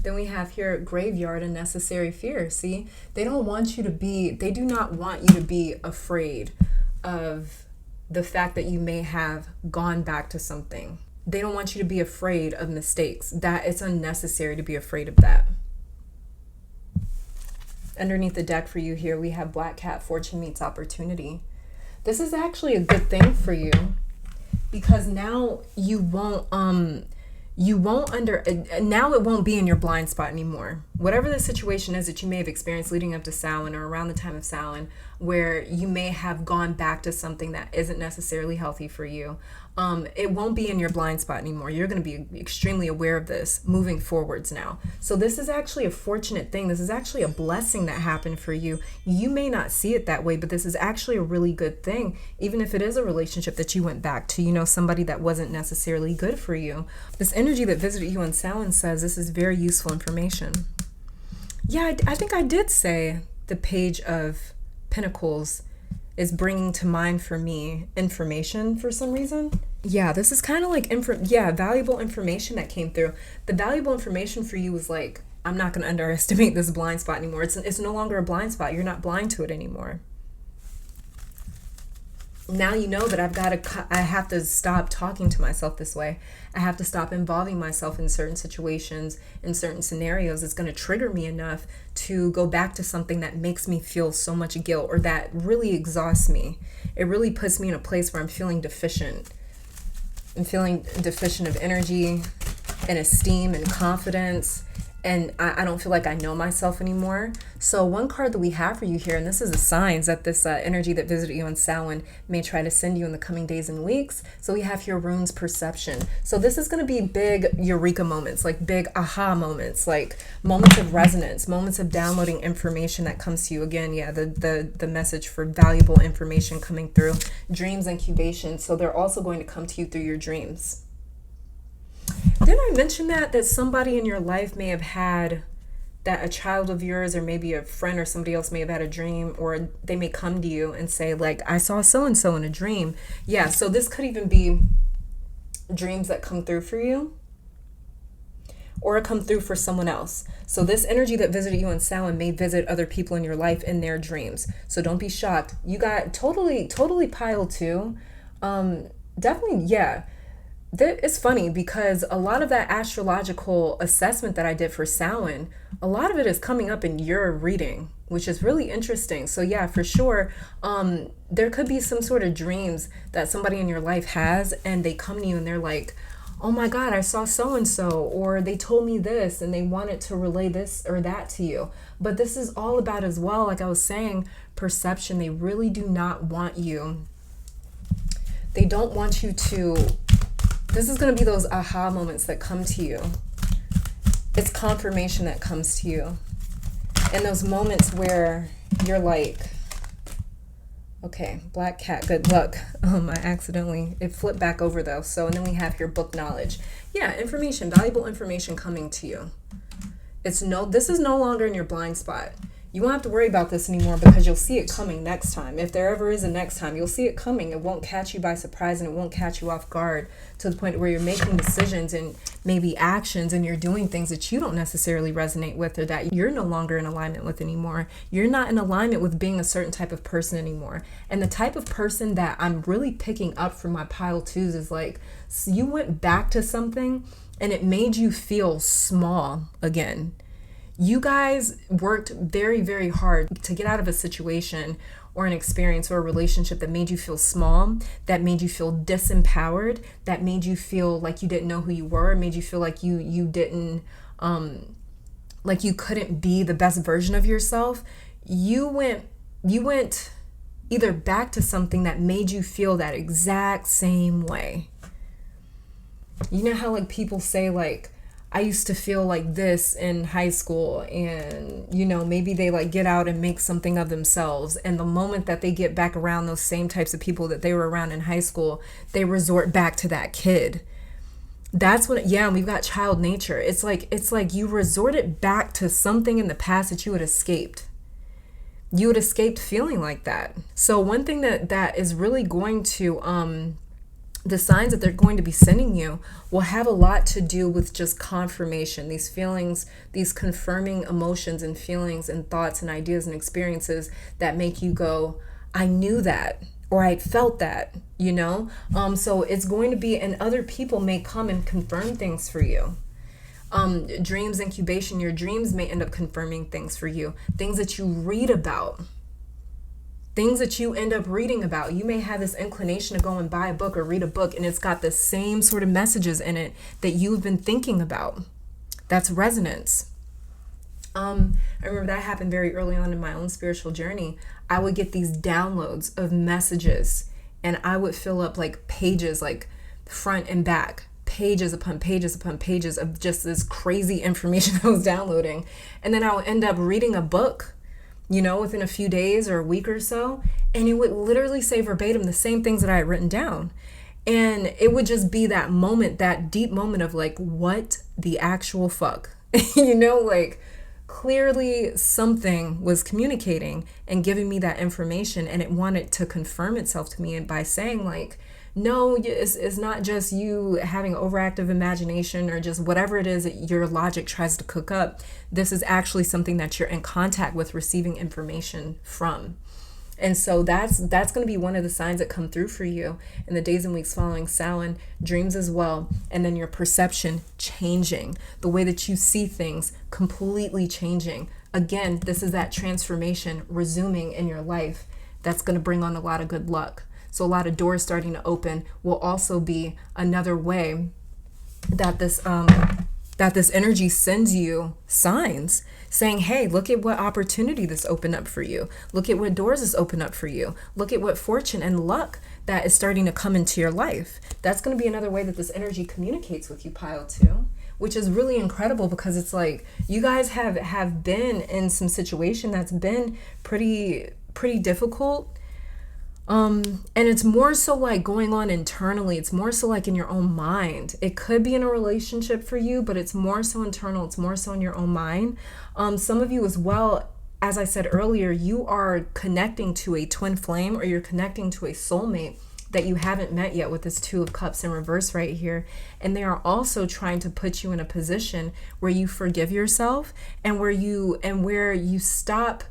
Then we have here graveyard and necessary fear. See, they do not want you to be afraid of the fact that you may have gone back to something. They don't want you to be afraid of mistakes. That it's unnecessary to be afraid of that. Underneath the deck for you here, we have Black Cat, fortune meets opportunity. This is actually a good thing for you, because now it won't be in your blind spot anymore. Whatever the situation is that you may have experienced leading up to Samhain or around the time of Samhain, where you may have gone back to something that isn't necessarily healthy for you, it won't be in your blind spot anymore. You're going to be extremely aware of this moving forwards now. So this is actually a fortunate thing. This is actually a blessing that happened for you. You may not see it that way, but this is actually a really good thing. Even if it is a relationship that you went back to, somebody that wasn't necessarily good for you. This energy that visited you on Samhain says this is very useful information. Yeah, I think I did say the Page of Pentacles is bringing to mind for me information for some reason. Yeah, this is kind of like valuable information that came through. The valuable information for you was like, I'm not going to underestimate this blind spot anymore. It's no longer a blind spot. You're not blind to it anymore. Now you know that I have to stop talking to myself this way. I have to stop involving myself in certain situations, in certain scenarios. It's going to trigger me enough to go back to something that makes me feel so much guilt, or that really exhausts me. It really puts me in a place where I'm feeling deficient. I'm feeling deficient of energy and esteem and confidence. And I don't feel like I know myself anymore. So one card that we have for you here, and this is the signs that this energy that visited you on Samhain may try to send you in the coming days and weeks. So we have here Runes Perception. So this is going to be big eureka moments, like big aha moments, like moments of resonance, moments of downloading information that comes to you. Again, the message for valuable information coming through. Dreams incubation. So they're also going to come to you through your dreams. Didn't I mention that somebody in your life may have had, that a child of yours or maybe a friend or somebody else may have had a dream, or they may come to you and say, like, I saw so-and-so in a dream. Yeah, so this could even be dreams that come through for you, or come through for someone else. So this energy that visited you in Samhain may visit other people in your life in their dreams. So don't be shocked. You got totally piled too. Definitely, yeah. It's funny because a lot of that astrological assessment that I did for Samhain, a lot of it is coming up in your reading, which is really interesting. So yeah, for sure, there could be some sort of dreams that somebody in your life has, and they come to you and they're like, oh my God, I saw so and so, or they told me this, and they wanted to relay this or that to you. But this is all about, as well, like I was saying, perception. They really do not want you. They don't want you to. This is going to be those aha moments that come to you. It's confirmation that comes to you. And those moments where you're like, okay, black cat, good luck. It flipped back over though. So, and then we have here book knowledge. Yeah, information, valuable information coming to you. This is no longer in your blind spot. You won't have to worry about this anymore because you'll see it coming next time. If there ever is a next time, you'll see it coming. It won't catch you by surprise, and it won't catch you off guard to the point where you're making decisions and maybe actions, and you're doing things that you don't necessarily resonate with, or that you're no longer in alignment with anymore. You're not in alignment with being a certain type of person anymore. And the type of person that I'm really picking up from my pile twos is like, so you went back to something and it made you feel small again. You guys worked very, very hard to get out of a situation or an experience or a relationship that made you feel small, that made you feel disempowered, that made you feel like you didn't know who you were, made you feel like you didn't, like you couldn't be the best version of yourself. You went either back to something that made you feel that exact same way. You know how like people say like, I used to feel like this in high school, and maybe they like get out and make something of themselves, and the moment that they get back around those same types of people that they were around in high school, they resort back to that kid. That's what, we've got child nature. It's like you resorted back to something in the past that you had escaped. You had escaped feeling like that. So one thing that is really going to the signs that they're going to be sending you will have a lot to do with just confirmation. These feelings, these confirming emotions and feelings and thoughts and ideas and experiences that make you go, I knew that, or I felt that, So it's going to be, and other people may come and confirm things for you. Dreams incubation, your dreams may end up confirming things for you. Things that you read about. Things that you end up reading about. You may have this inclination to go and buy a book or read a book, and it's got the same sort of messages in it that you've been thinking about. That's resonance. I remember that happened very early on in my own spiritual journey. I would get these downloads of messages, and I would fill up like pages, like front and back, pages upon pages upon pages of just this crazy information I was downloading. And then I would end up reading a book, within a few days or a week or so, and it would literally say verbatim the same things that I had written down. And it would just be that moment, that deep moment of like, what the actual fuck? Like clearly something was communicating and giving me that information, and it wanted to confirm itself to me, and by saying like, no, it's not just you having overactive imagination or just whatever it is that your logic tries to cook up. This is actually something that you're in contact with, receiving information from. And so that's going to be one of the signs that come through for you in the days and weeks following Samhain, dreams as well. And then your perception changing, the way that you see things completely changing. Again, this is that transformation resuming in your life. That's going to bring on a lot of good luck. So a lot of doors starting to open will also be another way that this energy sends you signs saying, hey, look at what opportunity this opened up for you. Look at what doors this opened up for you. Look at what fortune and luck that is starting to come into your life. That's going to be another way that this energy communicates with you, pile 2, which is really incredible, because it's like you guys have been in some situation that's been pretty difficult. And it's more so like going on internally. It's more so like in your own mind. It could be in a relationship for you, but it's more so internal. It's more so in your own mind. Some of you as well, as I said earlier, you are connecting to a twin flame, or you're connecting to a soulmate that you haven't met yet with this 2 of Cups in reverse right here. And they are also trying to put you in a position where you forgive yourself, and where you stop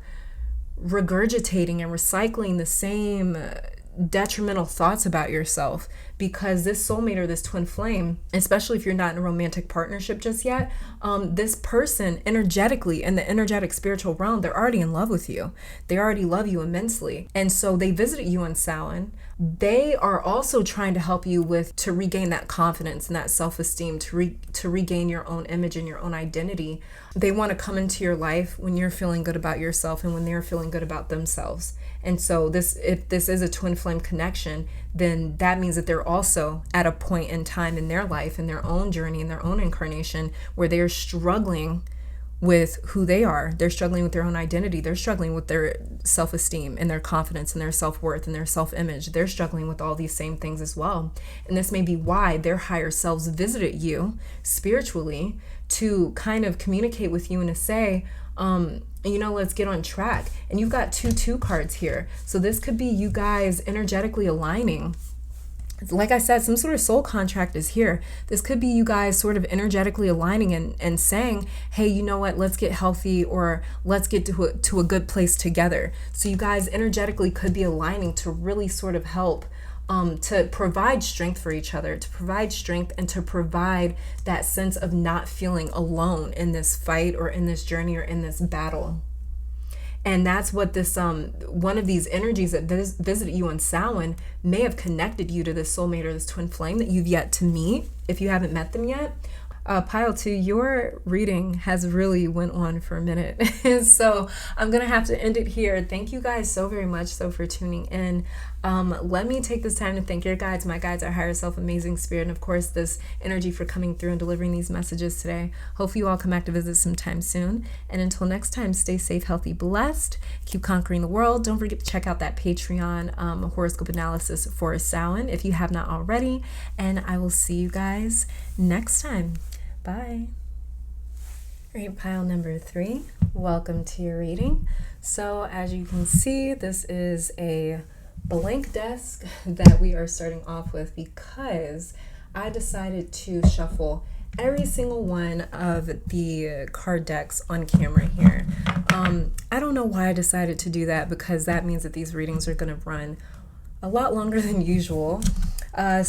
regurgitating and recycling the same detrimental thoughts about yourself, because this soulmate or this twin flame, especially if you're not in a romantic partnership just yet, this person energetically, in the energetic spiritual realm, they're already in love with you. They already love you immensely. And so they visited you on Samhain. They are also trying to help you to regain that confidence and that self-esteem, to regain your own image and your own identity. They want to come into your life when you're feeling good about yourself and when they're feeling good about themselves. And so if this is a twin flame connection, then that means that they're also at a point in time in their life, in their own journey, in their own incarnation, where they're struggling with who they are. They're struggling with their own identity. They're struggling with their self-esteem and their confidence and their self-worth and their self-image. They're struggling with all these same things as well. And this may be why their higher selves visited you spiritually, to kind of communicate with you and to say, let's get on track. And you've got 2 cards here. So this could be you guys energetically aligning. Like I said, some sort of soul contract is here. This could be you guys sort of energetically aligning and saying, hey, you know what, let's get healthy, or let's get to a good place together. So you guys energetically could be aligning to really sort of help to provide strength for each other, to provide strength and to provide that sense of not feeling alone in this fight or in this journey or in this battle. And that's what this one of these energies that visited you on Samhain may have connected you to this soulmate or this twin flame that you've yet to meet, if you haven't met them yet. Pile 2, your reading has really went on for a minute. So I'm going to have to end it here. Thank you guys so very much for tuning in. Let me take this time to thank your guides, my guides, our higher self, amazing spirit, and of course this energy for coming through and delivering these messages today. Hopefully you all come back to visit sometime soon. And until next time, stay safe, healthy, blessed. Keep conquering the world. Don't forget to check out that Patreon horoscope analysis for Samhain if you have not already. And I will see you guys next time. Bye. All right, pile number 3. Welcome to your reading. So as you can see, this is a blank desk that we are starting off with because I decided to shuffle every single one of the card decks on camera here. I don't know why I decided to do that, because that means that these readings are going to run a lot longer than usual. We're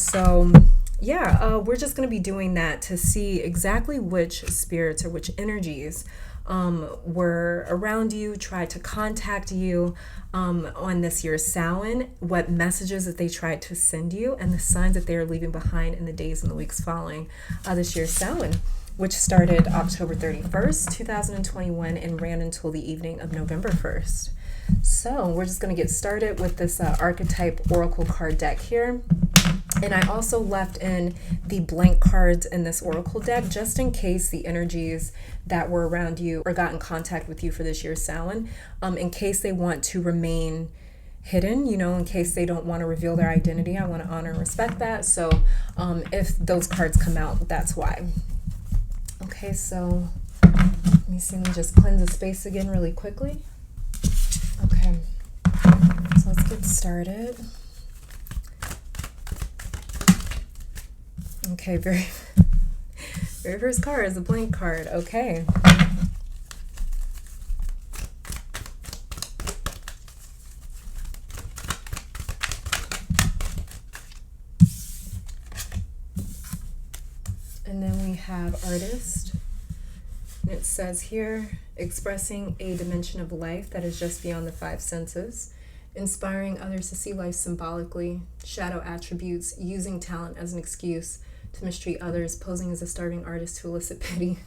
just going to be doing that to see exactly which spirits or which energies were around you, tried to contact you on this year's Samhain, what messages that they tried to send you, and the signs that they are leaving behind in the days and the weeks following this year's Samhain, which started October 31st, 2021 and ran until the evening of November 1st. So we're just going to get started with this archetype oracle card deck here. And I also left in the blank cards in this oracle deck just in case the energies that were around you or got in contact with you for this year's Samhain, in case they want to remain hidden, in case they don't want to reveal their identity. I want to honor and respect that. So if those cards come out, that's why. Okay, so let me see. Let me just cleanse the space again really quickly. Okay, so let's get started. Okay, very first card is a blank card. Okay. And then we have artist. And it says here, expressing a dimension of life that is just beyond the 5 senses, inspiring others to see life symbolically, shadow attributes, using talent as an excuse to mistreat others, posing as a starving artist to elicit pity.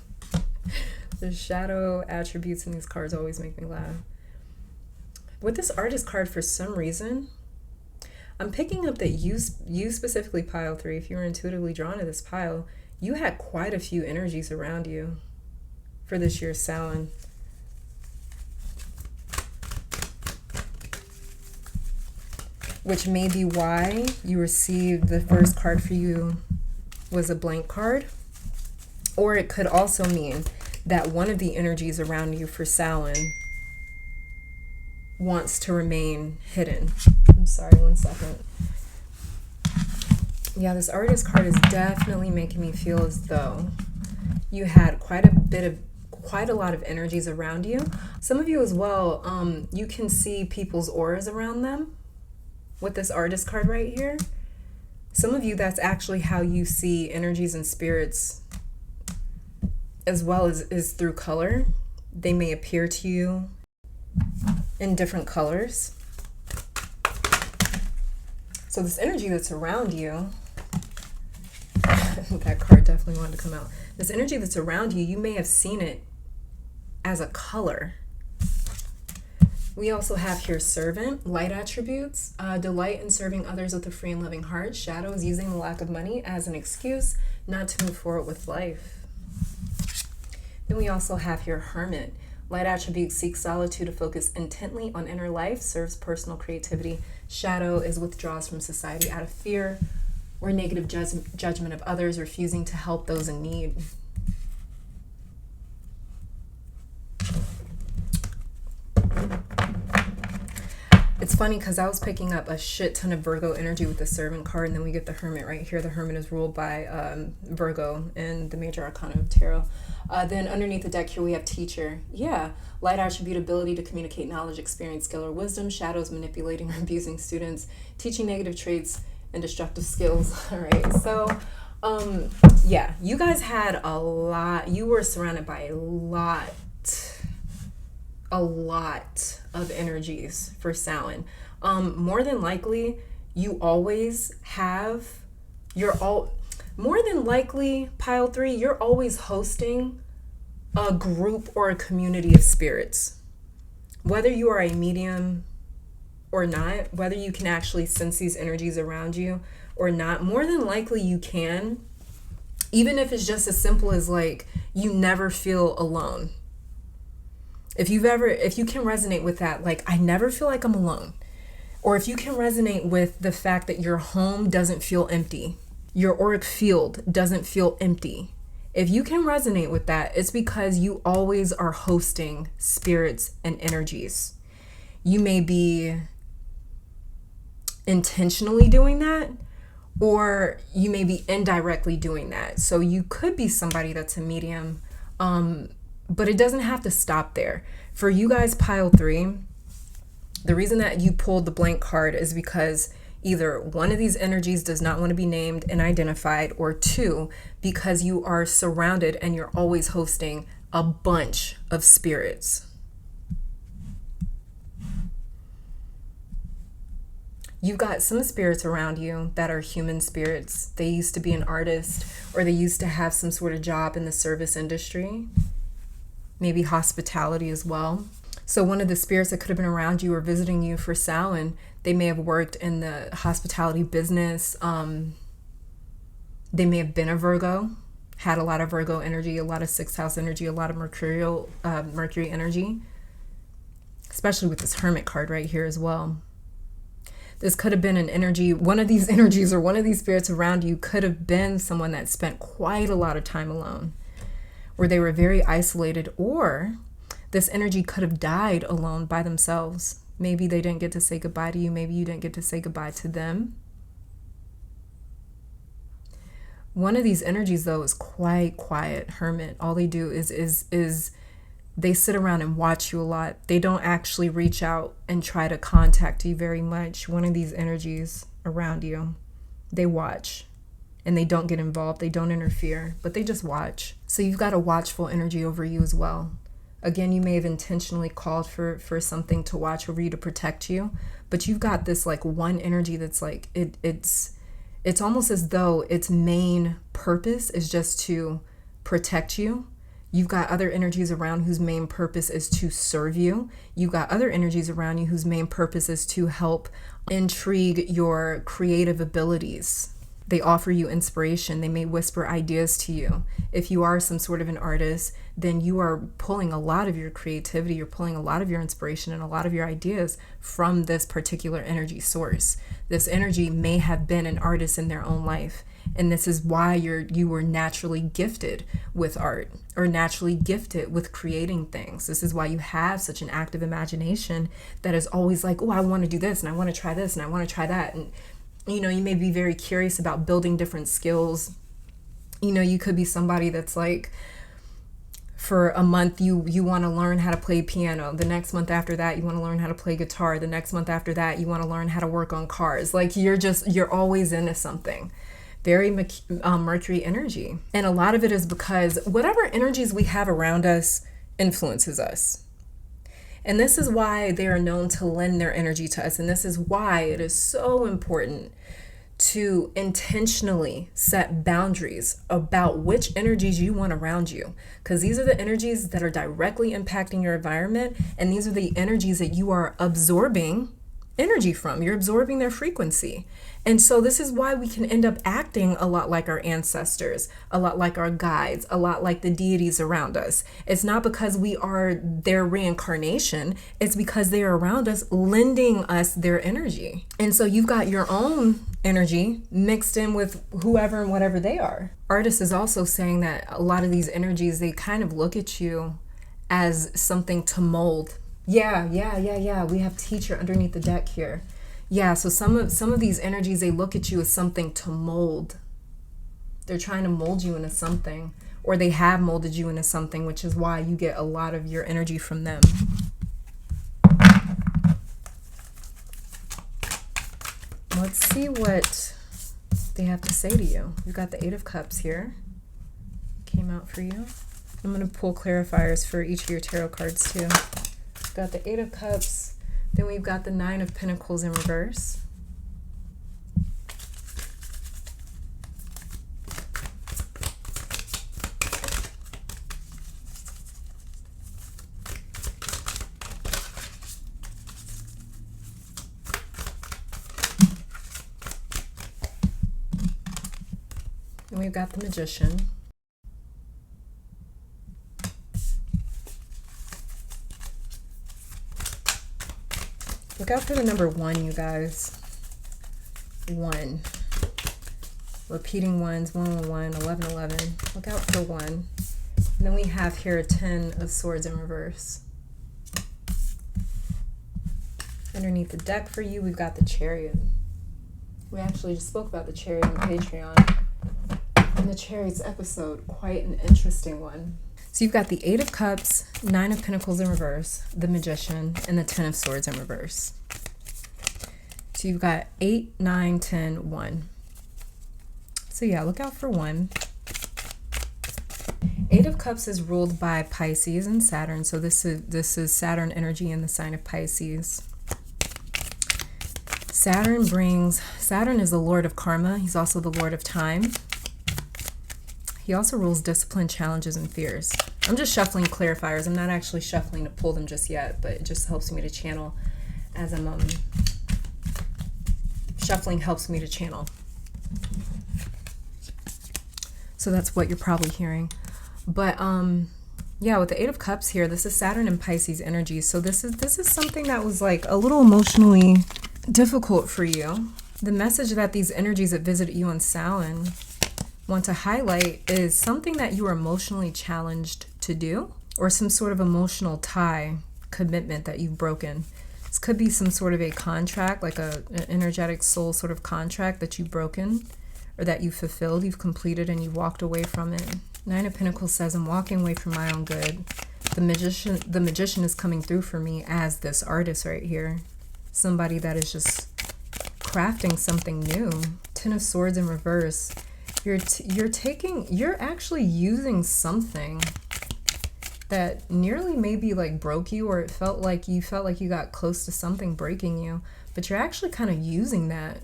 The shadow attributes in these cards always make me laugh. With this artist card, for some reason, I'm picking up that you specifically, pile 3, if you were intuitively drawn to this pile, you had quite a few energies around you for this year's Samhain. Which may be why you received the first card for you was a blank card. Or it could also mean that one of the energies around you for Samhain wants to remain hidden. I'm sorry, one second. Yeah, this artist card is definitely making me feel as though you had quite a lot of energies around you. Some of you as well, you can see people's auras around them. with this artist card right here, some of you, that's actually how you see energies and spirits, as well as is through color. They may appear to you in different colors. So this energy that's around you, that card definitely wanted to come out. This energy that's around you, you may have seen it as a color. We also have here servant, light attributes, delight in serving others with a free and loving heart. Shadow is using the lack of money as an excuse not to move forward with life. Then we also have here hermit. Light attributes seek solitude to focus intently on inner life, serves personal creativity. Shadow is withdraws from society out of fear or negative judgment of others, refusing to help those in need. It's funny because I was picking up a shit ton of Virgo energy with the servant card, and then we get the hermit right here. The hermit is ruled by Virgo in the major arcana of tarot. Then underneath the deck here we have teacher. Yeah, light attribute, ability to communicate knowledge, experience, skill, or wisdom. Shadows, manipulating or abusing students, teaching negative traits and destructive skills. All right, so yeah, you guys had a lot. You were surrounded by a lot of energies for Samhain. More than likely, you always have, more than likely, pile 3, you're always hosting a group or a community of spirits. Whether you are a medium or not, whether you can actually sense these energies around you or not, more than likely you can, even if it's just as simple as like, you never feel alone. If you can resonate with that, like, I never feel like I'm alone. Or if you can resonate with the fact that your home doesn't feel empty, your auric field doesn't feel empty. If you can resonate with that, it's because you always are hosting spirits and energies. You may be intentionally doing that, or you may be indirectly doing that. So you could be somebody that's a medium, but it doesn't have to stop there. For you guys, pile 3, the reason that you pulled the blank card is because either one of these energies does not want to be named and identified, or 2, because you are surrounded and you're always hosting a bunch of spirits. You've got some spirits around you that are human spirits. They used to be an artist, or they used to have some sort of job in the service industry. Maybe hospitality as well. So one of the spirits that could have been around you or visiting you for Samhain, they may have worked in the hospitality business. They may have been a Virgo, had a lot of Virgo energy, a lot of 6th house energy, a lot of Mercury energy, especially with this hermit card right here as well. This could have been an energy, one of these energies or one of these spirits around you could have been someone that spent quite a lot of time alone, where they were very isolated, or this energy could have died alone by themselves. Maybe they didn't get to say goodbye to you. Maybe you didn't get to say goodbye to them. One of these energies, though, is quite quiet, hermit. All they do is they sit around and watch you a lot. They don't actually reach out and try to contact you very much. One of these energies around you, they watch. And they don't get involved, they don't interfere, but they just watch. So you've got a watchful energy over you as well. Again, you may have intentionally called for something to watch over you to protect you, but you've got this like one energy that's like, it's almost as though its main purpose is just to protect you. You've got other energies around whose main purpose is to serve you. You've got other energies around you whose main purpose is to help intrigue your creative abilities. They offer you inspiration. They may whisper ideas to you. If you are some sort of an artist, then you are pulling a lot of your creativity, you're pulling a lot of your inspiration and a lot of your ideas from this particular energy source. This energy may have been an artist in their own life. And this is why you were naturally gifted with art, or naturally gifted with creating things. This is why you have such an active imagination that is always like, oh, I want to do this and I want to try this and I want to try that. And you know, you may be very curious about building different skills. You know, you could be somebody that's like For a month, you want to learn how to play piano. The next month after that, you want to learn how to play guitar. The next month after that, you want to learn how to work on cars. Like you're always into something. Very Mercury energy. And a lot of it is because whatever energies we have around us influences us. And this is why they are known to lend their energy to us. And this is why it is so important to intentionally set boundaries about which energies you want around you. Because these are the energies that are directly impacting your environment. And these are the energies that you are absorbing energy from. You're absorbing their frequency. And so this is why we can end up acting a lot like our ancestors, a lot like our guides, a lot like the deities around us. It's not because we are their reincarnation. It's because they are around us, lending us their energy. And so you've got your own energy mixed in with whoever and whatever they are. Artist is also saying that a lot of these energies, they kind of look at you as something to mold. Yeah. We have teacher underneath the deck here. Yeah, so some of these energies, they look at you as something to mold. They're trying to mold you into something, or they have molded you into something, which is why you get a lot of your energy from them. Let's see what they have to say to you. You've got the Eight of Cups here. Came out for you. I'm going to pull clarifiers for each of your tarot cards too. We've got the Eight of Cups. Then we've got the Nine of Pentacles in reverse. And we've got the Magician. Look out for the number 1, you guys. 1. Repeating ones, 111, 1111. Look out for 1. And then we have here a 10 of Swords in reverse. Underneath the deck for you, we've got the Chariot. We actually just spoke about the Chariot on Patreon. And the Chariot's episode, quite an interesting one. So you've got the Eight of Cups, Nine of Pentacles in reverse, the Magician, and the 10 of Swords in reverse. So you've got 8, 9, 10, 1. So yeah, look out for 1. Eight of Cups is ruled by Pisces and Saturn. So this is Saturn energy in the sign of Pisces. Saturn is the Lord of Karma. He's also the Lord of Time. He also rules discipline, challenges, and fears. I'm just shuffling clarifiers. I'm not actually shuffling to pull them just yet, but it just helps me to channel as I'm shuffling helps me to channel. So that's what you're probably hearing. But yeah, with the Eight of Cups here, this is Saturn and Pisces energy. So this is something that was like a little emotionally difficult for you. The message that these energies that visit you on Samhain want to highlight is something that you are emotionally challenged to do, or some sort of emotional tie, commitment that you've broken. This could be some sort of a contract, like an energetic soul sort of contract that you've broken, or that you fulfilled, you've completed, and you walked away from it. Nine of Pentacles says, I'm walking away from my own good. The magician is coming through for me as this artist right here. Somebody that is just crafting something new. Ten of Swords in reverse. You're actually using something that nearly maybe like broke you, or it felt like you got close to something breaking you, but you're actually kind of using that.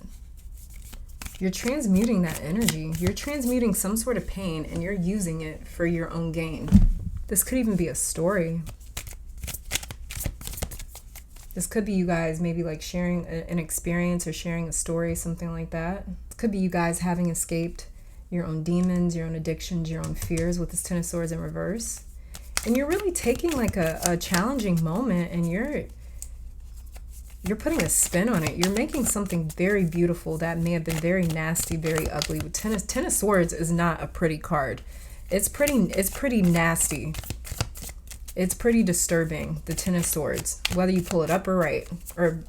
You're transmuting that energy. You're transmuting some sort of pain and you're using it for your own gain. This could even be a story. This could be you guys maybe like sharing an experience or sharing a story, something like that. It could be you guys having escaped your own demons, your own addictions, your own fears with this Ten of Swords in reverse. And you're really taking like a challenging moment and you're putting a spin on it. You're making something very beautiful that may have been very nasty, very ugly. But Ten of Swords is not a pretty card. It's pretty nasty. It's pretty disturbing, the Ten of Swords. Whether you pull it up or right, or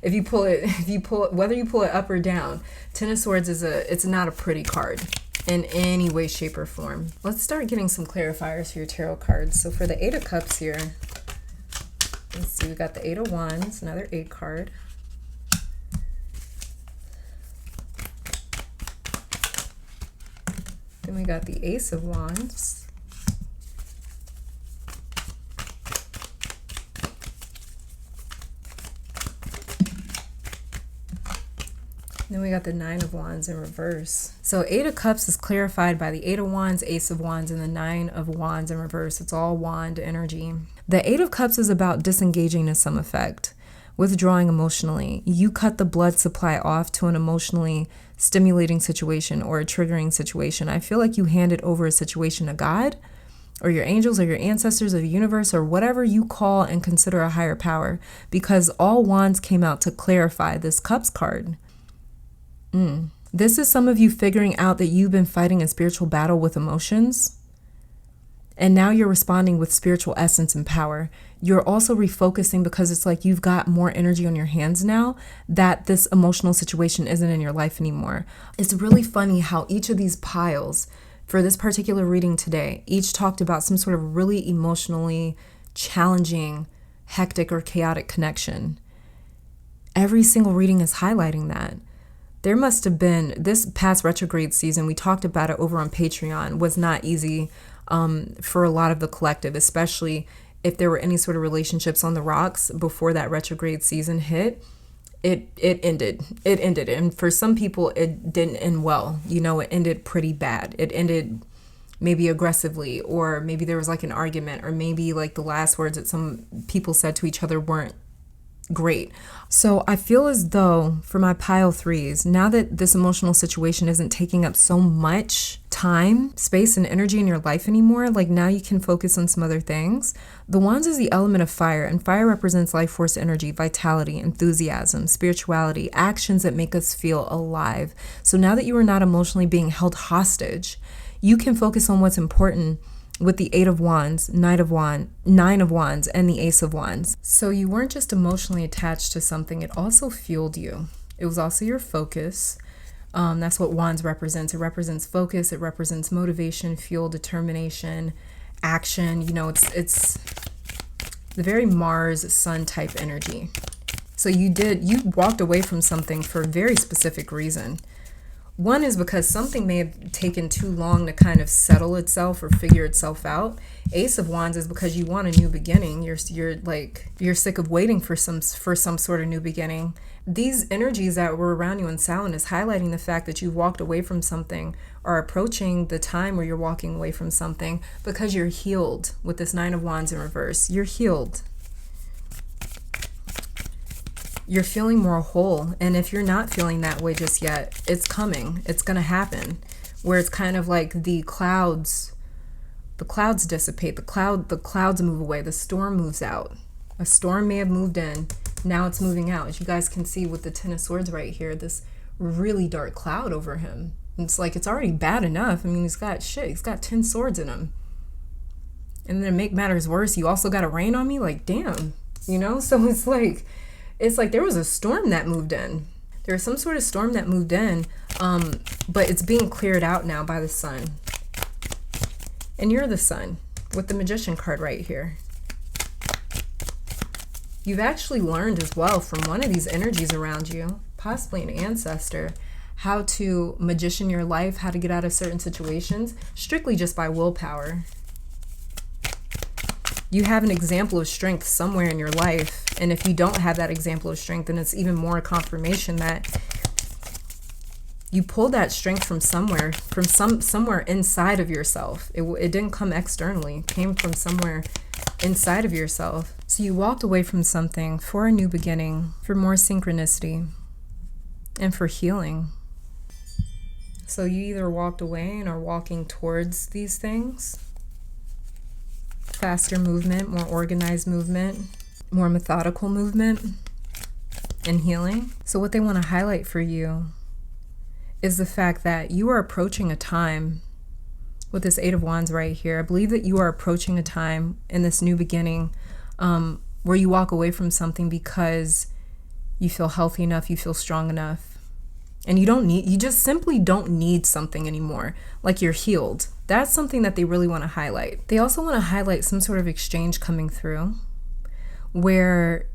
whether you pull it up or down, Ten of Swords it's not a pretty card. in any way, shape, or form. Let's start getting some clarifiers for your tarot cards. So for the Eight of Cups here, let's see, we got the Eight of Wands, another 8 card. Then we got the Ace of Wands. Then we got the Nine of Wands in reverse. So Eight of Cups is clarified by the Eight of Wands, Ace of Wands, and the Nine of Wands in reverse. It's all wand energy. The Eight of Cups is about disengaging to some effect, withdrawing emotionally. You cut the blood supply off to an emotionally stimulating situation or a triggering situation. I feel like you handed over a situation to God or your angels or your ancestors or the universe or whatever you call and consider a higher power, because all wands came out to clarify this Cups card. This is some of you figuring out that you've been fighting a spiritual battle with emotions, and now you're responding with spiritual essence and power. You're also refocusing because it's like you've got more energy on your hands now that this emotional situation isn't in your life anymore. It's really funny how each of these piles for this particular reading today, each talked about some sort of really emotionally challenging, hectic, or chaotic connection. Every single reading is highlighting that. There must have been, this past retrograde season, we talked about it over on Patreon, was not easy for a lot of the collective, especially if there were any sort of relationships on the rocks before that retrograde season hit. It ended. And for some people, it didn't end well. You know, it ended pretty bad. It ended maybe aggressively, or maybe there was like an argument, or maybe like the last words that some people said to each other weren't great. So I feel as though for my pile threes, now that this emotional situation isn't taking up so much time, space, and energy in your life anymore, like now you can focus on some other things. The Wands is the element of fire, and fire represents life force energy, vitality, enthusiasm, spirituality, actions that make us feel alive. So now that you are not emotionally being held hostage, you can focus on what's important with the Eight of Wands, Nine of Wands, and the Ace of Wands. So you weren't just emotionally attached to something, it also fueled you. It was also your focus. That's what Wands represents. It represents focus, it represents motivation, fuel, determination, action. You know, it's the very Mars, Sun type energy. So you walked away from something for a very specific reason. One is because something may have taken too long to kind of settle itself or figure itself out. Ace of Wands is because you want a new beginning. You're sick of waiting for some sort of new beginning. These energies that were around you in Samhain is highlighting the fact that you've walked away from something, or approaching the time where you're walking away from something, because you're healed. With this Nine of Wands in reverse, you're healed. You're feeling more whole. And if you're not feeling that way just yet, it's coming. It's going to happen. Where it's kind of like the clouds dissipate. The clouds move away. The storm moves out. A storm may have moved in. Now it's moving out. As you guys can see with the Ten of Swords right here, this really dark cloud over him. It's like, it's already bad enough. I mean, he's got 10 swords in him. And then to make matters worse, you also got a rain on me? Like, damn. You know? So it's like there was a storm that moved in. There was some sort of storm that moved in, but it's being cleared out now by the sun. And you're the sun with the Magician card right here. You've actually learned as well from one of these energies around you, possibly an ancestor, how to magician your life, how to get out of certain situations, strictly just by willpower. You have an example of strength somewhere in your life. And if you don't have that example of strength, then it's even more confirmation that you pulled that strength from somewhere, somewhere inside of yourself. It didn't come externally. It came from somewhere inside of yourself. So you walked away from something for a new beginning, for more synchronicity, and for healing. So you either walked away and are walking towards these things. Faster movement, more organized movement, more methodical movement, and healing. So what they want to highlight for you is the fact that you are approaching a time with this Eight of Wands right here. I believe that you are approaching a time in this new beginning where you walk away from something because you feel healthy enough, you feel strong enough, And you just simply don't need something anymore. Like you're healed. That's something that they really want to highlight. They also want to highlight some sort of exchange coming through where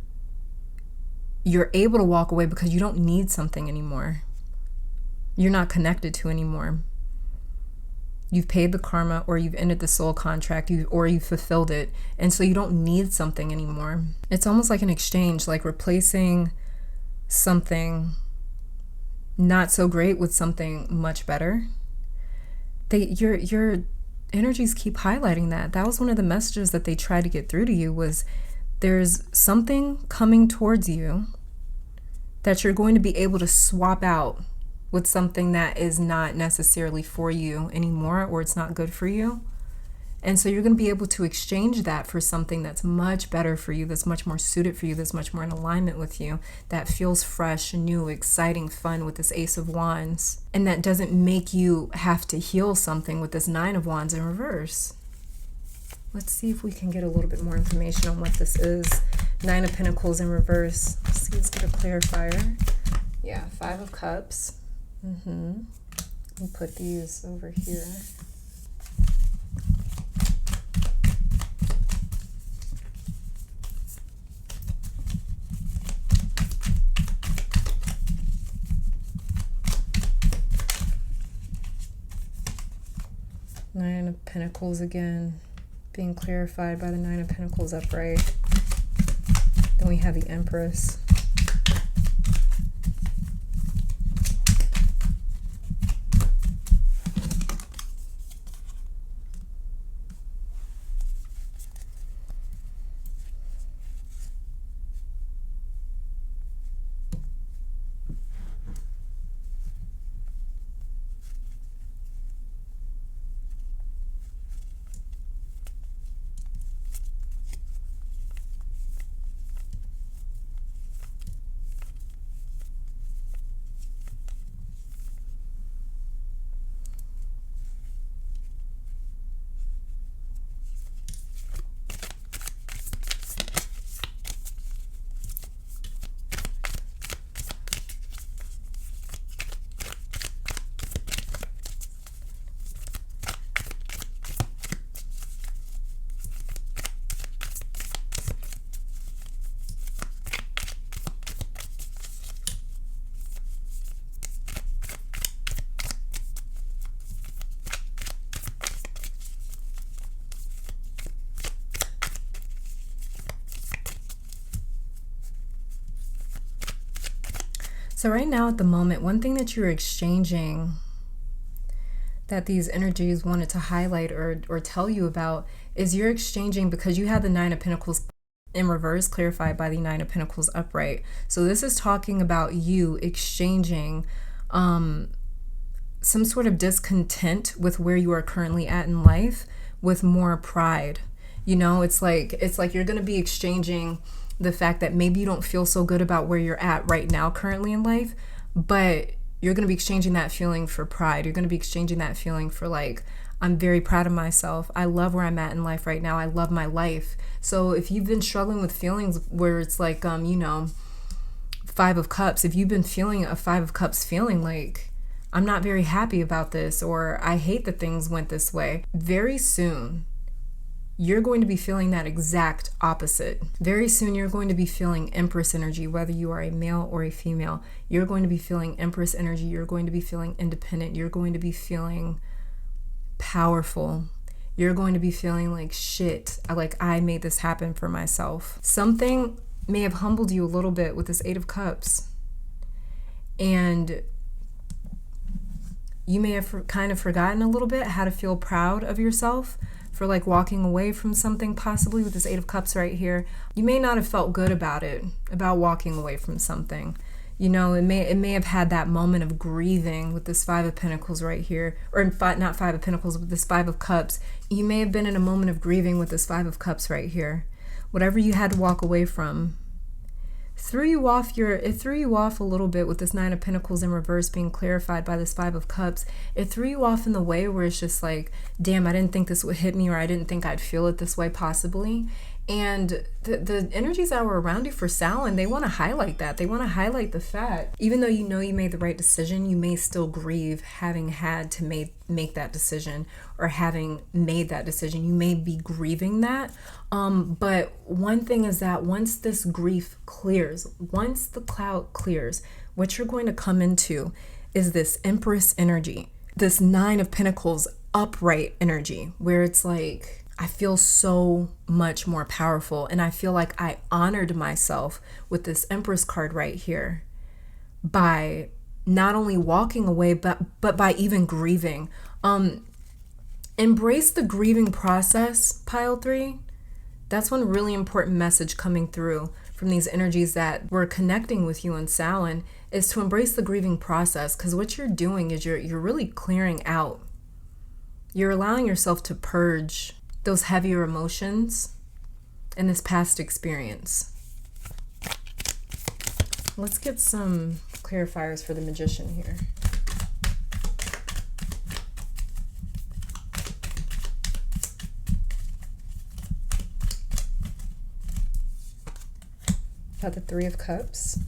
you're able to walk away because you don't need something anymore. You're not connected to anymore. You've paid the karma, or you've ended the soul contract, or you've fulfilled it. And so you don't need something anymore. It's almost like an exchange, like replacing something not so great with something much better. Your energies keep highlighting that. That was one of the messages that they tried to get through to you, was there's something coming towards you that you're going to be able to swap out with something that is not necessarily for you anymore, or it's not good for you. And so you're going to be able to exchange that for something that's much better for you, that's much more suited for you, that's much more in alignment with you, that feels fresh, new, exciting, fun with this Ace of Wands, and that doesn't make you have to heal something with this Nine of Wands in reverse. Let's see if we can get a little bit more information on what this is. Nine of Pentacles in reverse. Let's see, let's get a clarifier. Yeah, Five of Cups. Let me put these over here. Nine of Pentacles again, being clarified by the Nine of Pentacles upright. Then we have the Empress. So right now at the moment, one thing that you're exchanging that these energies wanted to highlight or tell you about is you're exchanging, because you had the Nine of Pentacles in reverse clarified by the Nine of Pentacles upright. So this is talking about you exchanging some sort of discontent with where you are currently at in life with more pride. You know, it's like you're going to be exchanging the fact that maybe you don't feel so good about where you're at right now currently in life, but you're going to be exchanging that feeling for pride. You're going to be exchanging that feeling for like, I'm very proud of myself. I love where I'm at in life right now. I love my life. So if you've been struggling with feelings where it's like, you know, Five of Cups, if you've been feeling a Five of Cups feeling like, I'm not very happy about this, or I hate that things went this way, very soon you're going to be feeling that exact opposite. Very soon you're going to be feeling Empress energy, whether you are a male or a female. You're going to be feeling Empress energy. You're going to be feeling independent. You're going to be feeling powerful. You're going to be feeling like shit, like I made this happen for myself. Something may have humbled you a little bit with this Eight of Cups, and you may have kind of forgotten a little bit how to feel proud of yourself for like walking away from something, possibly with this Eight of Cups right here. You may not have felt good about it, about walking away from something. You know, it may have had that moment of grieving with this Five of Pentacles right here, or not Five of Pentacles, but this Five of Cups. You may have been in a moment of grieving with this Five of Cups right here. Whatever you had to walk away from, it threw you off a little bit with this Nine of Pentacles in reverse being clarified by this Five of Cups. It threw you off in the way where it's just like, damn, I didn't think this would hit me, or I didn't think I'd feel it this way possibly. And the energies that were around you for Samhain, they want to highlight that. They want to highlight the fact, even though you know you made the right decision, you may still grieve having had to make that decision, or having made that decision. You may be grieving that. But one thing is that once this grief clears, once the cloud clears, what you're going to come into is this Empress energy, this Nine of Pentacles upright energy, where it's like, I feel so much more powerful, and I feel like I honored myself with this Empress card right here by not only walking away, but by even grieving. Embrace the grieving process, pile 3. That's one really important message coming through from these energies that were connecting with you in Samhain, is to embrace the grieving process, because what you're doing is you're really clearing out. You're allowing yourself to purge those heavier emotions in this past experience. Let's get some clarifiers for the Magician here. Got the Three of Cups.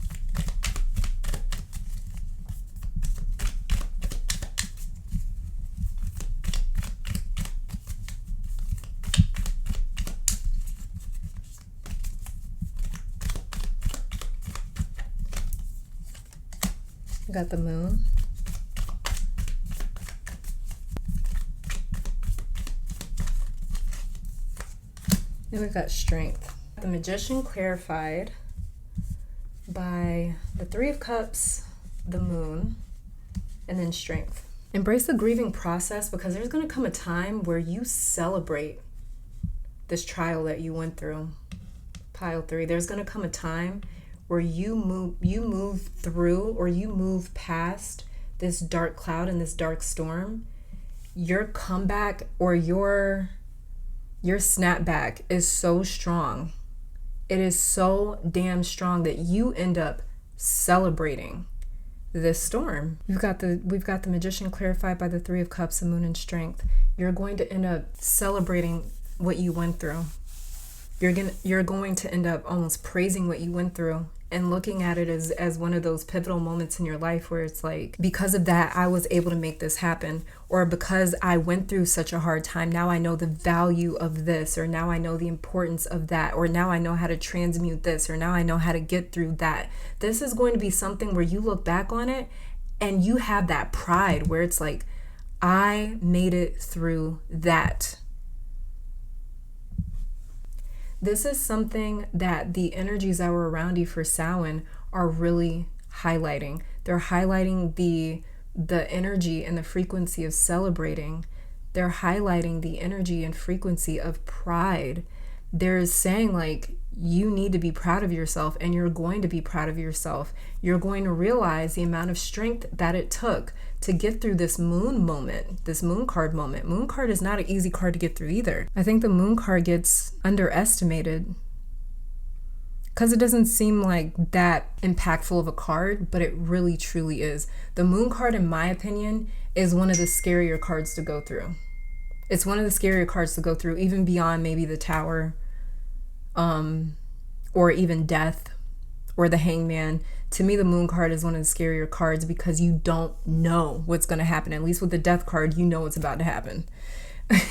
Got the Moon. Then we've got Strength. The Magician clarified by the Three of Cups, the Moon, and then Strength. Embrace the grieving process, because there's going to come a time where you celebrate this trial that you went through. Pile 3. There's going to come a time where you move through, or you move past this dark cloud and this dark storm. Your comeback, or your snapback, is so strong. It is so damn strong that you end up celebrating this storm. We've got the Magician clarified by the Three of Cups, the Moon, and Strength. You're going to end up celebrating what you went through. You're going to end up almost praising what you went through, and looking at it as one of those pivotal moments in your life where it's like, because of that, I was able to make this happen, or because I went through such a hard time, now I know the value of this, or now I know the importance of that, or now I know how to transmute this, or now I know how to get through that. This is going to be something where you look back on it and you have that pride where it's like, I made it through that. This is something that the energies that were around you for Samhain are really highlighting. They're highlighting the energy and the frequency of celebrating. They're highlighting the energy and frequency of pride. They're saying, like, you need to be proud of yourself, and you're going to be proud of yourself. You're going to realize the amount of strength that it took to get through this Moon moment, this Moon card moment. Moon card is not an easy card to get through either. I think the Moon card gets underestimated because it doesn't seem like that impactful of a card, but it really truly is. The Moon card, in my opinion, is one of the scarier cards to go through. It's one of the scarier cards to go through, even beyond maybe the Tower, or even Death, or the Hangman. To me, the Moon card is one of the scarier cards because you don't know what's going to happen. At least with the Death card, you know what's about to happen.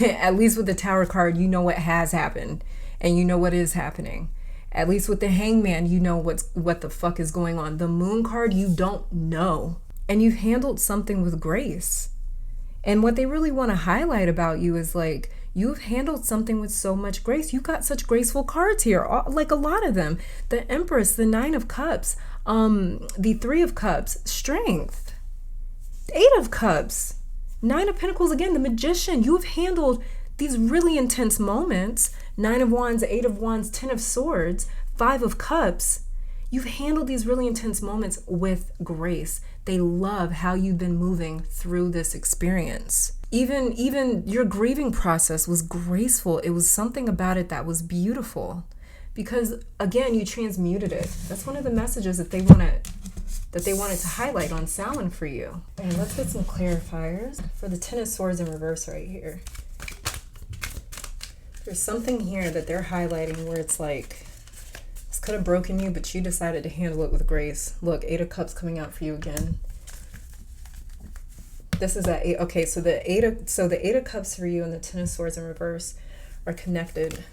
At least with the Tower card, you know what has happened, and you know what is happening. At least with the Hangman, you know what the fuck is going on. The Moon card, you don't know. And you've handled something with grace. And what they really want to highlight about you is, like, you've handled something with so much grace. You've got such graceful cards here, like a lot of them. The Empress, the Nine of Cups, the Three of Cups, Strength, Eight of Cups, Nine of Pentacles, again, the Magician. You have handled these really intense moments. Nine of Wands, Eight of Wands, Ten of Swords, Five of Cups. You've handled these really intense moments with grace. They love how you've been moving through this experience. Even your grieving process was graceful. It was something about it that was beautiful because, again, you transmuted it. That's one of the messages that they wanted to highlight on Samhain for you. And let's get some clarifiers for the Ten of Swords in reverse right here. There's something here that they're highlighting where it's like, this could have broken you, but you decided to handle it with grace. Look, Eight of Cups coming out for you again. This is that eight. Okay, so the Eight of Cups for you and the Ten of Swords in reverse are connected.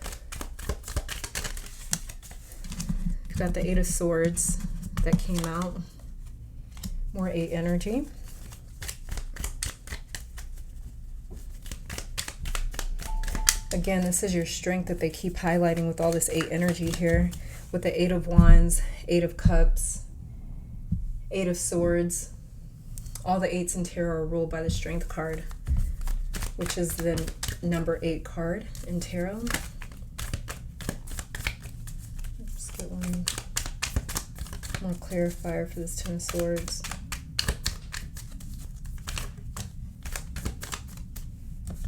You've got the Eight of Swords that came out. More 8 energy. Again, this is your strength that they keep highlighting with all this 8 energy here. With the 8 of Wands, 8 of Cups, 8 of Swords. All the 8s in tarot are ruled by the Strength card, which is the number 8 card in tarot. Let's get one more clarifier for this Ten of Swords.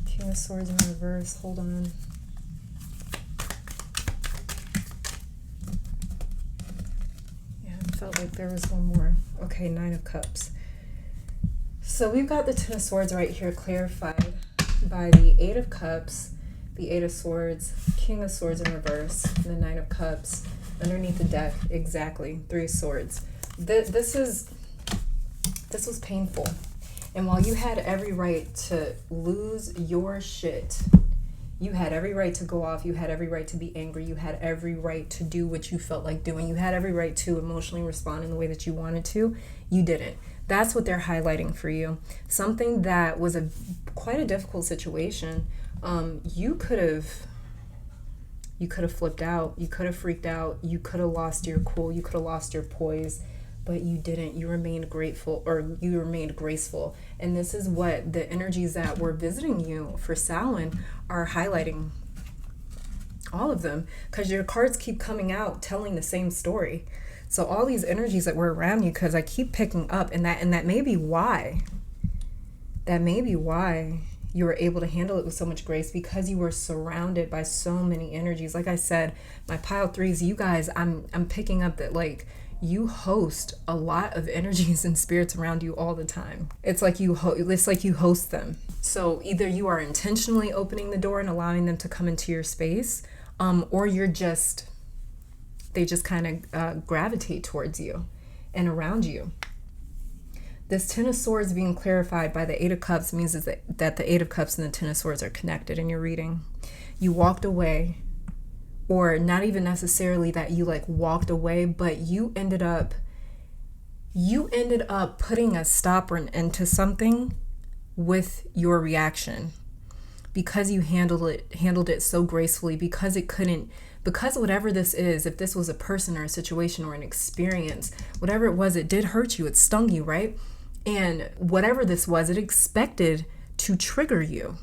King of Swords in reverse. Hold on. Yeah, it felt like there was one more. Okay, Nine of Cups. So we've got the Ten of Swords right here clarified by the Eight of Cups, the Eight of Swords, King of Swords in reverse, and the Nine of Cups. Underneath the deck, exactly, 3 of Swords. This was painful. And while you had every right to lose your shit, you had every right to go off, you had every right to be angry, you had every right to do what you felt like doing, you had every right to emotionally respond in the way that you wanted to, you didn't. That's what they're highlighting for you. Something that was quite a difficult situation. You could have flipped out, you could have freaked out, you could have lost your cool, you could have lost your poise, but you didn't. You remained grateful, or you remained graceful. And this is what the energies that were visiting you for Samhain are highlighting. All of them, because your cards keep coming out telling the same story. So all these energies that were around you, because I keep picking up, and that may be why. That may be why you were able to handle it with so much grace, because you were surrounded by so many energies. Like I said, my pile 3s, you guys, I'm picking up that like you host a lot of energies and spirits around you all the time. It's like you host them. So either you are intentionally opening the door and allowing them to come into your space, or they just kind of gravitate towards you and around you. This Ten of Swords being clarified by the Eight of Cups means that the Eight of Cups and the Ten of Swords are connected in your reading. You walked away, or not even necessarily that you like walked away, but you ended up putting a stop or an end to something with your reaction, because you handled it so gracefully, because whatever this is, if this was a person or a situation or an experience, whatever it was, it did hurt you, it stung you, right? And whatever this was, it expected to trigger you.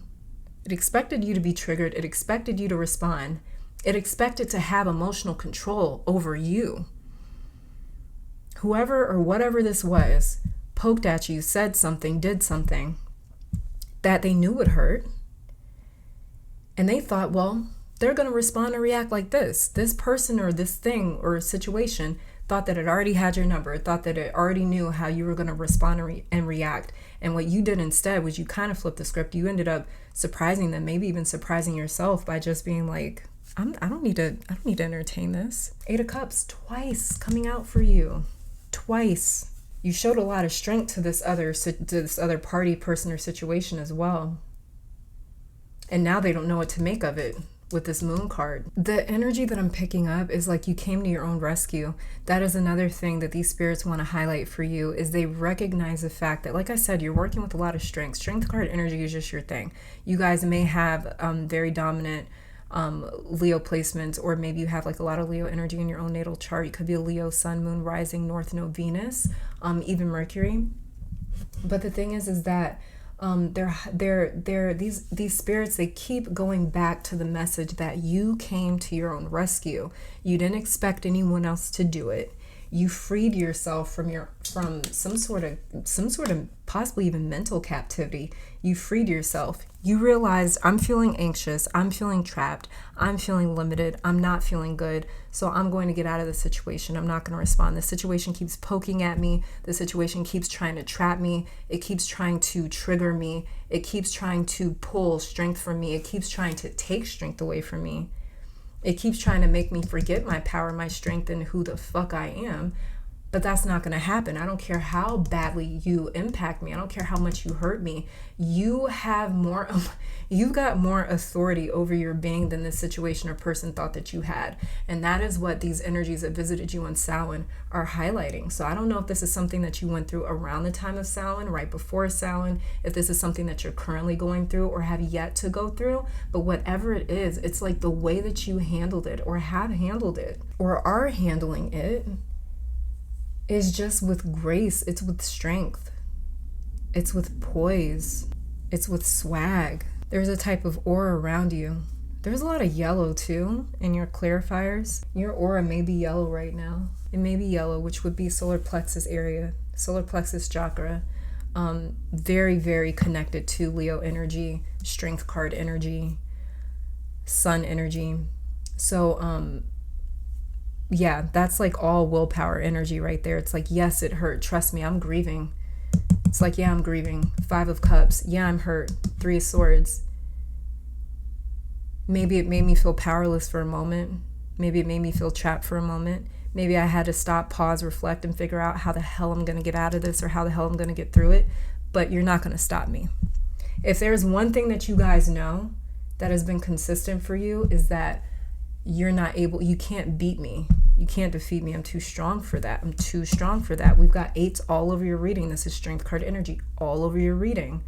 It expected you to be triggered. It expected you to respond. It expected to have emotional control over you. Whoever or whatever this was poked at you, said something, did something that they knew would hurt. And they thought, well, they're going to respond and react like this. This person or this thing or situation thought that it already had your number, thought that it already knew how you were going to respond and react. And what you did instead was you kind of flipped the script. You ended up surprising them, maybe even surprising yourself by just being like, I don't need to entertain this. Eight of Cups twice coming out for you. Twice. You showed a lot of strength to this other party, person, or situation as well. And now they don't know what to make of it with this Moon card. The energy that I'm picking up is like you came to your own rescue. That is another thing that these spirits want to highlight for you, is they recognize the fact that, like I said, you're working with a lot of strength. Strength card energy is just your thing. You guys may have very dominant Leo placements, or maybe you have like a lot of Leo energy in your own natal chart. You could be a Leo, Sun, Moon, Rising, North Node, Venus, even Mercury. But the thing is that these spirits, they keep going back to the message that you came to your own rescue. You didn't expect anyone else to do it. You freed yourself from some sort of possibly even mental captivity. You freed yourself. You realized, I'm feeling anxious, I'm feeling trapped, I'm feeling limited, I'm not feeling good, so I'm going to get out of the situation. I'm not going to respond. The situation keeps poking at me. The situation keeps trying to trap me. It keeps trying to trigger me. It keeps trying to pull strength from me. It keeps trying to take strength away from me. It keeps trying to make me forget my power, my strength, and who the fuck I am. But that's not going to happen. I don't care how badly you impact me. I don't care how much you hurt me. You've got more authority over your being than this situation or person thought that you had. And that is what these energies that visited you on Samhain are highlighting. So I don't know if this is something that you went through around the time of Samhain, right before Samhain, if this is something that you're currently going through or have yet to go through. But whatever it is, it's like the way that you handled it or have handled it or are handling it is just with grace. It's with strength. It's with poise. It's with swag. There's a type of aura around you. There's a lot of yellow too in your clarifiers. Your aura may be yellow right now. It may be yellow, which would be solar plexus area, solar plexus chakra. Very, very connected to Leo energy, strength card energy, sun energy. So, yeah, that's like all willpower energy right there. It's like, yes, it hurt. Trust me, I'm grieving. It's like, yeah, I'm grieving. 5 of Cups. Yeah, I'm hurt. 3 of Swords. Maybe it made me feel powerless for a moment. Maybe it made me feel trapped for a moment. Maybe I had to stop, pause, reflect, and figure out how the hell I'm going to get out of this or how the hell I'm going to get through it. But you're not going to stop me. If there's one thing that you guys know that has been consistent for you is that you can't beat me. You can't defeat me. I'm too strong for that. I'm too strong for that. We've got 8s all over your reading. This is strength card energy all over your reading.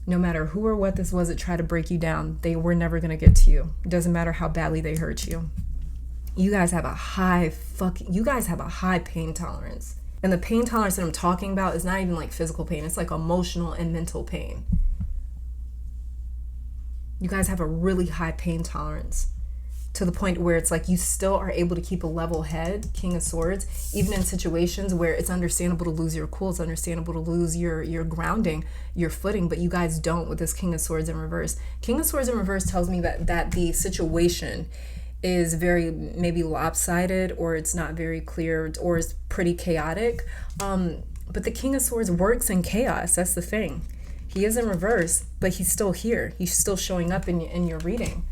No matter who or what this was that tried to break you down, they were never going to get to you. It doesn't matter how badly they hurt you. You guys have a high pain tolerance. And the pain tolerance that I'm talking about is not even like physical pain. It's like emotional and mental pain. You guys have a really high pain tolerance, to the point where it's like you still are able to keep a level head, King of Swords, even in situations where it's understandable to lose your cool, it's understandable to lose your grounding, your footing, but you guys don't with this King of Swords in reverse. King of Swords in reverse tells me that the situation is very maybe lopsided, or it's not very clear, or is pretty chaotic. But the King of Swords works in chaos. That's the thing. He is in reverse, but he's still here. He's still showing up in your reading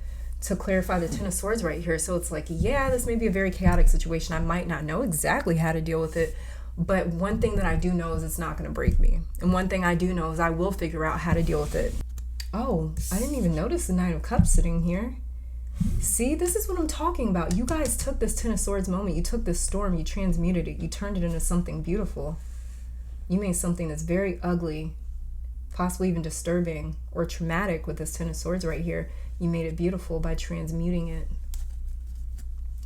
to clarify the Ten of Swords right here. So it's like, yeah, this may be a very chaotic situation. I might not know exactly how to deal with it, but one thing that I do know is it's not going to break me. And one thing I do know is I will figure out how to deal with it. Oh, I didn't even notice the Nine of Cups sitting here. See, this is what I'm talking about. You guys took this Ten of Swords moment. You took this storm. You transmuted it. You turned it into something beautiful. You made something that's very ugly, possibly even disturbing or traumatic with this Ten of Swords right here. You made it beautiful by transmuting it.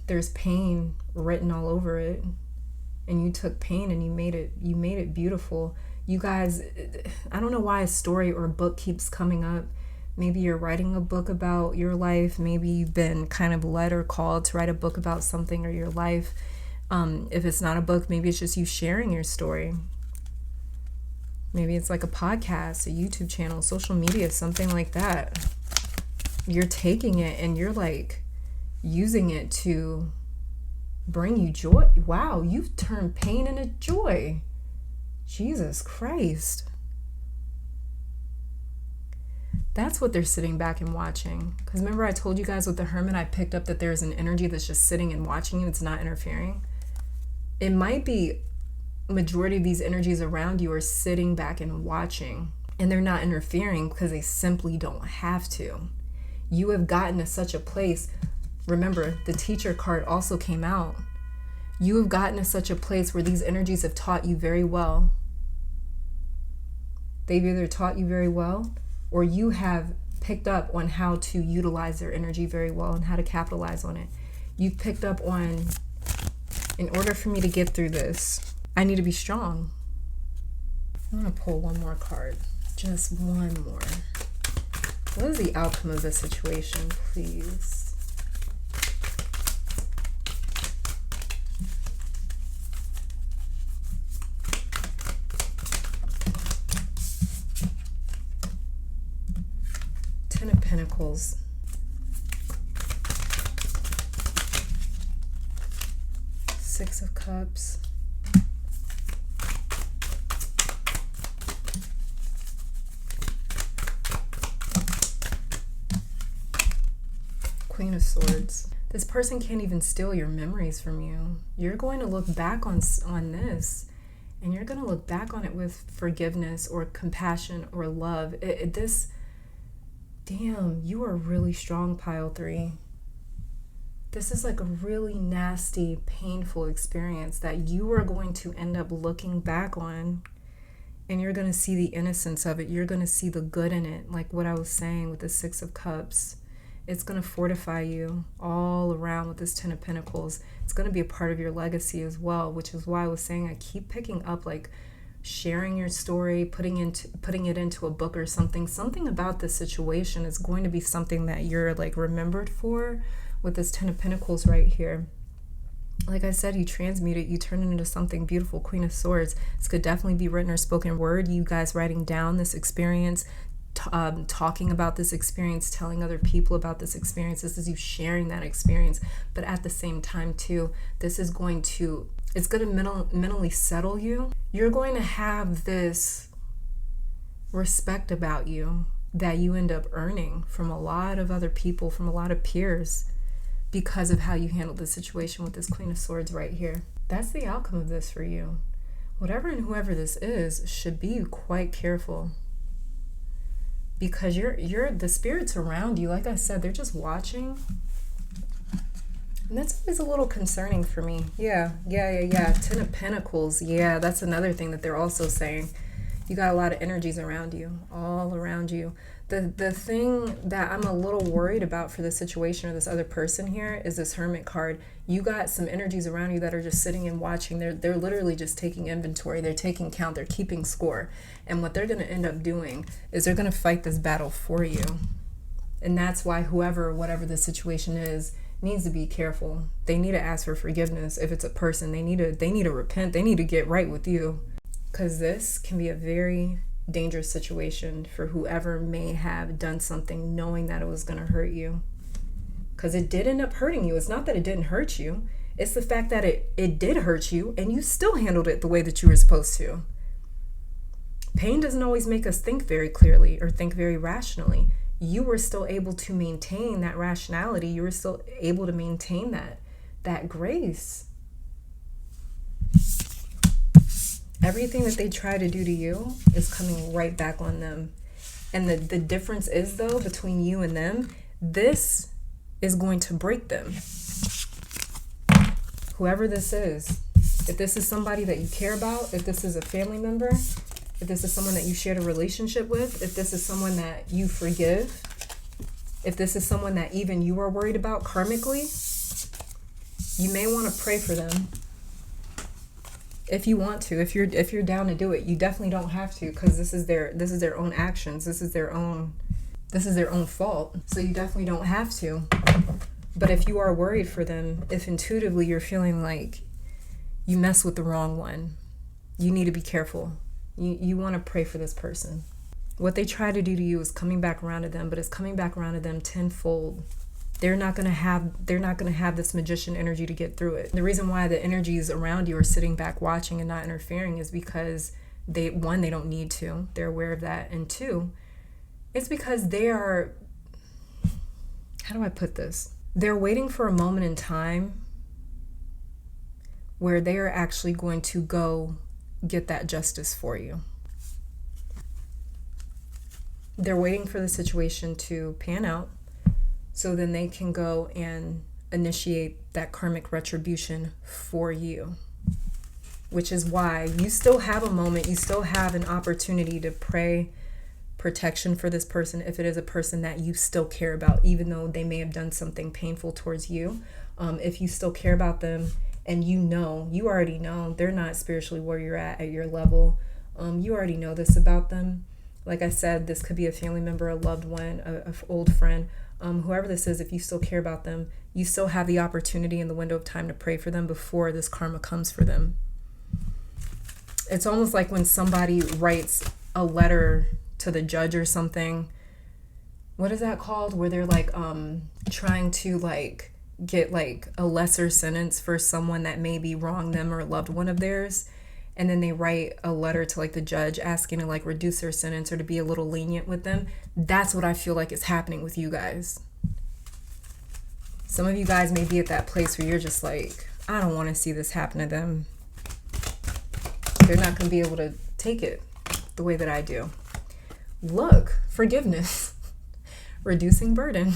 There's pain written all over it, and you took pain and you made it beautiful. You guys, I don't know why a story or a book keeps coming up. Maybe you're writing a book about your life. Maybe you've been kind of led or called to write a book about something or your life. If it's not a book, maybe it's just you sharing your story. Maybe it's like a podcast, a YouTube channel, social media, something like that. You're taking it and you're like using it to bring you joy. Wow, you've turned pain into joy. Jesus Christ. That's what they're sitting back and watching. Because remember I told you guys with the Hermit, I picked up that there's an energy that's just sitting and watching you. It's not interfering. It might be majority of these energies around you are sitting back and watching, and they're not interfering because they simply don't have to. You have gotten to such a place. Remember, the Teacher card also came out. You have gotten to such a place where these energies have taught you very well. They've either taught you very well, or you have picked up on how to utilize their energy very well and how to capitalize on it. You've picked up on, in order for me to get through this, I need to be strong. I want to pull one more card. Just one more. What is the outcome of this situation, please? Pentacles. Six of Cups. Queen of Swords. This person can't even steal your memories from you. You're going to look back on this, and you're going to look back on it with forgiveness or compassion or love. Damn, you are really strong, pile 3. This is like a really nasty, painful experience that you are going to end up looking back on, and you're going to see the innocence of it. You're going to see the good in it, like what I was saying with the Six of Cups. It's going to fortify you all around with this Ten of Pentacles. It's going to be a part of your legacy as well, which is why I was saying I keep picking up like sharing your story, putting it into a book or something. Something about this situation is going to be something that you're like remembered for with this Ten of Pentacles right here. Like I said, you transmute it, you turn it into something beautiful. Queen of Swords. This could definitely be written or spoken word. You guys writing down this experience, talking about this experience, telling other people about this experience. This is you sharing that experience. But at the same time too, this is going to, it's going to mentally settle you. You're going to have this respect about you that you end up earning from a lot of other people, from a lot of peers, because of how you handled the situation with this Queen of Swords right here. That's the outcome of this for you. Whatever and whoever this is should be quite careful, because the spirits around you, like I said, they're just watching. And that's always a little concerning for me. Yeah. Ten of Pentacles. Yeah, that's another thing that they're also saying. You got a lot of energies around you, all around you. The thing that I'm a little worried about for this situation or this other person here is this Hermit card. You got some energies around you that are just sitting and watching. They're literally just taking inventory. They're taking count. They're keeping score. And what they're going to end up doing is they're going to fight this battle for you. And that's why whatever the situation is, needs to be careful. They need to ask for forgiveness. If it's a person, they need to repent. They need to get right with you. Because this can be a very dangerous situation for whoever may have done something knowing that it was going to hurt you. Because it did end up hurting you. It's not that it didn't hurt you. It's the fact that it did hurt you and you still handled it the way that you were supposed to. Pain doesn't always make us think very clearly or think very rationally. You were still able to maintain that rationality. You were still able to maintain that grace. Everything that they try to do to you is coming right back on them. And the difference is, though, between you and them, this is going to break them. Whoever this is, if this is somebody that you care about, if this is a family member, if this is someone that you shared a relationship with, if this is someone that you forgive, if this is someone that even you are worried about karmically, you may want to pray for them. If you want to, if you're down to do it, you definitely don't have to, because this is their own actions. This is their own fault. So you definitely don't have to. But if you are worried for them, if intuitively you're feeling like you mess with the wrong one, you need to be careful. You want to pray for this person. What they try to do to you is coming back around to them, but it's coming back around to them tenfold. They're not going to have this magician energy to get through it. The reason why the energies around you are sitting back watching and not interfering is because they don't need to. They're aware of that. And two, it's because they are, how do I put this? They're waiting for a moment in time where they are actually going to go get that justice for you. They're waiting for the situation to pan out, so then they can go and initiate that karmic retribution for you. Which is why you still have a moment, you still have an opportunity to pray protection for this person if it is a person that you still care about, even though they may have done something painful towards you. If you still care about them and you already know they're not spiritually where you're at your level. You already know this about them. Like I said, this could be a family member, a loved one, an old friend. Whoever this is, if you still care about them, you still have the opportunity in the window of time to pray for them before this karma comes for them. It's almost like when somebody writes a letter to the judge or something, what is that called? Where they're like trying to like get like a lesser sentence for someone that maybe wronged them or a loved one of theirs. And then they write a letter to like the judge asking to like reduce their sentence or to be a little lenient with them. That's what I feel like is happening with you guys. Some of you guys may be at that place where you're just like, I don't want to see this happen to them. They're not going to be able to take it the way that I do. Look, forgiveness, reducing burden.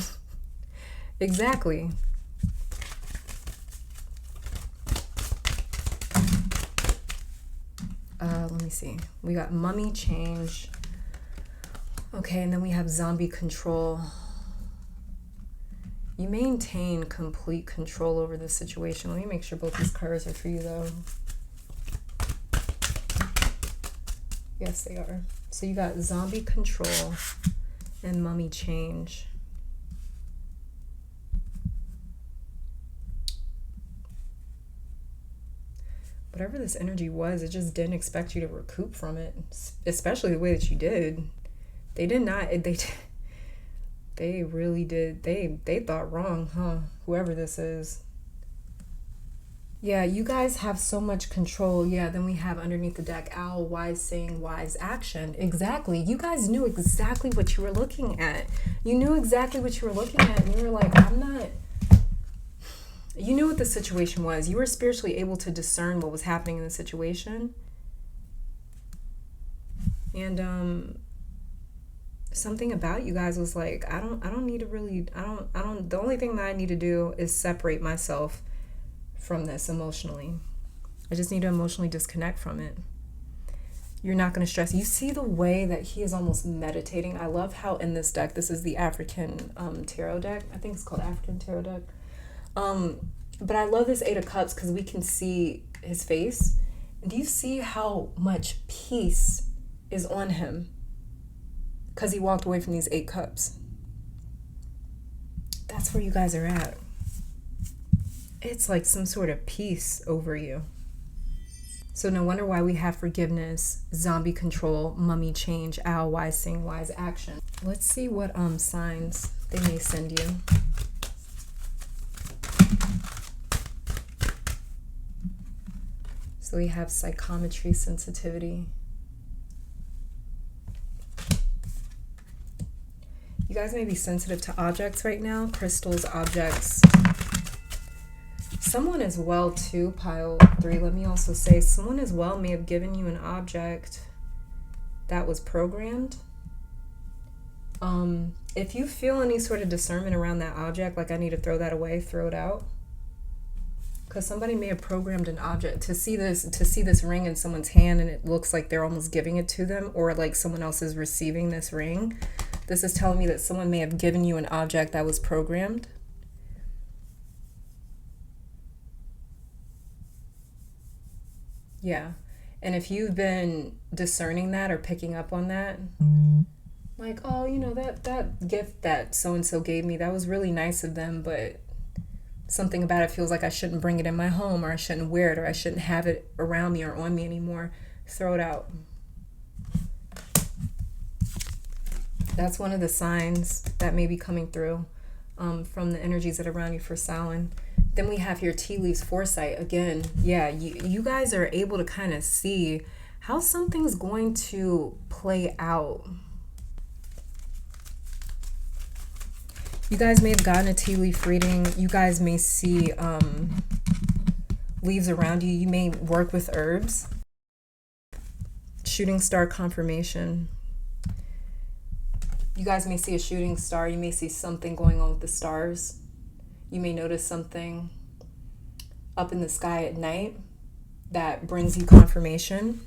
Exactly. Let me see. We got mummy change. Okay, and then we have zombie control. You maintain complete control over the situation. Let me make sure both these cards are for you, though. Yes, they are. So you got zombie control and mummy change. Whatever this energy was, it just didn't expect you to recoup from it, especially the way that you did. They did not, they really did, they thought wrong, huh? Whoever this is. Yeah, you guys have so much control. Yeah, then we have underneath the deck, owl, wise saying, wise action. Exactly. You guys knew exactly what you were looking at. You knew exactly what you were looking at, and you were like, I'm not... You knew what the situation was. You were spiritually able to discern what was happening in the situation. And something about you guys was like, I don't need to really, the only thing that I need to do is separate myself from this emotionally. I just need to emotionally disconnect from it. You're not going to stress. You see the way that he is almost meditating. I love how in this deck, this is the African tarot deck. I think it's called African tarot deck. But I love this Eight of Cups because we can see his face. Do you see how much peace is on him? Because he walked away from these 8 cups. That's where you guys are at. It's like some sort of peace over you. So no wonder why we have forgiveness, zombie control, mummy change, owl, wise saying, wise action. Let's see what signs they may send you. So we have psychometry sensitivity. You guys may be sensitive to objects right now, crystals, objects. Someone as well too, pile 3, let me also say, someone as well may have given you an object that was programmed. If you feel any sort of discernment around that object, like I need to throw that away, throw it out. Because somebody may have programmed an object to see this ring in someone's hand and it looks like they're almost giving it to them, or like someone else is receiving this ring. This is telling me that someone may have given you an object that was programmed. Yeah. And if you've been discerning that or picking up on that, like, oh, you know, that gift that so-and-so gave me, that was really nice of them, but something about it feels like I shouldn't bring it in my home, or I shouldn't wear it, or I shouldn't have it around me or on me anymore. Throw it out. That's one of the signs that may be coming through from the energies that are around you for Samhain. Then we have here tea leaves foresight. Again, yeah, you guys are able to kind of see how something's going to play out. You guys may have gotten a tea leaf reading. You guys may see leaves around you. You may work with herbs. Shooting star confirmation. You guys may see a shooting star. You may see something going on with the stars. You may notice something up in the sky at night that brings you confirmation.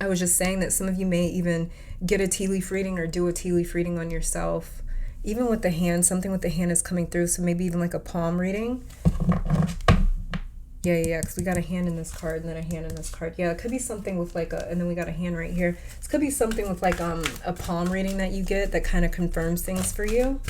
I was just saying that some of you may even get a tea leaf reading or do a tea leaf reading on yourself. Even with the hand, something with the hand is coming through. So maybe even like a palm reading. Yeah, because we got a hand in this card and then a hand in this card. Yeah, it could be something with like a, and then we got a hand right here. This could be something with like a palm reading that you get that kind of confirms things for you.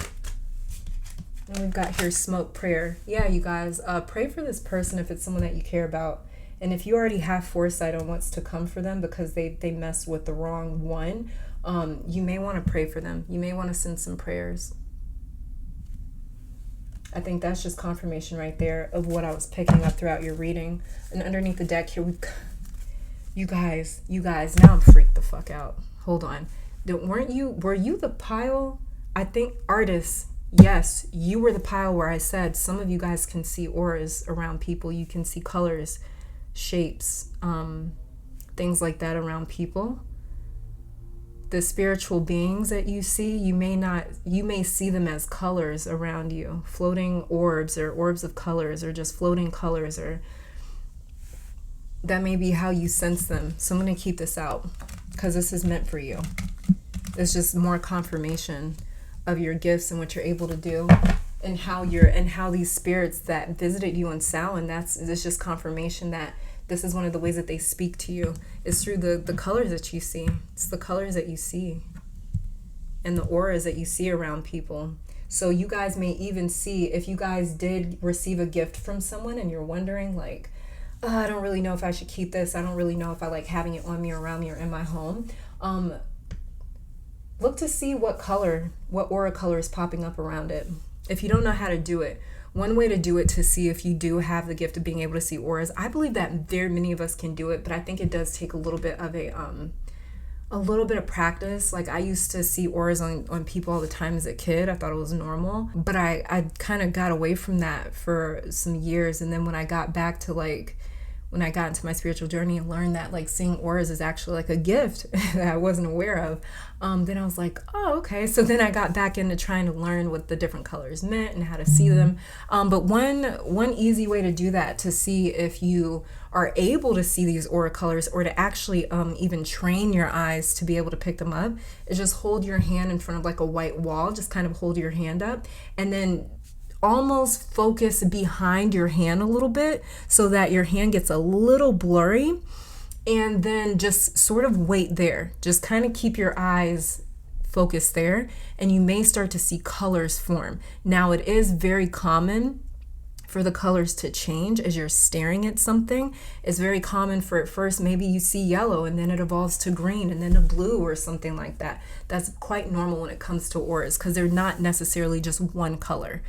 And we've got here smoke prayer. Yeah, you guys, pray for this person if it's someone that you care about. And if you already have foresight on what's to come for them because they messed with the wrong one, You may want to pray for them. You may want to send some prayers. I think that's just confirmation right there of what I was picking up throughout your reading. And underneath the deck here, we've got, you guys, now I'm freaked the fuck out. Hold on. Were you the pile? I think artists, yes, you were the pile where I said some of you guys can see auras around people. You can see colors, shapes, things like that around people. The spiritual beings that you see, you may see them as colors around you, floating orbs or orbs of colors or just floating colors, or that may be how you sense them. So I'm going to keep this out because this is meant for you. It's just more confirmation of your gifts and what you're able to do, and how these spirits that visited you in Samhain, it's just confirmation that this is one of the ways that they speak to you, is through the colors that you see. It's the colors that you see and the auras that you see around people. So you guys may even see, if you guys did receive a gift from someone and you're wondering like, oh, I don't really know if I should keep this. I don't really know if I like having it on me, around me, or in my home. Look to see what aura color is popping up around it. If you don't know how to do it, one way to do it to see if you do have the gift of being able to see auras, I believe that very many of us can do it, but I think it does take a little bit of practice. Like I used to see auras on people all the time as a kid. I thought it was normal, but I kind of got away from that for some years. And then when I got into my spiritual journey and learned that like seeing auras is actually like a gift that I wasn't aware of, then I was like, oh, okay. So then I got back into trying to learn what the different colors meant and how to see them. But one easy way to do that, to see if you are able to see these aura colors, or to actually even train your eyes to be able to pick them up, is just hold your hand in front of like a white wall. Just kind of hold your hand up and then almost focus behind your hand a little bit so that your hand gets a little blurry, and then just sort of wait there. Just kind of keep your eyes focused there, and you may start to see colors form. Now, it is very common for the colors to change as you're staring at something. It's very common for at first maybe you see yellow and then it evolves to green and then a blue or something like that. That's quite normal when it comes to auras, because they're not necessarily just one color.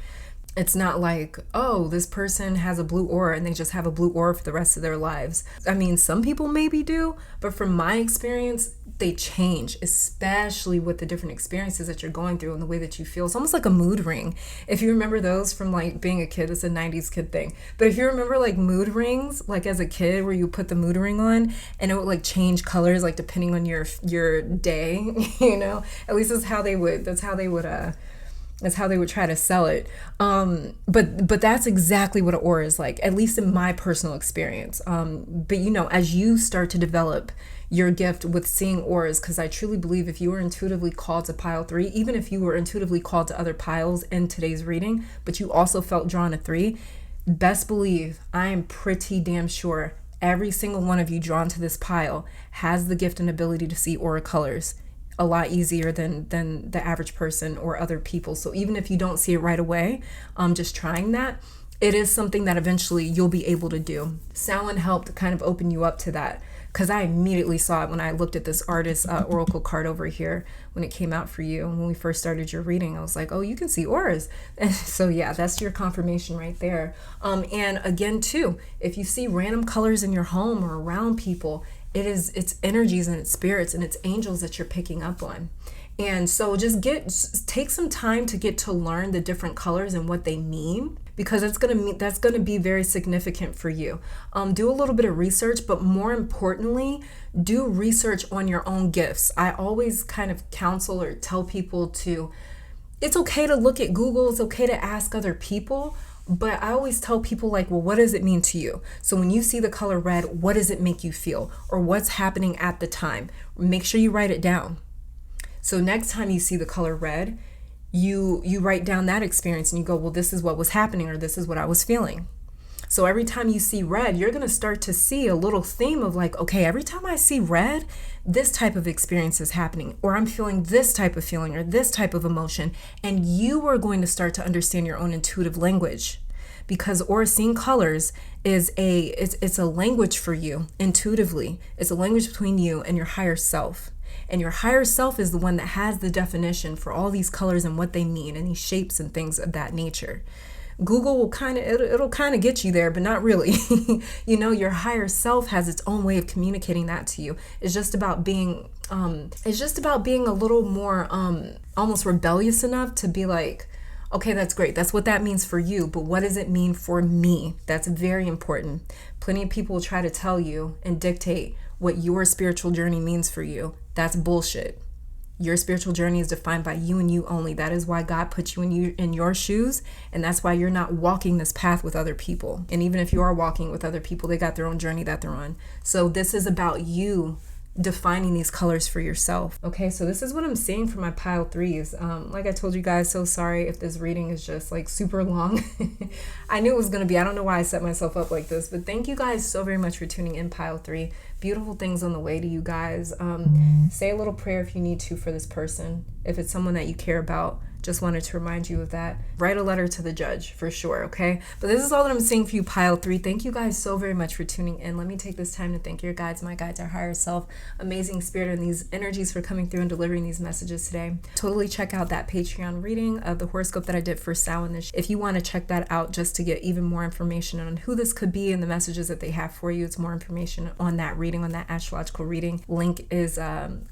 It's not like, oh, this person has a blue aura and they just have a blue aura for the rest of their lives. I mean, some people maybe do, but from my experience, they change, especially with the different experiences that you're going through and the way that you feel. It's almost like a mood ring. If you remember those from like being a kid, it's a 90s kid thing. But if you remember like mood rings, like as a kid where you put the mood ring on and it would like change colors, like depending on your day, you know, at least that's how they would try to sell it. But that's exactly what an aura is like, at least in my personal experience. But you know, as you start to develop your gift with seeing auras, because I truly believe if you were intuitively called to pile 3, even if you were intuitively called to other piles in today's reading, but you also felt drawn to 3, best believe, I am pretty damn sure every single one of you drawn to this pile has the gift and ability to see aura colors a lot easier than the average person or other people. So even if you don't see it right away, just trying that, it is something that eventually you'll be able to do. Samhain helped kind of open you up to that, because I immediately saw it when I looked at this artist oracle card over here when it came out for you. When we first started your reading, I was like, oh, you can see auras. And so yeah, that's your confirmation right there. And again too, if you see random colors in your home or around people, it's energies and it's spirits and it's angels that you're picking up on. And so just take some time to get to learn the different colors and what they mean, because that's gonna be very significant for you. Do a little bit of research, but more importantly, do research on your own gifts. I always kind of counsel or tell people it's okay to look at Google, it's okay to ask other people, but I always tell people like, well, what does it mean to you? So when you see the color red, what does it make you feel? Or what's happening at the time? Make sure you write it down. So next time you see the color red, you write down that experience and you go, well, this is what was happening, or this is what I was feeling. So every time you see red, you're going to start to see a little theme of like, okay, every time I see red, this type of experience is happening, or I'm feeling this type of feeling or this type of emotion. And you are going to start to understand your own intuitive language, because aura seeing colors is it's a language for you intuitively. It's a language between you and your higher self. And your higher self is the one that has the definition for all these colors and what they mean and these shapes and things of that nature. Google will it'll kind of get you there, but not really. You know, your higher self has its own way of communicating that to you. It's just about being a little more almost rebellious enough to be like, okay, that's great. That's what that means for you. But what does it mean for me? That's very important. Plenty of people will try to tell you and dictate what your spiritual journey means for you. That's bullshit. Your spiritual journey is defined by you and you only. That is why God put you in your shoes. And that's why you're not walking this path with other people. And even if you are walking with other people, they got their own journey that they're on. So this is about you defining these colors for yourself. Okay, so this is what I'm seeing for my pile threes. Like I told you guys, so sorry if this reading is just like super long. I knew it was gonna be. I don't know why I set myself up like this, but thank you guys so very much for tuning in, pile three. Beautiful things on the way to you guys. Say a little prayer if you need to for this person. If it's someone that you care about, just wanted to remind you of that. Write a letter to the judge for sure, okay? But this is all that I'm seeing for you, pile three. Thank you guys so very much for tuning in. Let me take this time to thank your guides, my guides, our higher self, amazing spirit, and these energies for coming through and delivering these messages today. Totally check out that Patreon reading of the horoscope that I did for Samhain. If you want to check that out just to get even more information on who this could be and the messages that they have for you, it's more information on that reading, on that astrological reading. Link is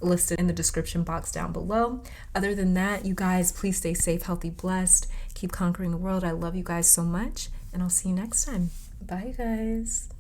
listed in the description box down below. Other than that, you guys, please stay safe, healthy, blessed. Keep conquering the world. I love you guys so much, and I'll see you next time. Bye, guys.